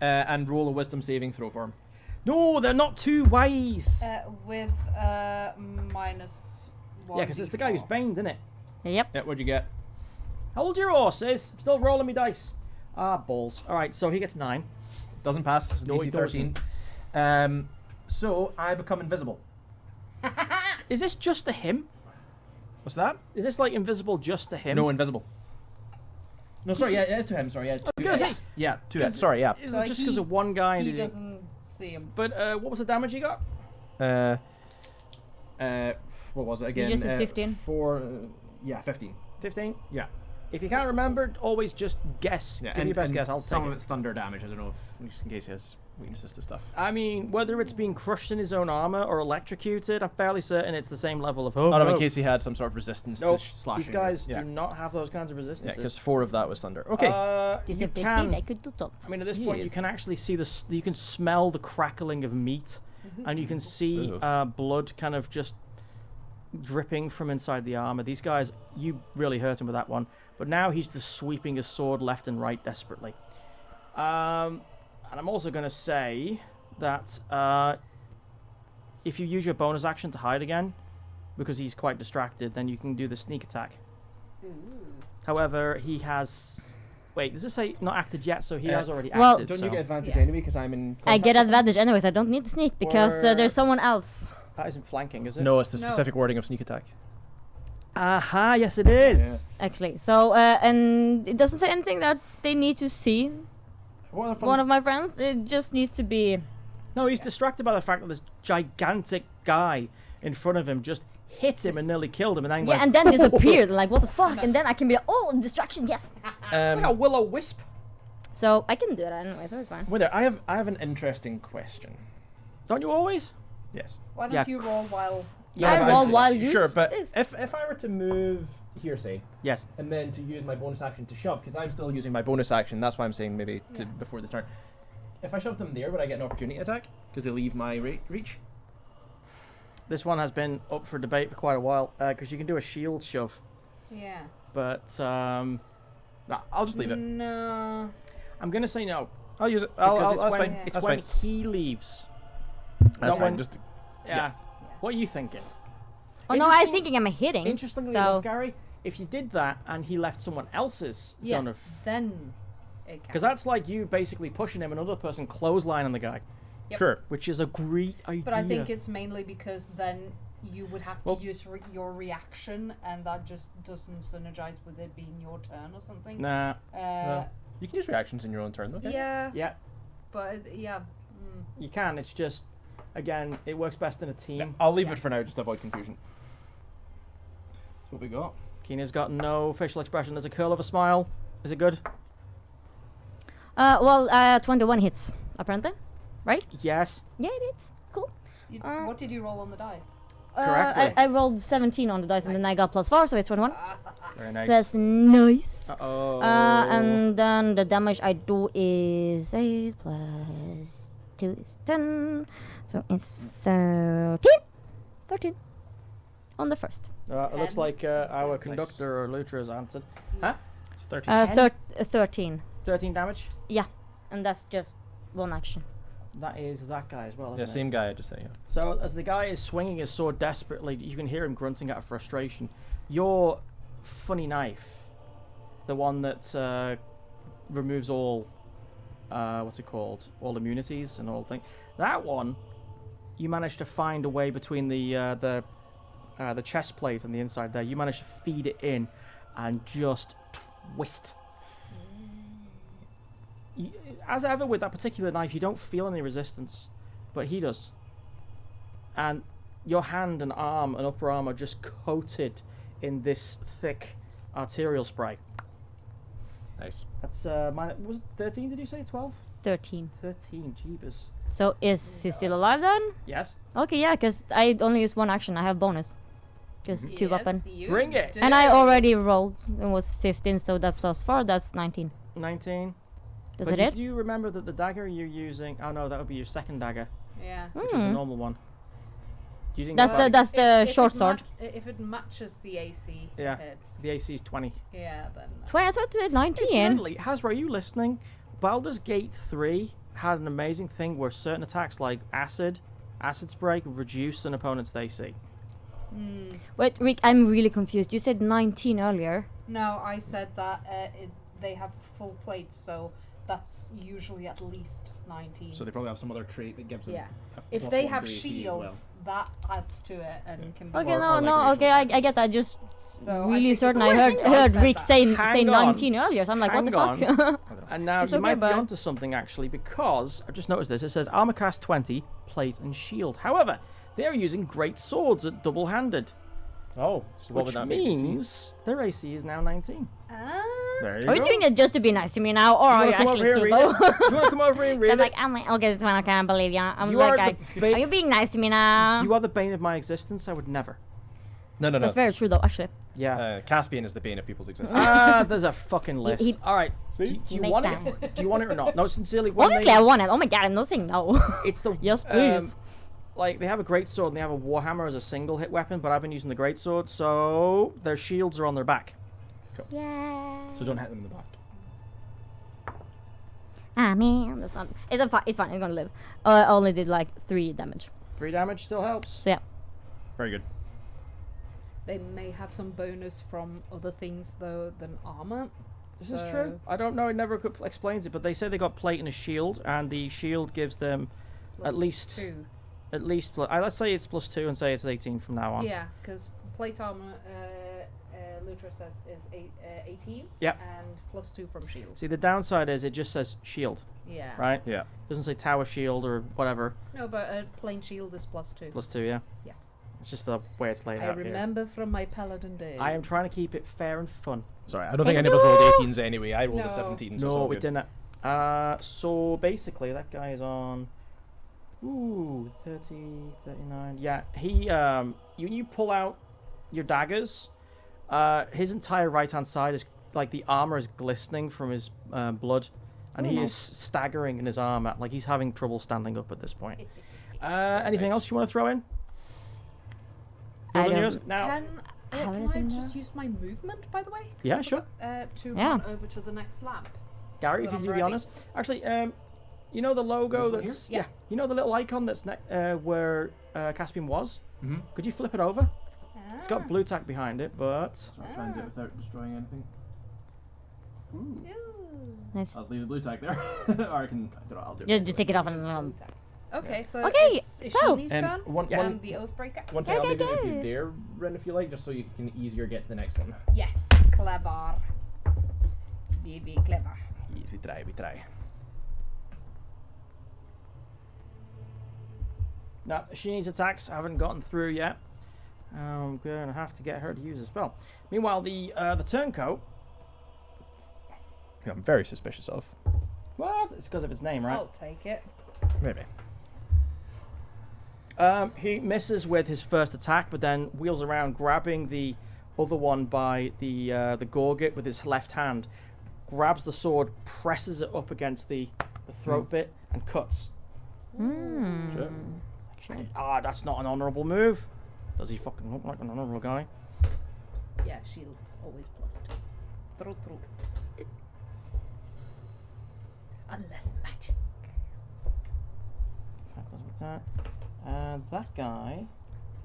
And roll a wisdom saving throw for him. No, they're not two ways. With minus 1. Yeah, because it's the guy who's baned, isn't it? Yep. Yeah, what'd you get? Hold your horses. I'm still rolling me dice. Ah, balls. All right, so he gets 9. Doesn't pass. It's a No, DC he 13. So I become invisible. Is this just to him? What's that? Is this like invisible just to him? No, invisible. No, sorry, yeah, it is to him. Sorry, yeah. was gonna say- Yeah, to it. Sorry, yeah. Is So it just because he- of one guy? He did he- doesn't see him. But what was the damage he got? What was it again? just said 15. 15. 15. Yeah. If you can't remember, always just guess. Yeah, Give me your best guess. I'll some take of it. it's thunder damage. I don't know if just in case he has weaknesses to stuff. I mean, whether it's being crushed in his own armor or electrocuted, I'm fairly certain it's the same level of. Oh, Oh, no, no. in case he had some sort of resistance Nope. to slashing. These guys yeah. do not have those kinds of Yeah, resistances. because 4 of that was thunder. Okay. You I can. could do top. I mean, at this point, Yeah. you can actually see you can smell the crackling of meat, and you can see Ooh. blood kind of just dripping from inside the armor. These guys, you really hurt him with that one, but now he's just sweeping his sword left and right desperately. And I'm also going to say that if you use your bonus action to hide again, because he's quite distracted, then you can do the sneak attack. However, he has Wait, does it say not acted yet? So he has already well- acted. Don't so you get advantage Yeah. anyway because I'm in? I contact get with him? advantage anyways. I don't need to sneak because Or- there's someone else. that isn't flanking, is it? No, it's the No. specific wording of sneak attack. Aha, yes it is. Actually, so and it doesn't say anything that they need to see one of my friends. It just needs to be. No, he's distracted by the fact that this gigantic guy in front of him just hit him and nearly killed him, and then Yeah, went, and then disappeared. Like what the fuck? And then I can be like, oh, distraction, yes. it's like a will-o-wisp. So I can do that anyway, so it's fine. Whether I have an interesting question. Don't you always? Yes. Why don't Yeah. you roll while? Yeah, I but roll while you. Sure, but this. if I were to move here, say, Yes. and then to use my bonus action to shove, because I'm still using my bonus action. That's why I'm saying maybe to before the turn. If I shove them there, would I get an opportunity attack? Because they leave my reach. This one has been up for debate for quite a while because you can do a shield shove, Yeah. but Nah, I'll just leave it. No. I'm gonna say no I'll use it. because it's that's when fine. it's That's when fine. he leaves. That's not fine. when- Just Yeah. Yes. What are you thinking? Oh no, I'm Interesting- thinking I'm hitting. Interestingly so enough, Gary, if you did that and he left someone else's Yeah. zone of, Then. It because counts. that's like you basically pushing him, another person clotheslining the guy, Yep. Sure. which is a great idea. But I think it's mainly because then you would have to Well- use your reaction, and that just doesn't synergize with it being your turn or something. Nah. You can use reactions in your own turn, though. can't you? Yeah, Yeah, but yeah. you can. It's just, again, it works best in a team. Yeah, I'll leave it for now, just to avoid confusion. That's what we got. Keena's got no facial expression. There's a curl of a smile. Is it good? 21 hits apparently. Yes. Yeah, it is. Cool. You, Uh, what did you roll on the dice? Correctly. I rolled 17 on the dice and then I got +4, so it's 21. Very nice. So that's nice. Uh-oh. And then the damage I do is 8 plus 2 is 10. So it's 13. 13. On the first. It looks like our Nice. conductor or Lutra has answered. 13. 13. 13 damage. And that's just one action. That is that guy as well, isn't Yeah, it? same guy. I just say. Yeah. So as the guy is swinging his sword desperately, you can hear him grunting out of frustration. Your funny knife, the one that removes all, what's it called? All immunities and all thing. That one, you managed to find a way between the chest plate and the inside there. You managed to feed it in, and just twist. As ever with that particular knife, you don't feel any resistance, but he does. And your hand and arm and upper arm are just coated in this thick arterial spray. Nice. That's was it 13? Did you say 12? 13. 13. Jeebus. So is he still alive then? Yes. Okay, yeah, because I only used one action. I have bonus. Just two weapon. Bring it. And I already rolled. It was 15, so that +4, that's 19. 19. Does But it hit? do you remember that the dagger you're using? Oh no, that would be your second dagger, Yeah. which is a Hmm. normal one. You didn't That's get the that? that's the If short it sword. if it matches the AC, Yeah. it hits. The AC is 20. Yeah, then. 20, I thought it said 19. Incidentally, Hasbro, are you listening? Baldur's Gate 3 had an amazing thing where certain attacks like acid spray could reduce an opponent's AC. Wait, Rick, I'm really confused. You said 19 earlier. No, I said that they have full plate, so that's usually at least 19. So they probably have some other trait that gives them. Yeah. a If plus they one have to AC as shields, well. that adds to it and can be. Okay, Or no, like no, okay, racial I get that. Just So I really think certain. it- I heard Hang on, heard said Rick that. say Hang 19 earlier, so I'm like, what the Hang fuck? And now It's you okay, might be but- onto something actually, because I've just noticed this. It says armor class 20, plate and shield. However, they are using great swords at double-handed, Oh, so what which would that make AC? means their AC is now 19. Ah. There you Are go. you doing it just to be nice to me now, or are you come over actually here too and low? read it? Do you want to come over here and read I'm it? like, okay, it's fine. I can't believe ya. I'm You like, are the ba- are you being nice to me now? You are the bane of my existence. I would never. No. That's very true, though. Actually, Yeah. Caspian is the bane of people's existence. There's a fucking list. he- All right. See? Do you makes want that. it? Do you want it or not? No, sincerely. when honestly, they- I want it. Oh my god, I'm not saying no. It's the Yes, please. Like they have a great sword and they have a warhammer as a single hit weapon, but I've been using the great sword, so their shields are on their back. Yeah. So don't hit them in the back. Ah man, that's not. It's fine. It's fine. It's gonna live. I only did like 3 damage. 3 damage still helps. So yeah. Very good. They may have some bonus from other things though than armor. This is true. I don't know. It never explains it, but they say they got plate and a shield, and the shield gives them at least 2. let's say it's +2 and say it's 18 from now on. Yeah, because plate armor, Lutra says is 18. Yep. And +2 from shield. See, the downside is it just says shield, Yeah. right? Yeah. Doesn't say tower shield or whatever. No, but a plain shield is +2. +2, yeah. Yeah. It's just the way it's laid I out here. remember from my paladin days. I am trying to keep it fair and fun. Sorry, I don't think any of us rolled 18s anyway. I rolled a No. 17. So it's No, all we good. didn't. So basically, that guy is on. 30, 39. Yeah, he. You pull out your daggers. His entire right hand side is like the armor is glistening from his blood, and he is staggering in his armor, like he's having trouble standing up at this point. Anything Nice. else you want to throw in? I Other than don't- yours? Now, Can Have I anything just use my movement, by the way? 'Cause Yeah, I sure. forgot, to Yeah. run over to the next lamp. Gary, so if you I'm do the ready. honors. Actually, you know the logo This one that's here? yeah. You know the little icon that's where Caspian was. Mhm. Could you flip it over? It's got blue tack behind it, but So I'll try and do it without destroying anything. Ooh. Nice. I'll leave the blue tag there. Or I can. I don't know, I'll do it. Just take it off and Okay, so Okay, it's so- Ishini's And turn one- Yes. and the Oathbreaker. One thing I'll maybe do if go. you dare, Ren, if you like, just so you can easier get to the next one. Yes, clever. Very clever. Yes, we try. no, she needs attacks. I haven't gotten through yet. I'm gonna have to get her to use a spell. Meanwhile, the turncoat. Who I'm very suspicious of. What? It's because of its name, right? I'll take it. Maybe. He misses with his first attack, but then wheels around, grabbing the other one by the gorget with his left hand, grabs the sword, presses it up against the throat bit, and cuts. Sure. That's not an honourable move. Does he fucking look like an honourable guy? Yeah, shield is always +2. True. Unless magic. Attack. And that guy,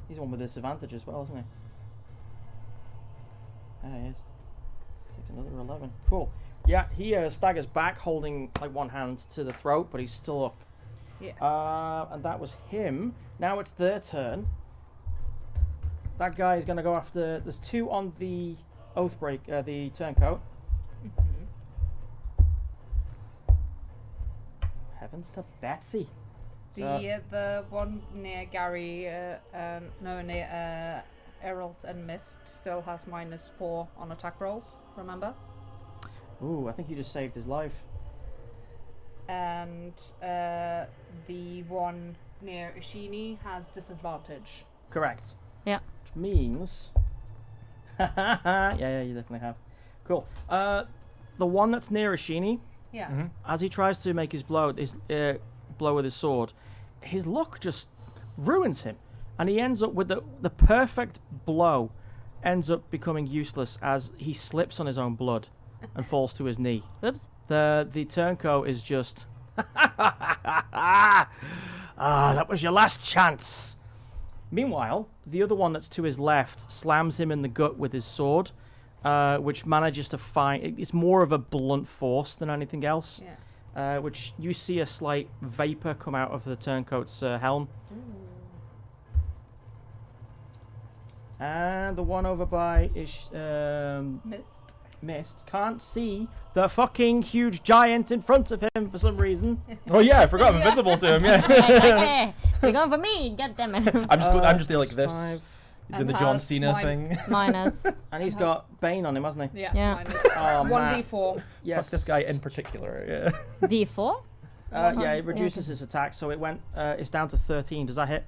he's the one with disadvantage as well, isn't he? There he is. Takes another 11. Cool. Yeah, he staggers back, holding like one hand to the throat, but he's still up. Yeah. And that was him. Now it's their turn. That guy is going to go after. There's 2 on the Oathbreak, the turncoat. Heavens to Betsy. The one near Gary, near Errol and Mist still has -4 on attack rolls. Remember? Ooh, I think you just saved his life. And the one near Ishini has disadvantage. Correct. Yeah. Which means. yeah, you definitely have. Cool. The one that's near Ishini, Yeah. as he tries to make his blow with his sword, his luck just ruins him, and he ends up with the perfect blow, ends up becoming useless as he slips on his own blood and falls to his knee. Oops. The turncoat is just that was your last chance. Meanwhile, the other one that's to his left slams him in the gut with his sword, which manages to find. It's more of a blunt force than anything else. Yeah. Which you see a slight vapor come out of the turncoat's helm. And the one over by Mist. Mist can't see the fucking huge giant in front of him for some reason. Oh yeah, I forgot I'm invisible to him. Yeah. You're going for me, goddammit. I'm just there like this, 5, doing the And John has Cena mine- thing. Minus. and he's got Bane on him, hasn't he? Yeah. Yeah. Oh, man. 1d4. Yes. Fuck this guy in particular. Yeah. D4? Yeah, it reduces his attack, so it went. It's down to 13. Does that hit?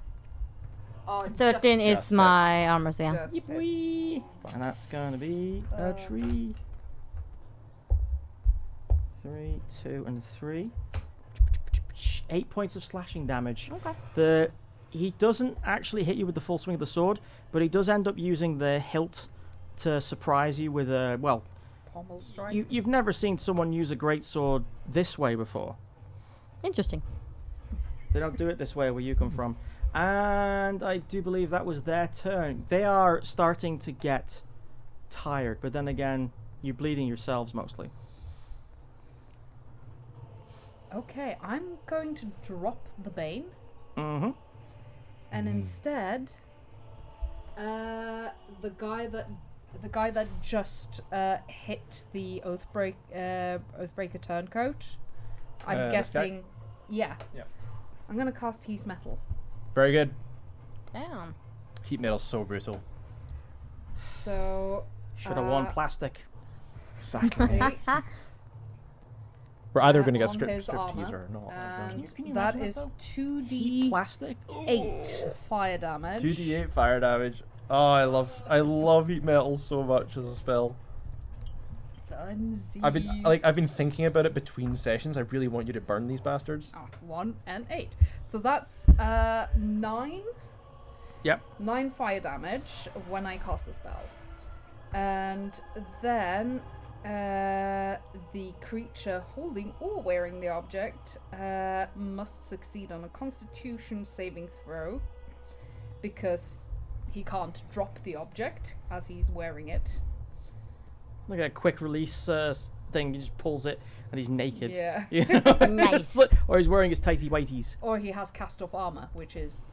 Oh, it 13 is just my armor, so yeah. just hits. Wee. And that's going to be a tree. 3, 2, and 3. 8 points of slashing damage. Okay. He doesn't actually hit you with the full swing of the sword, but he does end up using the hilt to surprise you with a Pommel strike. You've never seen someone use a great sword this way before. Interesting. They don't do it this way where you come from. And I do believe that was their turn. They are starting to get tired, but then again, You're bleeding yourselves mostly. Okay, I'm going to drop the Bane, Mm-hmm. and instead, the guy that just hit the Oathbreaker turncoat. I'm This guy? guessing, yeah. Yeah. I'm gonna cast Heat Metal. Very good. Damn. Heat metal's so brutal. So Should have worn Uh, plastic. Exactly. see, We're either going to get on strip his armor, teaser or not. and Can you that imagine that, is though? 2d8 Plastic. fire damage. 2d8 fire damage. Oh, I love heat metal so much as a spell. I've been thinking about it between sessions. I really want you to burn these bastards. 1 and 8. So that's 9. Yep. 9 fire damage when I cast the spell. And then the creature holding or wearing the object must succeed on a Constitution saving throw because he can't drop the object as he's wearing it. Look at a quick release thing. He just pulls it and he's naked. Yeah. You know? Nice. Or he's wearing his tighty whities. Or he has cast off armor, which is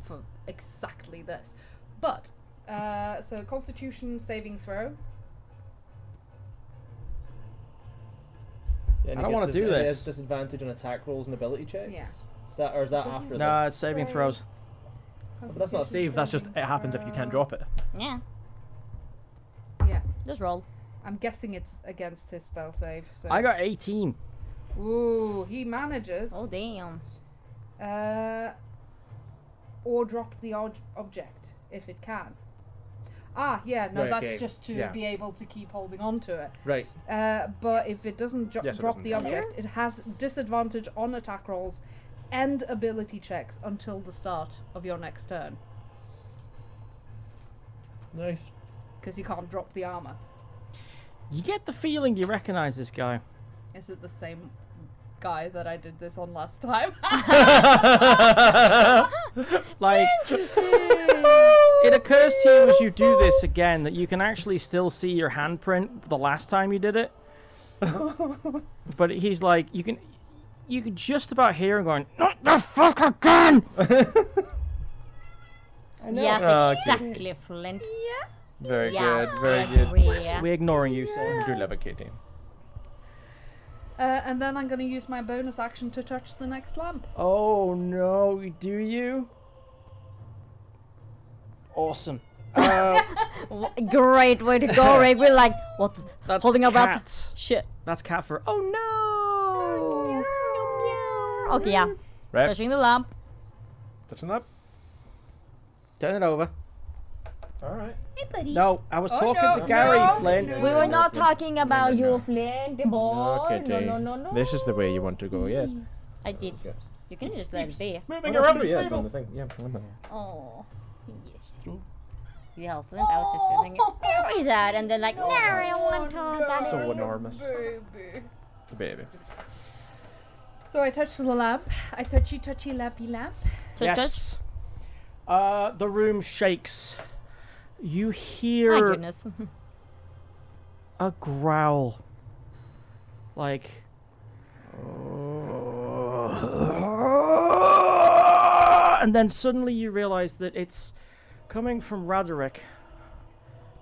for exactly this. But, so Constitution saving throw. Yeah, and I don't he wanna gets do he this. has disadvantage on attack rolls and ability checks. Yeah. Is that after? No, it's saving throws. But that's not a save. That's just it happens if you can't drop it. Yeah. Yeah. Just roll. I'm guessing it's against his spell save. So. I got 18. Ooh, he manages. Oh damn. Or drop the object if it can. Ah, yeah, no, Right, that's okay, just to yeah. be able to keep holding on to it. Right. But if it doesn't Yes, it drop doesn't the count. object, it has disadvantage on attack rolls and ability checks until the start of your next turn. Nice. Because you can't drop the armor. You get the feeling you recognize this guy. Is it the same guy that I did this on last time? Like, it occurs to you as you do this again that you can actually still see your handprint the last time you did it. But he's like, you can just about hear him going, "Not the fuck again!" Yes, Okay. exactly, Flint. Very Yes, good. Very good. agree. We're ignoring you, sir. I do love a Katie. And then I'm going to use my bonus action to touch the next lamp. Oh no, do you? Awesome. Great way to go, Ray. We're like, what? That's Holding up cat. shit. That's cat for. Oh no! Okay, yeah. Right. Touching the lamp. Touching that. Turn it over. All right. Hey, buddy. No, I was Oh, talking no, to Gary, no, Flint. no. We were not talking about no. you, Flint, the boy. No. This is the way you want to go. Yes. I did. You can just let it be. Moving Oh, around that's the true, yes, table. on the thing. Yeah. Oh, yes. Yeah, Flint, I was just sitting here. What is that? And then like, no, I don't want to. Daddy. So enormous. Baby. Baby. So I touch the lamp. I touchy, lappy lamp. Touch, touch. Yes. The room shakes. You My hear goodness. a growl. Like. And then suddenly you realize that it's coming from Raderick,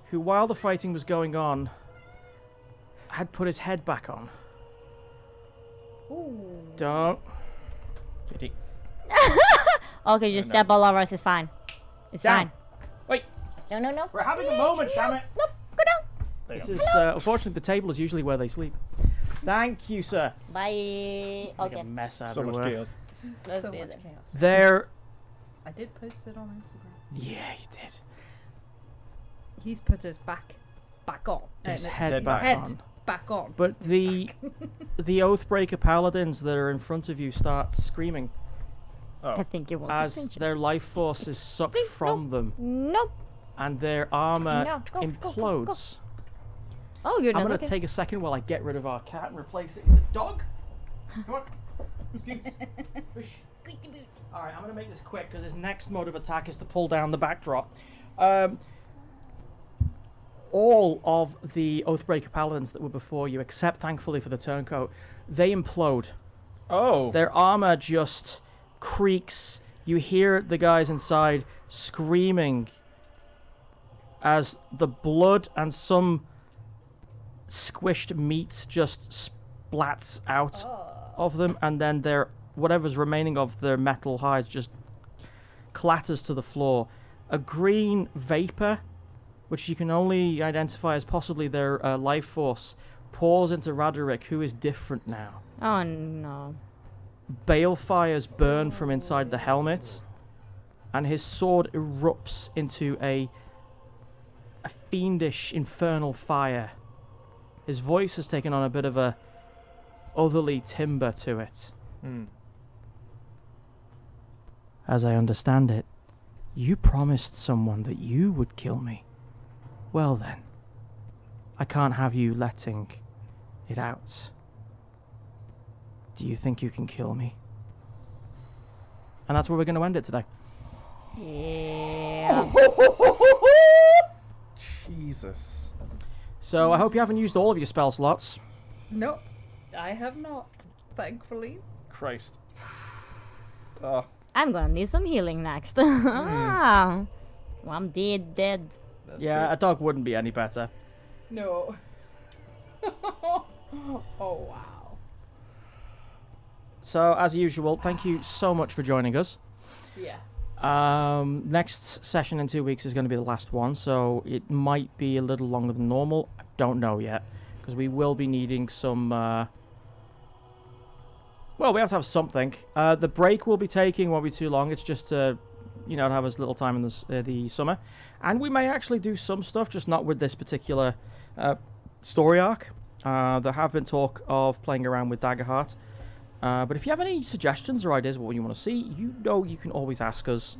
who, while the fighting was going on, had put his head back on. Ooh. Don't. Katie. Okay, just step all over us. It's fine. It's Down. fine. Wait, No. we're having a moment, damn it. Nope, go down. This is, unfortunately, the table is usually where they sleep. Thank you, sir. Bye. Like Okay, a mess So everywhere. much chaos. let's So do much this. chaos. There. I did post it on Instagram. Yeah, you did. He's put his back on. His No, head his back head on. back on. But the Oathbreaker paladins that are in front of you start screaming I think it wants as attention. their life force is sucked Please, from them Nope. and their armor No, go, implodes. Oh goodness. I'm going Okay. to take a second while I get rid of our cat and replace it with a dog. Come on. Scoots. Push. Alright, I'm going to make this quick because his next mode of attack is to pull down the backdrop. all of the Oathbreaker Paladins that were before you, except thankfully for the Turncoat, they implode. Oh. Their armor just creaks. You hear the guys inside screaming as the blood and some squished meat just splats out of them, and then their whatever's remaining of their metal hides just clatters to the floor. A green vapor, which you can only identify as possibly their life force, pours into Raderick, who is different now. Oh no. Balefires burn from inside the helmet, and his sword erupts into a fiendish infernal fire. His voice has taken on a bit of a otherly timbre to it. As I understand it, you promised someone that you would kill me. Well then, I can't have you letting it out. Do you think you can kill me? And that's where we're going to end it today. Yeah. Jesus. So I hope you haven't used all of your spell slots. No, I have not, thankfully. Christ. Oh. I'm gonna need some healing next. Well, I'm dead. That's Yeah, true. a dog wouldn't be any better. No. Oh, wow. So, as usual, thank you so much for joining us. Yes. Next session in 2 weeks is going to be the last one, so it might be a little longer than normal. I don't know yet, because we will be needing some... Well, we have to have something. The break we'll be taking won't be too long. It's just to, to have as little time in the summer. And we may actually do some stuff, just not with this particular story arc. There have been talk of playing around with Daggerheart. But if you have any suggestions or ideas of what you want to see, you can always ask us.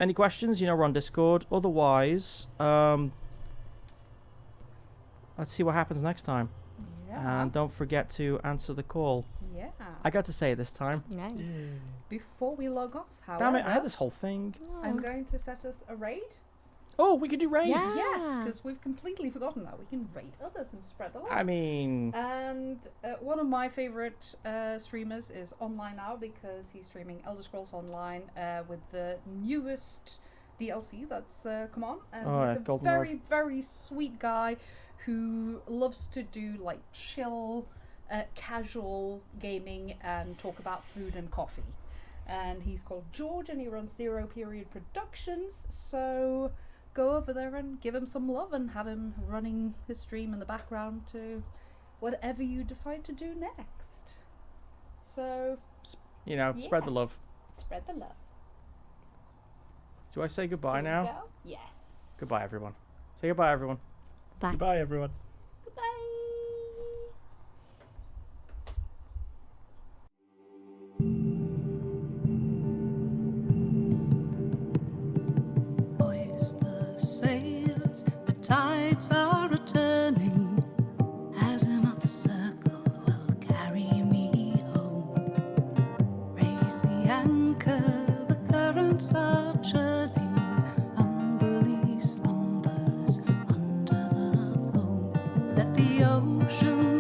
Any questions, we're on Discord. Otherwise, let's see what happens next time. Yeah. And don't forget to answer the call. Yeah. I got to say it this time. Nice. Before we log off, however, Damn it, I had this whole thing. I'm going to set us a raid. Oh, we could do raids. Yeah. Yes, because we've completely forgotten that. We can raid others and spread the love. I mean, And one of my favorite streamers is online now because he's streaming Elder Scrolls Online with the newest DLC that's come on. And he's a Golden very, very sweet guy who loves to do like chill, casual gaming and talk about food and coffee. And he's called George and he runs Zero Period Productions. So go over there and give him some love and have him running his stream in the background to whatever you decide to do next. So, spread the love. spread the love. Do I say goodbye Here we now? go. Yes. Goodbye, everyone. Say goodbye, everyone. Bye. Goodbye, everyone. Goodbye. Hoist the sails, the tides are a-turning. Azimuth circle will carry me home. Raise the anchor, the currents are churning. Humbly slumbers under the foam. Let the ocean